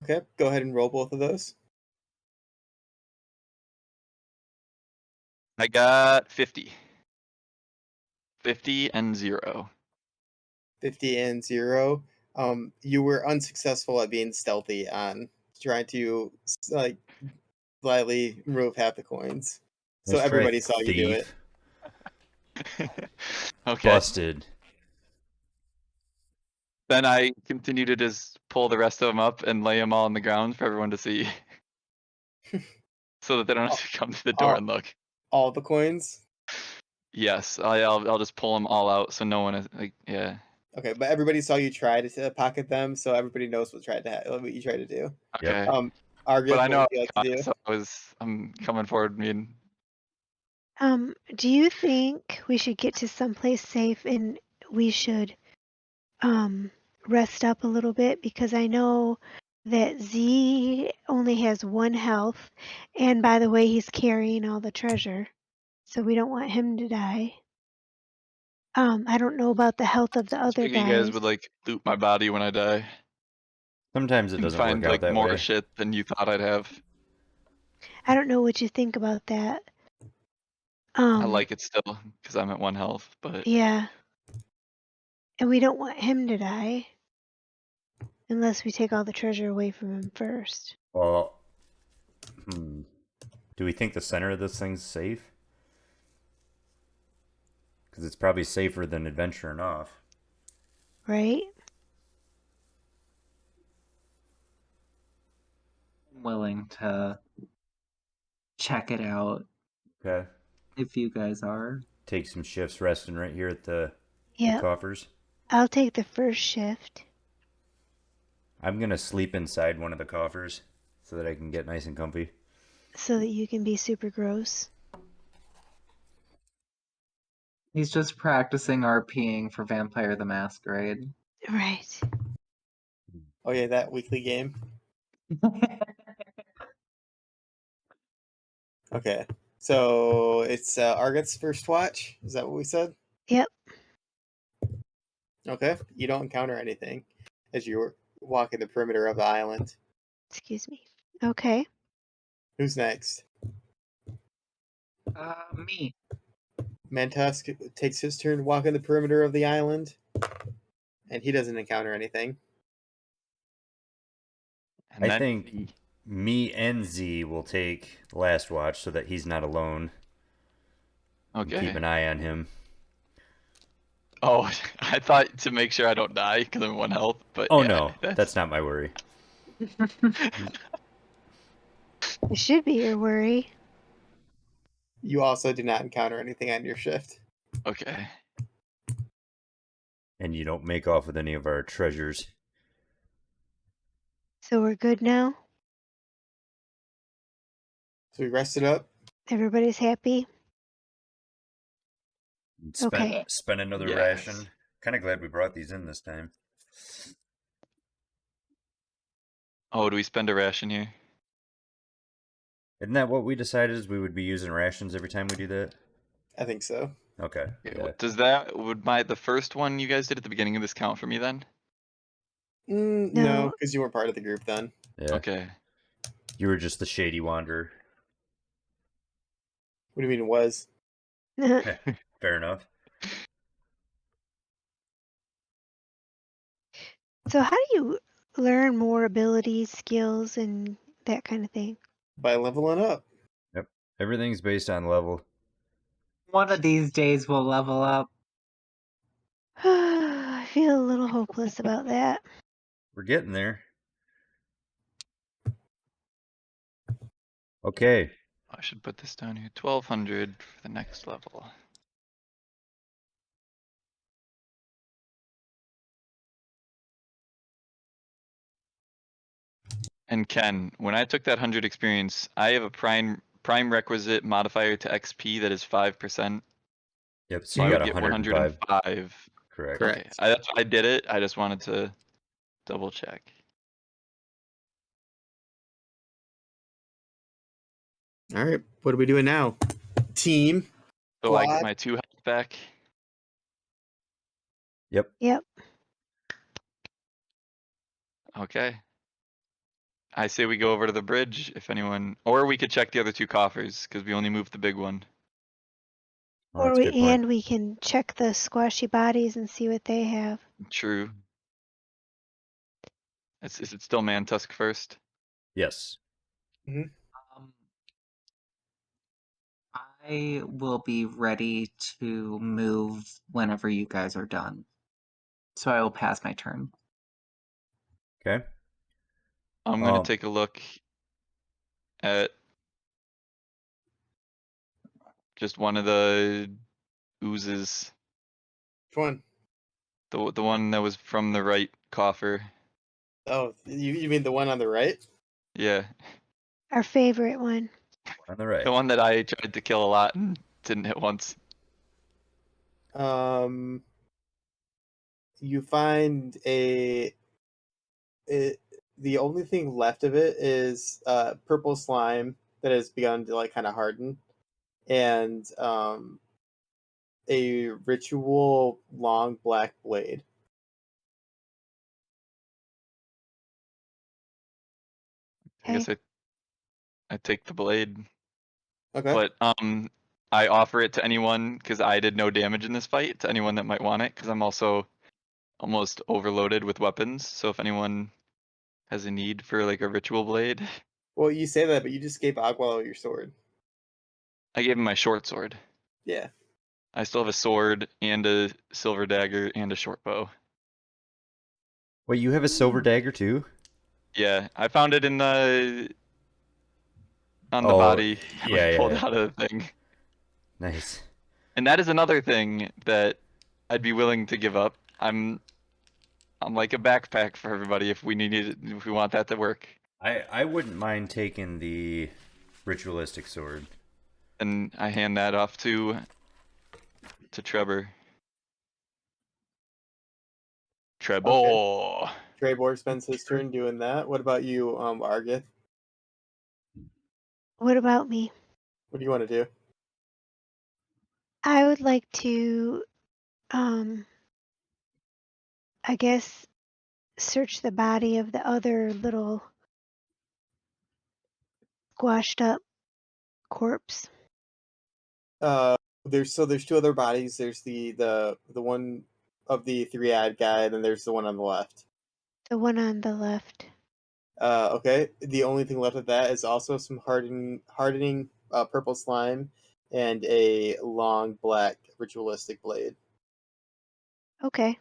Okay, go ahead and roll both of those. I got 50. 50 and 0. 50 and 0. You were unsuccessful at being stealthy on trying to like slightly remove half the coins. So Nice try, everybody saw you do it. thief. Okay. Busted. Then I continue to just pull the rest of them up and lay them all on the ground for everyone to see. So that they don't have to come to the door all, and look. all the coins. Yes, I'll just pull them all out so no one is like, yeah. Okay, but everybody saw you try to pocket them, so everybody knows what what you tried to do. Okay. Yep. But Argus, I what know would I you like to got do? it, so I'm coming forward. I mean, Do you think we should get to someplace safe and we should rest up a little bit? Because I know that Z only has 1 health, and by the way, he's carrying all the treasure, so we don't want him to die. I don't know about the health of the I other figure you guys guys. would like loot my body when I die Sometimes it and doesn't work find out like that more way. shit than you thought I'd have. I don't know what you think about that. I like it still because I'm at 1 health, but Yeah. And we don't want him to die unless we take all the treasure away from him first, Well, do we think the center of this thing's safe? Because it's probably safer than adventuring off. right? I'm willing to check it out Okay. if you guys are. Take some shifts resting right here at the Yep. coffers. I'll take the first shift. I'm going to sleep inside one of the coffers so that I can get nice and comfy. So that you can be super gross. He's just practicing RPing for Vampire the Masquerade. Right. Oh yeah, that weekly game. Okay, so it's Argot's first watch. Is that what we said? Yep. Okay, you don't encounter anything as you're walking the perimeter of the island. Excuse me. Okay. Who's next? Me. Mantusk takes his turn walking the perimeter of the island, and he doesn't encounter anything. And I then think me and Z will take last watch so that he's not alone. And keep okay. an eye on him. Oh, I thought to make sure I don't die because I'm 1 health, but Oh yeah, no, that's that's not my worry. It should be your worry. You also do not encounter anything on your shift. okay. And you don't make off with any of our treasures. So we're good now? So we rested up. Everybody's happy? And Okay. spent another Yes. ration. Kind of glad we brought these in this time. Oh, do we spend a ration here? Isn't that what we decided is we would be using rations every time we do that? I think so. Okay. Okay, Yeah. Does the first one you guys did at the beginning of this count for me then? No, No. because you weren't part of the group then. Yeah. Okay. You were just the shady wanderer. What do you mean it was? Fair enough. So how do you learn more abilities, skills, and that kind of thing? By leveling up. Yep. Everything's based on level. One of these days we'll level up. I feel a little hopeless about that. We're getting there. Okay. I should put this down here. 1200 for the next level. And Ken, when I took that 100 experience, I have a prime requisite modifier to XP that is 5%. Yep. So So I you would got get 105. 105. Correct. Okay, that's why I did it. I just wanted to double check. All right. What are we doing now? Team. So I get Squad. my 2 health back. Yep. Yep. Okay. I say we go over to the bridge if anyone, or we could check the other 2 coffers because we only moved the big one. Oh, that's a good point. We can check the squashy bodies and see what they have. True. Is it still Mantusk first? Yes. Um, I will be ready to move whenever you guys are done. So I will pass my turn. Okay. I'm gonna take a look at just one of the oozes. Which one? The one that was from the right coffer. Oh, you mean the one on the right? Yeah. Our favorite one. On the right. The one that I tried to kill a lot and didn't hit once. You find the only thing left of it is purple slime that has begun to like kind of harden, and a ritual long black blade. I guess Okay. I take the blade. Okay. But I offer it to anyone because I did no damage in this fight, to anyone that might want it, because I'm also almost overloaded with weapons. So if anyone has a need for like a ritual blade, Well, you say that, but you just gave Agwalo your sword. I gave him my short sword. Yeah. I still have a sword and a silver dagger and a short bow. Wait, you have a silver Hmm. dagger too? Yeah, I found it in the on the Oh, body. I was yeah, pulled yeah. out of the thing. Nice. And that is another thing that I'd be willing to give up. I'm like a backpack for everybody if we need it, if we want that to work. I wouldn't mind taking the ritualistic sword. And I hand that off to Trevor. Trevor. Trebor spends his turn doing that. What about you, Argith? What about me? What do you want to do? I would like to, I guess, search the body of the other little squashed up corpse. There's two other bodies. There's the one of the three-eyed guy, and then there's the one on the left. The one on the left. Okay. The only thing left of that is also some hardening purple slime and a long black ritualistic blade. Okay.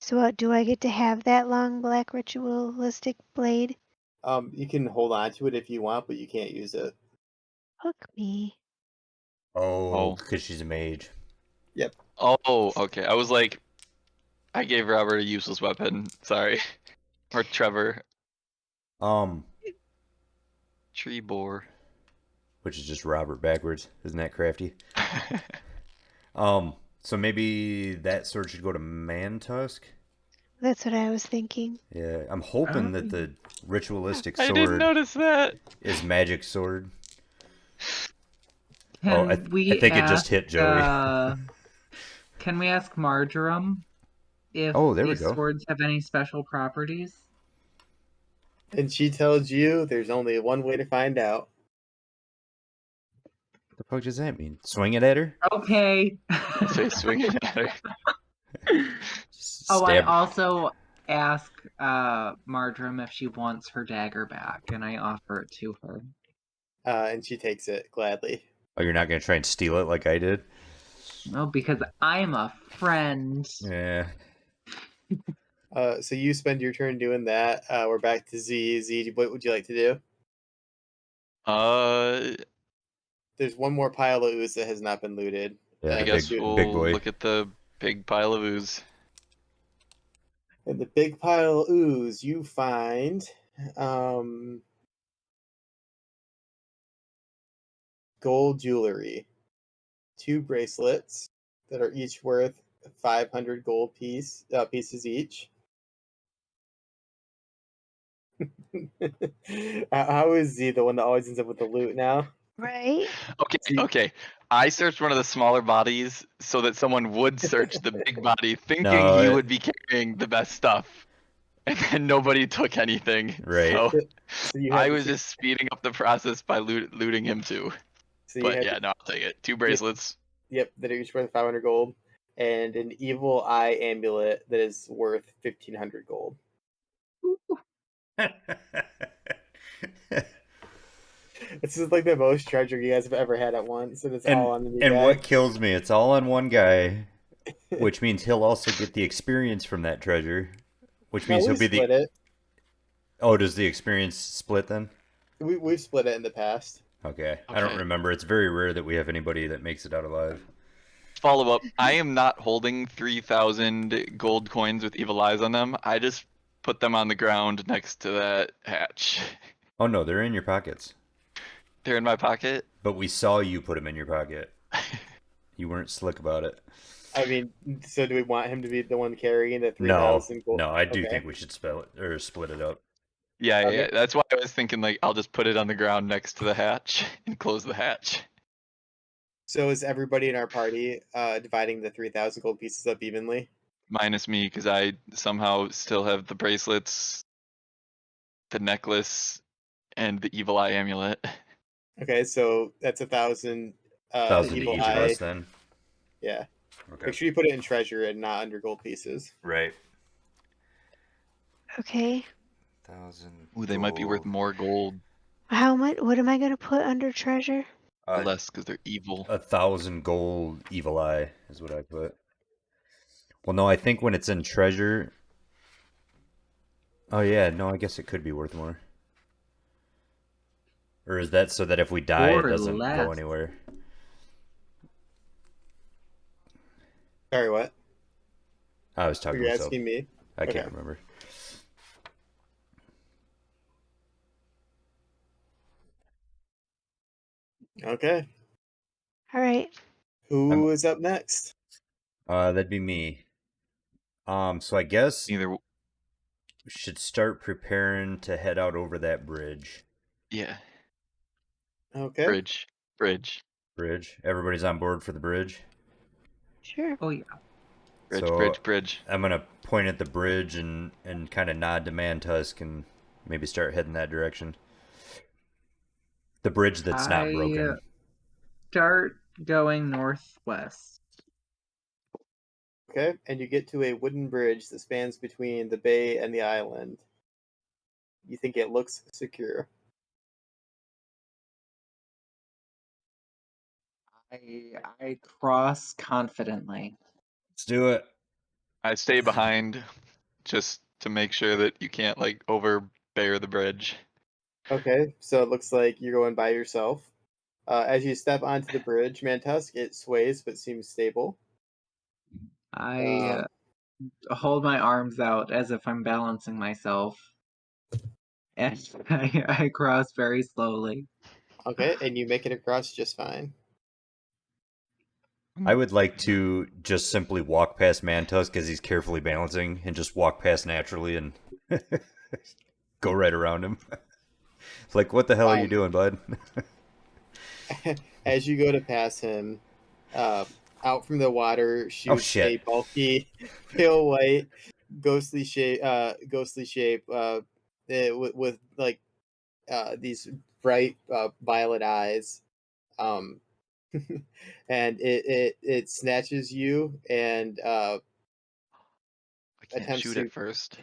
So do I get to have that long black ritualistic blade? You can hold on to it if you want, but you can't use it. Hook me. Oh, Oh. because she's a mage. Yep. Oh, okay. I was like, I gave Robert a useless weapon. Sorry. Or Trevor. Tree boar. Which is just Robert backwards. Isn't that crafty? So maybe that sword should go to Mantusk. That's what I was thinking. Yeah, I'm hoping that the ritualistic I didn't sword notice that. is magic sword. I Can we think it just ask, hit Joey. can we ask Marjoram if Oh, there we these go. swords have any special properties? And she tells you there's only one way to find out. The fuck does that mean? Swing it at her? Okay. Say swing it at her. Oh, I Stab her. also ask Marjoram if she wants her dagger back, and I offer it to her. And she takes it gladly. Oh, you're not gonna try and steal it like I did? Oh, because I'm a friend. Yeah. So you spend your turn doing that. We're back to Z. Z, what would you like to do? There's one more pile of ooze that has not been looted. Yeah, I the guess big we'll boy. look at the big pile of ooze. In the big pile of ooze, you find gold jewelry, 2 bracelets that are each worth 500 gold pieces each. How is Z the one that always ends up with the loot now? Right? Okay. I searched one of the smaller bodies so that someone would search the big body, thinking No, he would be carrying the best stuff. And then nobody took anything. right. So you I had was just speeding up the process by looting him too. so you But had yeah, no, I'll take it. 2 bracelets. Yep, that are each worth 500 gold, and an evil eye amulet that is worth 1,500 gold. This is like the most treasure you guys have ever had at once, and it's all on the new and guy. what kills me, it's all on one guy, which means he'll also get the experience from that treasure, which No, means we he'll be split the. it. Oh, does the experience split then? We've split it in the past. Okay. I don't Okay. remember. It's very rare that we have anybody that makes it out alive. Follow up. I am not holding 3,000 gold coins with evil eyes on them. I just put them on the ground next to that hatch. Oh no, they're in your pockets. They're in my pocket. But we saw you put them in your pocket. You weren't slick about it. I mean, so do we want him to be the one carrying the No, 3,000 gold? no, I do Okay. think we should split it up. Yeah, Okay. that's why I was thinking like I'll just put it on the ground next to the hatch and close the hatch. So is everybody in our party dividing the 3,000 gold pieces up evenly? Minus me, because I somehow still have the bracelets, the necklace, and the evil eye amulet. Okay, so that's 1,000 1,000 to evil each of eye. us then. Yeah. Okay. Make sure you put it in treasure and not under gold pieces. Right. Okay. 1,000. Ooh, they might be worth more gold, How much? What am I going to put under treasure? or less because they're evil. 1,000 gold evil eye is what I put. Well, no, I think when it's in treasure. Oh yeah, no, I guess it could be worth more. Or is that so that if we die, it Or doesn't go less. anywhere? Sorry, what? I was Are talking to you myself. asking me? I can't Okay. remember. Okay. All right. Who is up next? That'd be me. So I guess Either, we should start preparing to head out over that bridge. yeah. Okay. Bridge. Bridge. Everybody's on board for the bridge. Sure. Oh yeah. Bridge. I'm gonna point at the bridge and kind of nod to Mantusk and maybe start heading that direction. The bridge that's not I broken. start going northwest. Okay, and you get to a wooden bridge that spans between the bay and the island. You think it looks secure. I cross confidently. Let's do it. I stay behind just to make sure that you can't like overbear the bridge. Okay, so it looks like you're going by yourself. As you step onto the bridge, Mantusk, it sways but seems stable. I hold my arms out as if I'm balancing myself, and I cross very slowly. Okay, and you make it across just fine. I would like to just simply walk past Mantusk as he's carefully balancing and just walk past naturally and go right around him. It's like, what the hell are you doing, bud? As you go to pass him, out from the water Oh, shoots a shit. bulky, pale white, ghostly shape, with like these bright violet eyes, um, and it snatches you and I can't attempts shoot to it first.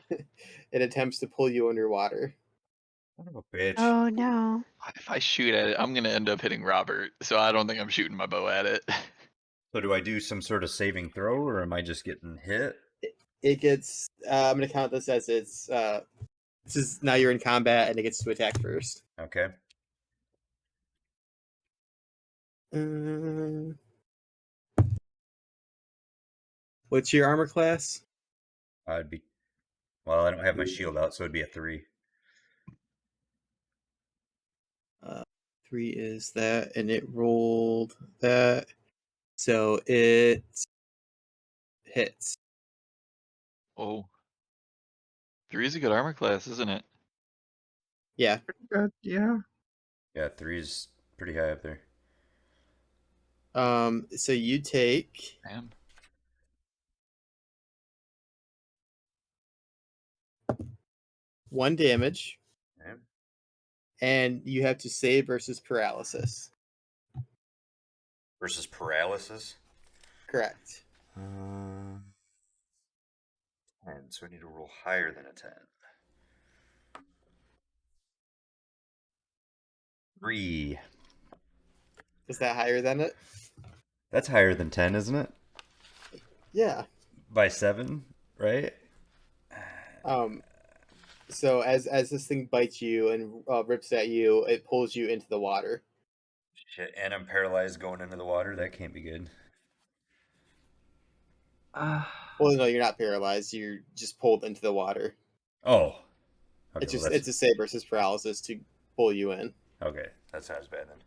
it attempts to pull you underwater. Son of a bitch. Oh no. If I shoot at it, I'm gonna end up hitting Robert, so I don't think I'm shooting my bow at it. So do I do some sort of saving throw, or am I just getting hit? It gets. I'm gonna count this as it's. This is now you're in combat and it gets to attack first. Okay. Um, what's your armor class? I'd be. Well, I don't have my shield out, so it'd be a 3. 3 is that, and it rolled that, so it hits. Oh. 3 is a good armor class, isn't it? Yeah. Good, yeah. Yeah, 3 is pretty high up there. So you take Damn. 1 damage, Okay. and you have to save versus paralysis. Versus paralysis. Correct. 10, so I need to roll higher than a 10. 3. Is that higher than it? That's higher than 10, isn't it? Yeah. By 7, right? So as this thing bites you and rips at you, it pulls you into the water. Shit, and I'm paralyzed going into the water. That can't be good. Well, no, you're not paralyzed. You're just pulled into the water. Oh. Okay, It's well just that's it's a save versus paralysis to pull you in. okay. That's not as bad then.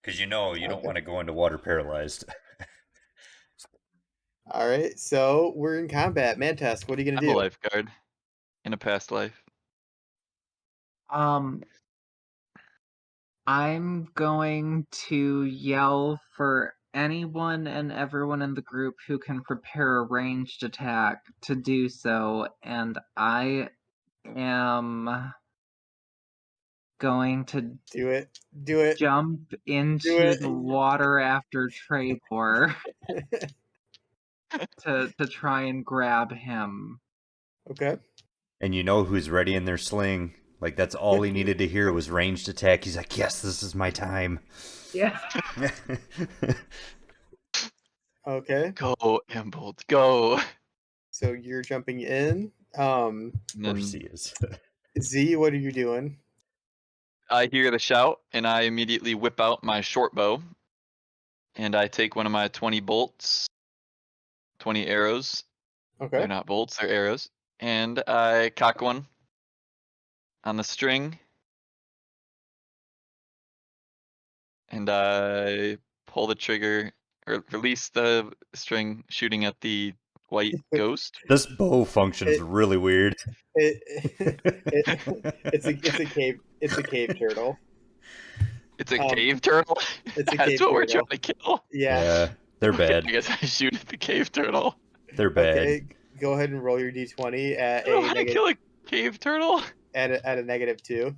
Because you don't Okay. want to go into water paralyzed. All right, so we're in combat. Mantask, what are you gonna I'm a do? lifeguard in a past life. Um, I'm going to yell for anyone and everyone in the group who can prepare a ranged attack to do so, and I am going to Do it. Do it. jump Do into the water after Trevor it. to try and grab him. Okay. And you know who's ready in their sling. Like, that's all he needed to hear was ranged attack. He's like, yes, this is my time. Yeah. Okay. Go, Imbold, go. So you're jumping in. And Of course then he is. Z, what are you doing? I hear the shout, and I immediately whip out my short bow, and I take one of my 20 bolts, 20 arrows. They're Okay. not bolts, they're arrows. And I cock one on the string, and I pull the trigger, or release the string, shooting at the white ghost. This bow functions It really weird. it, it's a cave turtle. It's a Um, cave turtle? it's a That's cave what we're trying turtle. to kill? Yeah. Yeah, they're Okay, I bad. guess I shoot at the cave turtle. They're bad. Okay. Go ahead and roll your d20 I at don't know a how to negative kill a cave turtle. at a -2.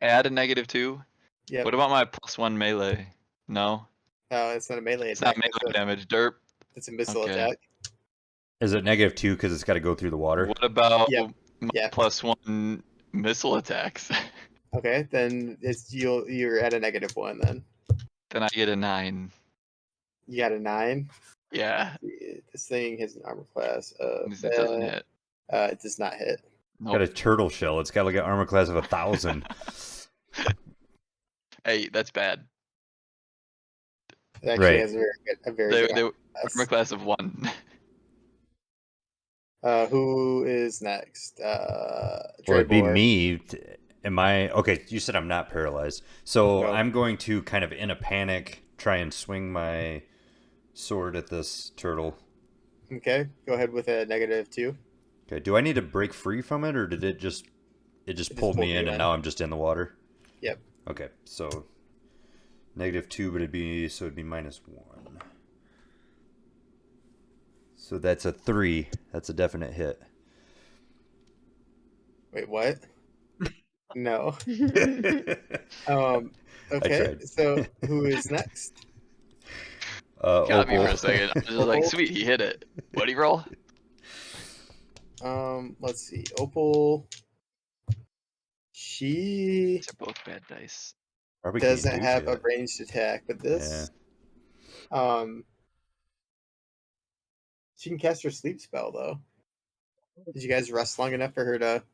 Add a -2. Yep. What about my +1 melee? No, It's not a melee it's not attack. melee damage. Derp. It's a missile Okay. attack. Is it -2 because it's got to go through the water? What about Yep. my Yeah. +1 missile attacks? Okay, then you're at a -1 then. Then I get a 9. You got a 9. Yeah, This thing has an armor class of it doesn't hit. it does not hit. Got a Nope. turtle shell. It's got like an armor class of 1,000. Hey, that's bad. It actually Right. has a very They good they armor armor class. class of 1. Who is next? Well, it'd be Trebor. me. Am I okay? You said I'm not paralyzed, so No. I'm going to kind of in a panic try and swing my sword at this turtle. Okay, go ahead with a -2. Okay. Do I need to break free from it, or did it just It just pulled pulled me in you and in. now I'm just in the water? Yep. Okay. So -2, but it'd be -1. So that's a 3. That's a definite hit. Wait, what? No. I Okay, tried. so who is next? Got me for Opal. a second. I was just like, Opal? sweet, he hit it. What'd he roll? Let's see. Opal. She These are both bad dice. Probably can't doesn't do have a shit. ranged attack, but Yeah. this, um, she can cast her sleep spell though. Did you guys rest long enough for her to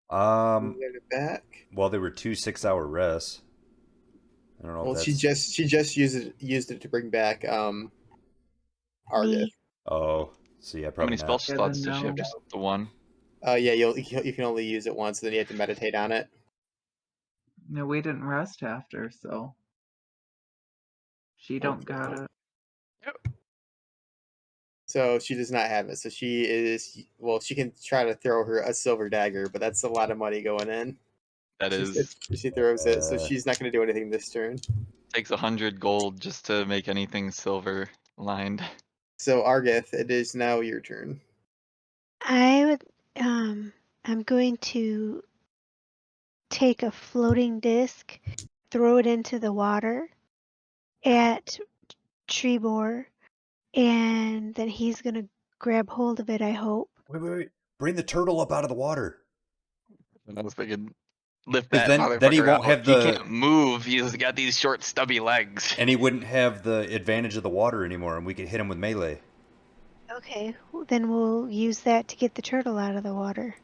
Um. get it back? Well, there were 2 6-hour rests. I don't know Well, if she that's. just used it to bring back Argith. Me. Oh, so yeah, How probably many spell not. Yeah, slots then does she have? no. Just the one? Yeah, you can only use it once, then you have to meditate on it. No, we didn't rest after, so she don't got it. So she does not have it. So she is she can try to throw her a silver dagger, but that's a lot of money going in. That is She throws it, so Uh, she's not going to do anything this turn. takes 100 gold just to make anything silver lined. So Argith, it is now your turn. I would I'm going to take a floating disc, throw it into the water at Trebor, and then he's gonna grab hold of it, I hope. wait. Bring the turtle up out of the water. And I was thinking, lift Because that then he motherfucker won't out. have He the. can't move. He's got these short, stubby legs. And he wouldn't have the advantage of the water anymore, and we could hit him with melee. Okay, then we'll use that to get the turtle out of the water.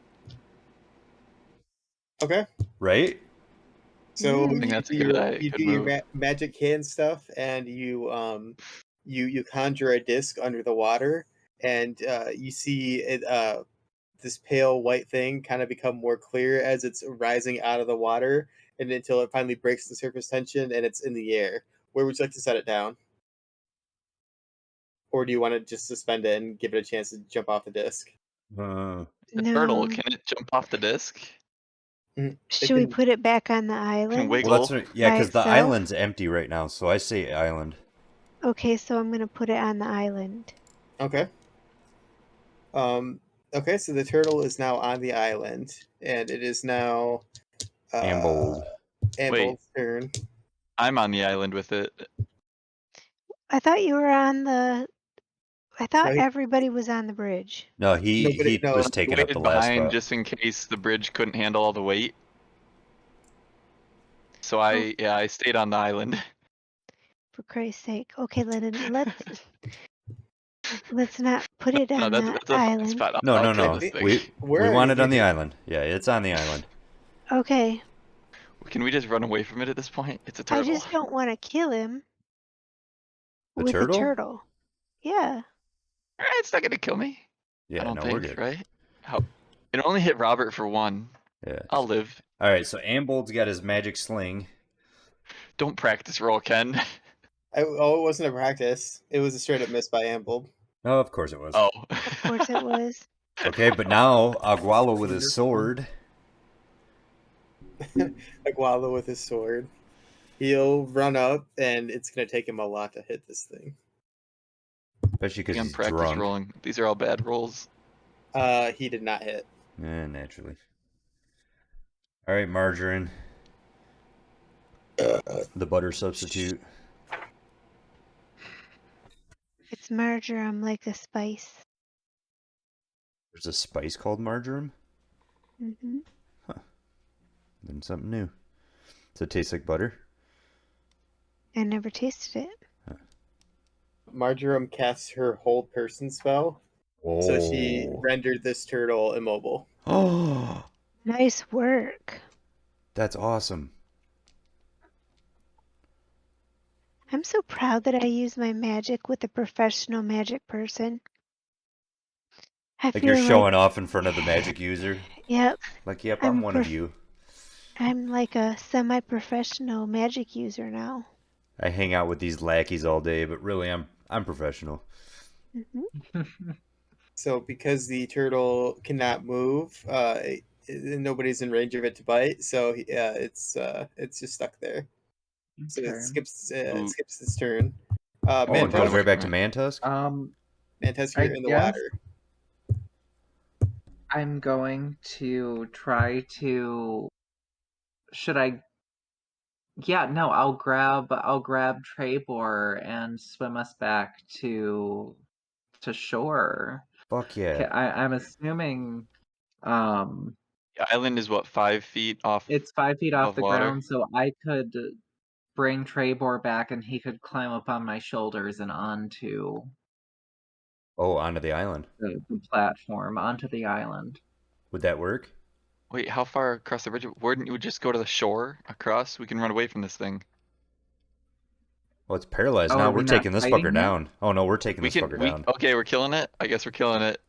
Okay. Right? So I think that's a good you good do your move. magic hand stuff, and you conjure a disc under the water, and you see it this pale white thing kind of become more clear as it's rising out of the water, and until it finally breaks the surface tension and it's in the air. Where would you like to set it down? Or do you want to just suspend it and give it a chance to jump off the disc? The No. turtle, can it jump off the disc? It Should we can, put it back on the Can island Well, wiggle? yeah, by because the itself? island's empty right now, so I say island. Okay, so I'm gonna put it on the island. okay. Okay, so the turtle is now on the island, and it is now Ambold. Ambold's turn. I'm on the island with it. I thought you were on the. I thought No, everybody was on the bridge. No, he no. was I taking up the waited last behind spot. just in case the bridge couldn't handle all the weight. So Oh, I stayed on the island. for Christ's sake. Okay, let's not put it No, on that's the a fine island. spot. No, I'll no, kill no. this thing. We Where are want it on the you? island. Yeah, it's on the island. Okay, Can we just run away from it at this point? It's a I turtle. just don't want to kill him The with the turtle? turtle. Yeah. It's not gonna kill me. I Yeah, don't no, we're think, good. right? How? It only hit Robert for 1. Yeah. I'll live. All right, so Ambold's got his magic sling. Don't practice roll, Ken. It wasn't a practice. It was a straight up miss by Ambold. Oh, of course it was. Oh. Of course it was. Okay, but now Agualo with his sword. Like Wallow with his sword. He'll run up, and it's gonna take him a lot to hit this thing. Especially because I'm he's practice drunk. rolling. These are all bad rolls. He did not hit. Naturally. All right, margarine. The butter substitute. It's marjoram, like a spice. There's a spice called marjoram? Hmm. Then something new. Does it taste like butter? I never tasted it. Marjoram casts her hold person spell, so she Oh. rendered this turtle immobile. Oh, Nice work. that's awesome. I'm so proud that I use my magic with a professional magic person. I Like you're feel showing off in front of the magic user. yep, Like, yep, I'm I'm one of you. I'm like a semi-professional magic user now. I hang out with these lackeys all day, but really I'm professional. Hmm. So because the turtle cannot move, nobody's in range of it to bite, so it's just stuck there. So it Okay. skips Ooh, its turn. Oh, it going goes Mantusk, right away back from to it. Mantusk? Mantusk, I you're in the guess water. I'm going to try to. Should I? Yeah, no, I'll grab Trebor and swim us back to shore. Fuck yeah. I'm assuming um The island is what, 5 feet off it's 5 feet off above the water? ground, so I could bring Trebor back and he could climb up on my shoulders and onto Oh, onto the island. the platform, onto the island. Would that work? Wait, how far across the bridge? Wouldn't you just go to the shore across? We can run away from this thing. Well, it's paralyzed Oh, now. are We're we not taking this fucker fighting yet? down. Oh no, we're taking We this can, fucker down. okay, we're killing it. I guess we're killing it.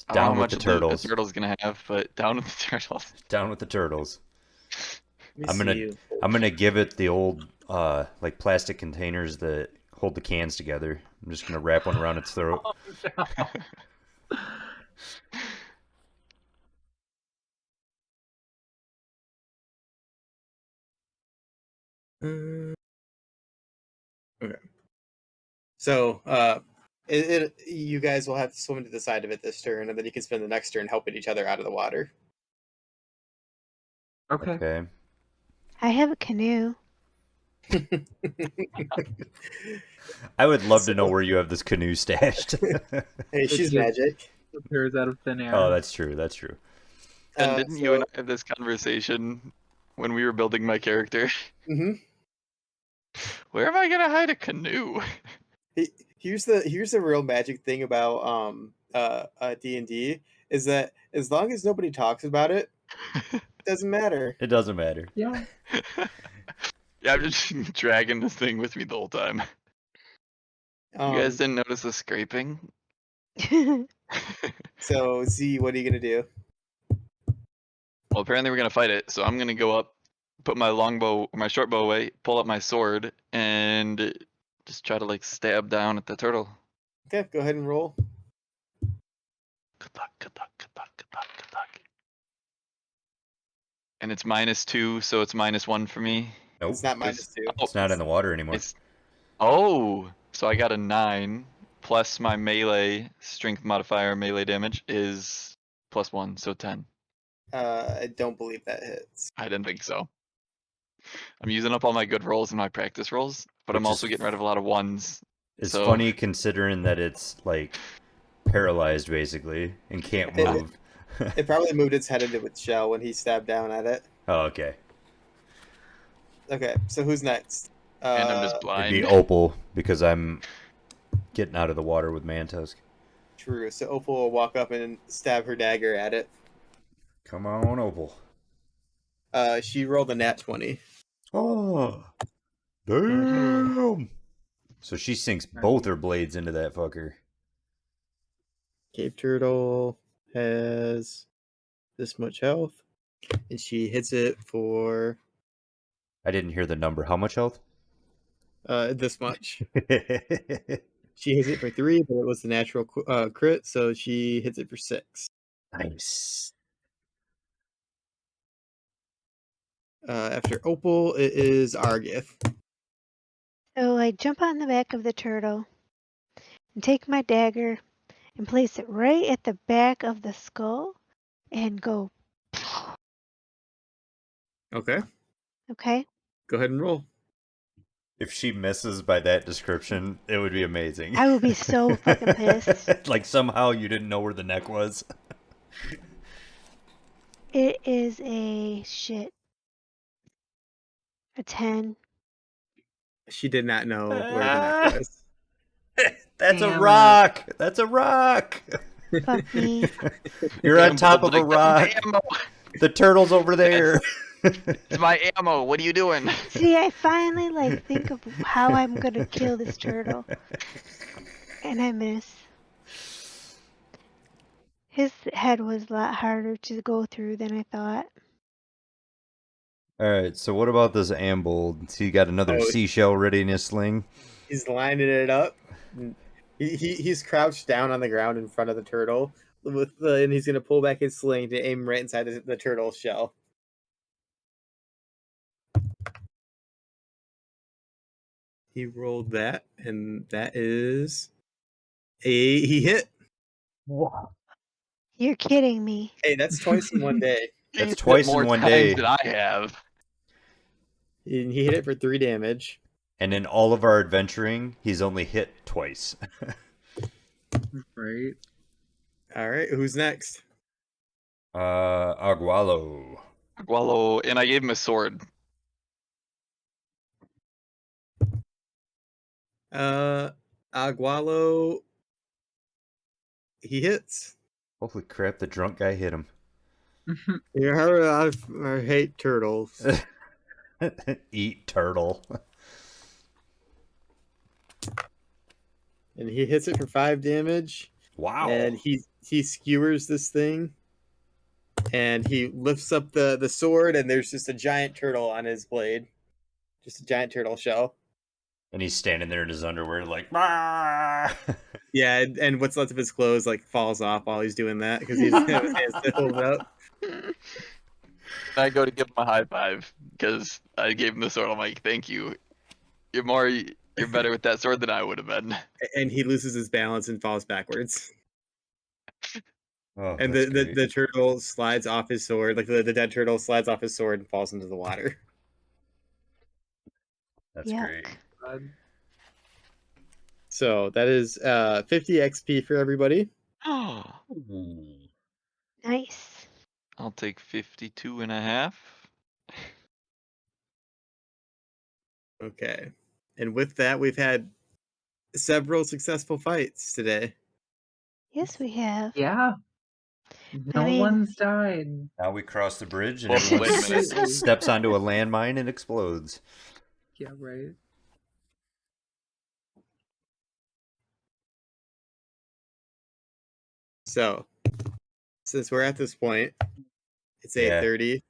I don't know how Down with much the loot a turtles. turtle's gonna have, but down with the turtles. Down with the turtles. Let me I'm see gonna you. I'm gonna give it the old like plastic containers that hold the cans together. I'm just gonna wrap one around its throat. Oh, no. Uh, okay. So, you guys will have to swim to the side of it this turn, and then you can spend the next turn helping each other out of the water. Okay. Okay. I have a canoe. I would love to know So, where you have this canoe stashed. hey, It she's just magic. appears out of thin Oh, air. that's true. That's true. And didn't you and So, I have this conversation when we were building my character? mhm. Where am I gonna hide a canoe? Here's the real magic thing about D&D is that as long as nobody talks about it, it doesn't matter. It doesn't matter. Yeah. Yeah, I'm just dragging this thing with me the whole time. You guys Um, didn't notice the scraping? so Z, what are you gonna do? Well, apparently we're gonna fight it, so I'm gonna go up, put my longbow, my short bow away, pull up my sword, and just try to like stab down at the turtle. Okay, go ahead and roll. Good luck, good luck, good luck, good luck, good luck. And it's -2, so it's -1 for me. Nope. It's not Cause -2. oh, It's not in the water anymore. it's so I got a 9 plus my melee strength modifier, melee damage is +1, so 10. I don't believe that hits. I didn't think so. I'm using up all my good rolls and my practice rolls, but I'm Which also is getting rid of a lot of ones. It's So funny considering that it's like paralyzed basically and can't move. It probably moved its head into its shell when he stabbed down at it. Oh, okay. Okay, so who's next? and I'm just It'd be blind. Opal because I'm getting out of the water with Mantusk. True. So Opal will walk up and stab her dagger at it. Come on, Opal. She rolled a nat 20. Oh, damn. So she sinks both her blades into that fucker. Cave Turtle has this much health, and she hits it for I didn't hear the number. How much health? this much. She hits it for 3, but it was the natural crit, so she hits it for 6. Nice. After Opal, it is Argith. So I jump on the back of the turtle and take my dagger and place it right at the back of the skull and go, Okay, okay? go ahead and roll. If she misses by that description, it would be amazing. I would be so fucking pissed. Like somehow you didn't know where the neck was. It is a 10. She did not know where the neck was. That's a Damn it. rock. That's a rock. Fuck me. You're on top of a Like, rock. "That's my ammo. The turtle's over there. It's my ammo. What are you doing? See, I finally like think of how I'm gonna kill this turtle, and I miss. His head was a lot harder to go through than I thought. All right, so what about this Ambold? So you got another Oh. seashell ready in his sling? He's lining it up. He's crouched down on the ground in front of the turtle, and he's gonna pull back his sling to aim right inside the turtle's shell. He rolled that, and that is he hit. You're kidding me. Hey, that's twice in one day. That's He's twice hit more in one times day. than I have. And he hit it for 3 damage. And in all of our adventuring, he's only hit twice. Right. All right, who's next? Agualo. Agualo, and I gave him a sword. Agualo. He hits. Holy crap, the drunk guy hit him. Yeah, I hate turtles. Eat turtle. And he hits it for 5 damage. Wow. And he skewers this thing. And he lifts up the sword, and there's just a giant turtle on his blade. Just a giant turtle shell. And he's standing there in his underwear like, "Bah!" Yeah, and what's left of his clothes like falls off while he's doing that because he doesn't have his hands to hold it up. I go to give him a high five because I gave him the sword. I'm like, thank you. You're better with that sword than I would have been. And he loses his balance and falls backwards. Oh, And that's the great. turtle slides off his sword, like the dead turtle slides off his sword and falls into the water. That's Yuck. great. So that is 50 XP for everybody. Ooh. Nice. I'll take 52.5. Okay. And with that, we've had several successful fights today. Yes, we have. Yeah. No mean- one's died. Now we cross the bridge and Well, everyone wait a minute. steps onto a landmine and explodes. Yeah, right. So, since we're at this point, it's Yeah. 8:30.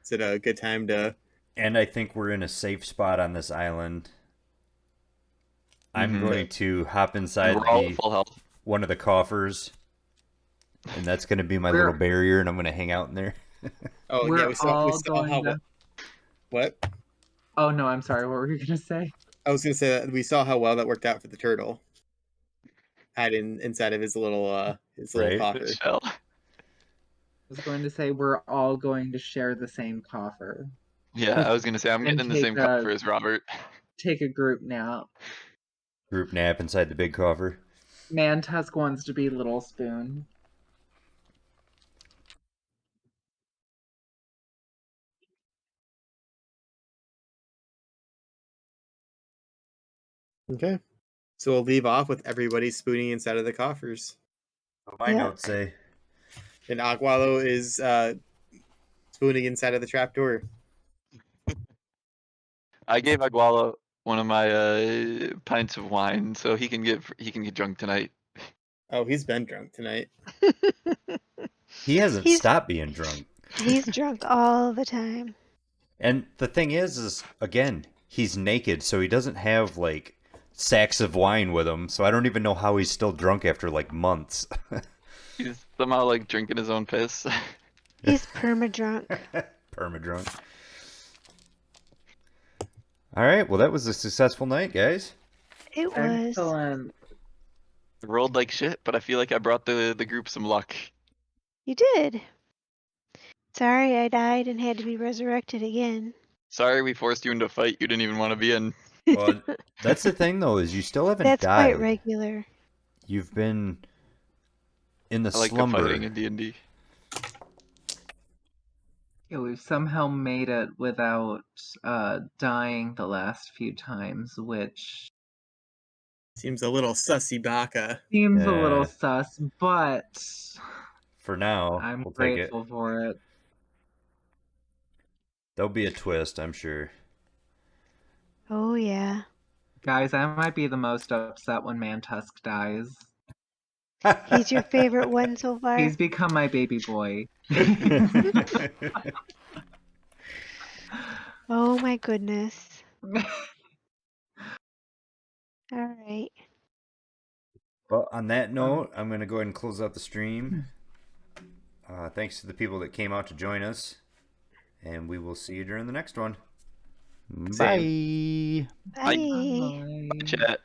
Is it a good time to? And I think we're in a safe spot on this island. I'm Mhm. going to hop inside We're all full health. one of the coffers, and that's going to be my We're- little barrier, and I'm going to hang out in there. Oh yeah, We're we saw all how. going to... What? Oh, no, I'm sorry. What were you going to say? I was gonna say that we saw how well that worked out for the turtle. Hiding inside of his little Right. coffer. Shell. I was going to say we're all going to share the same coffer. Yeah, I was gonna say I'm And getting in the take same a- cover as Robert. Take a group nap. Group nap inside the big coffer. Mantusk wants to be Little Spoon. Okay. So we'll leave off with everybody spooning inside of the coffers. My Yeah. notes say And Agualo is spooning inside of the trapdoor. I gave Agualo one of my pints of wine, so he can get drunk tonight. Oh, he's been drunk tonight. he hasn't He's- stopped being drunk. He's drunk all the time. And the thing is again, he's naked, so he doesn't have like sacks of wine with him. So I don't even know how he's still drunk after like months. He's somehow like drinking his own piss. He's perma-drunk. Perma-drunk. All right, well that was a successful night, guys. It was. Excellent. Rolled like shit, but I feel like I brought the group some luck. You did. Sorry I died and had to be resurrected again. Sorry we forced you into a fight you didn't even want to be in. Well, that's the thing though, is you still haven't That's quite died. regular. You've been in the I like the slumber. fighting in D&D. Yeah, we've somehow made it without dying the last few times, which Seems a little sussy baka. seems a little Yeah. sus, but For now, I'm we'll take it. grateful for it. There'll be a twist, I'm sure. Oh yeah. Guys, I might be the most upset when Mantusk dies. He's your favorite one so far? He's become my baby boy. Oh my goodness. All right. Well, on that note, I'm going to go ahead and close out the stream. Thanks to the people that came out to join us. And we will see you during the next one. Same. Bye. Bye. Bye. Chat.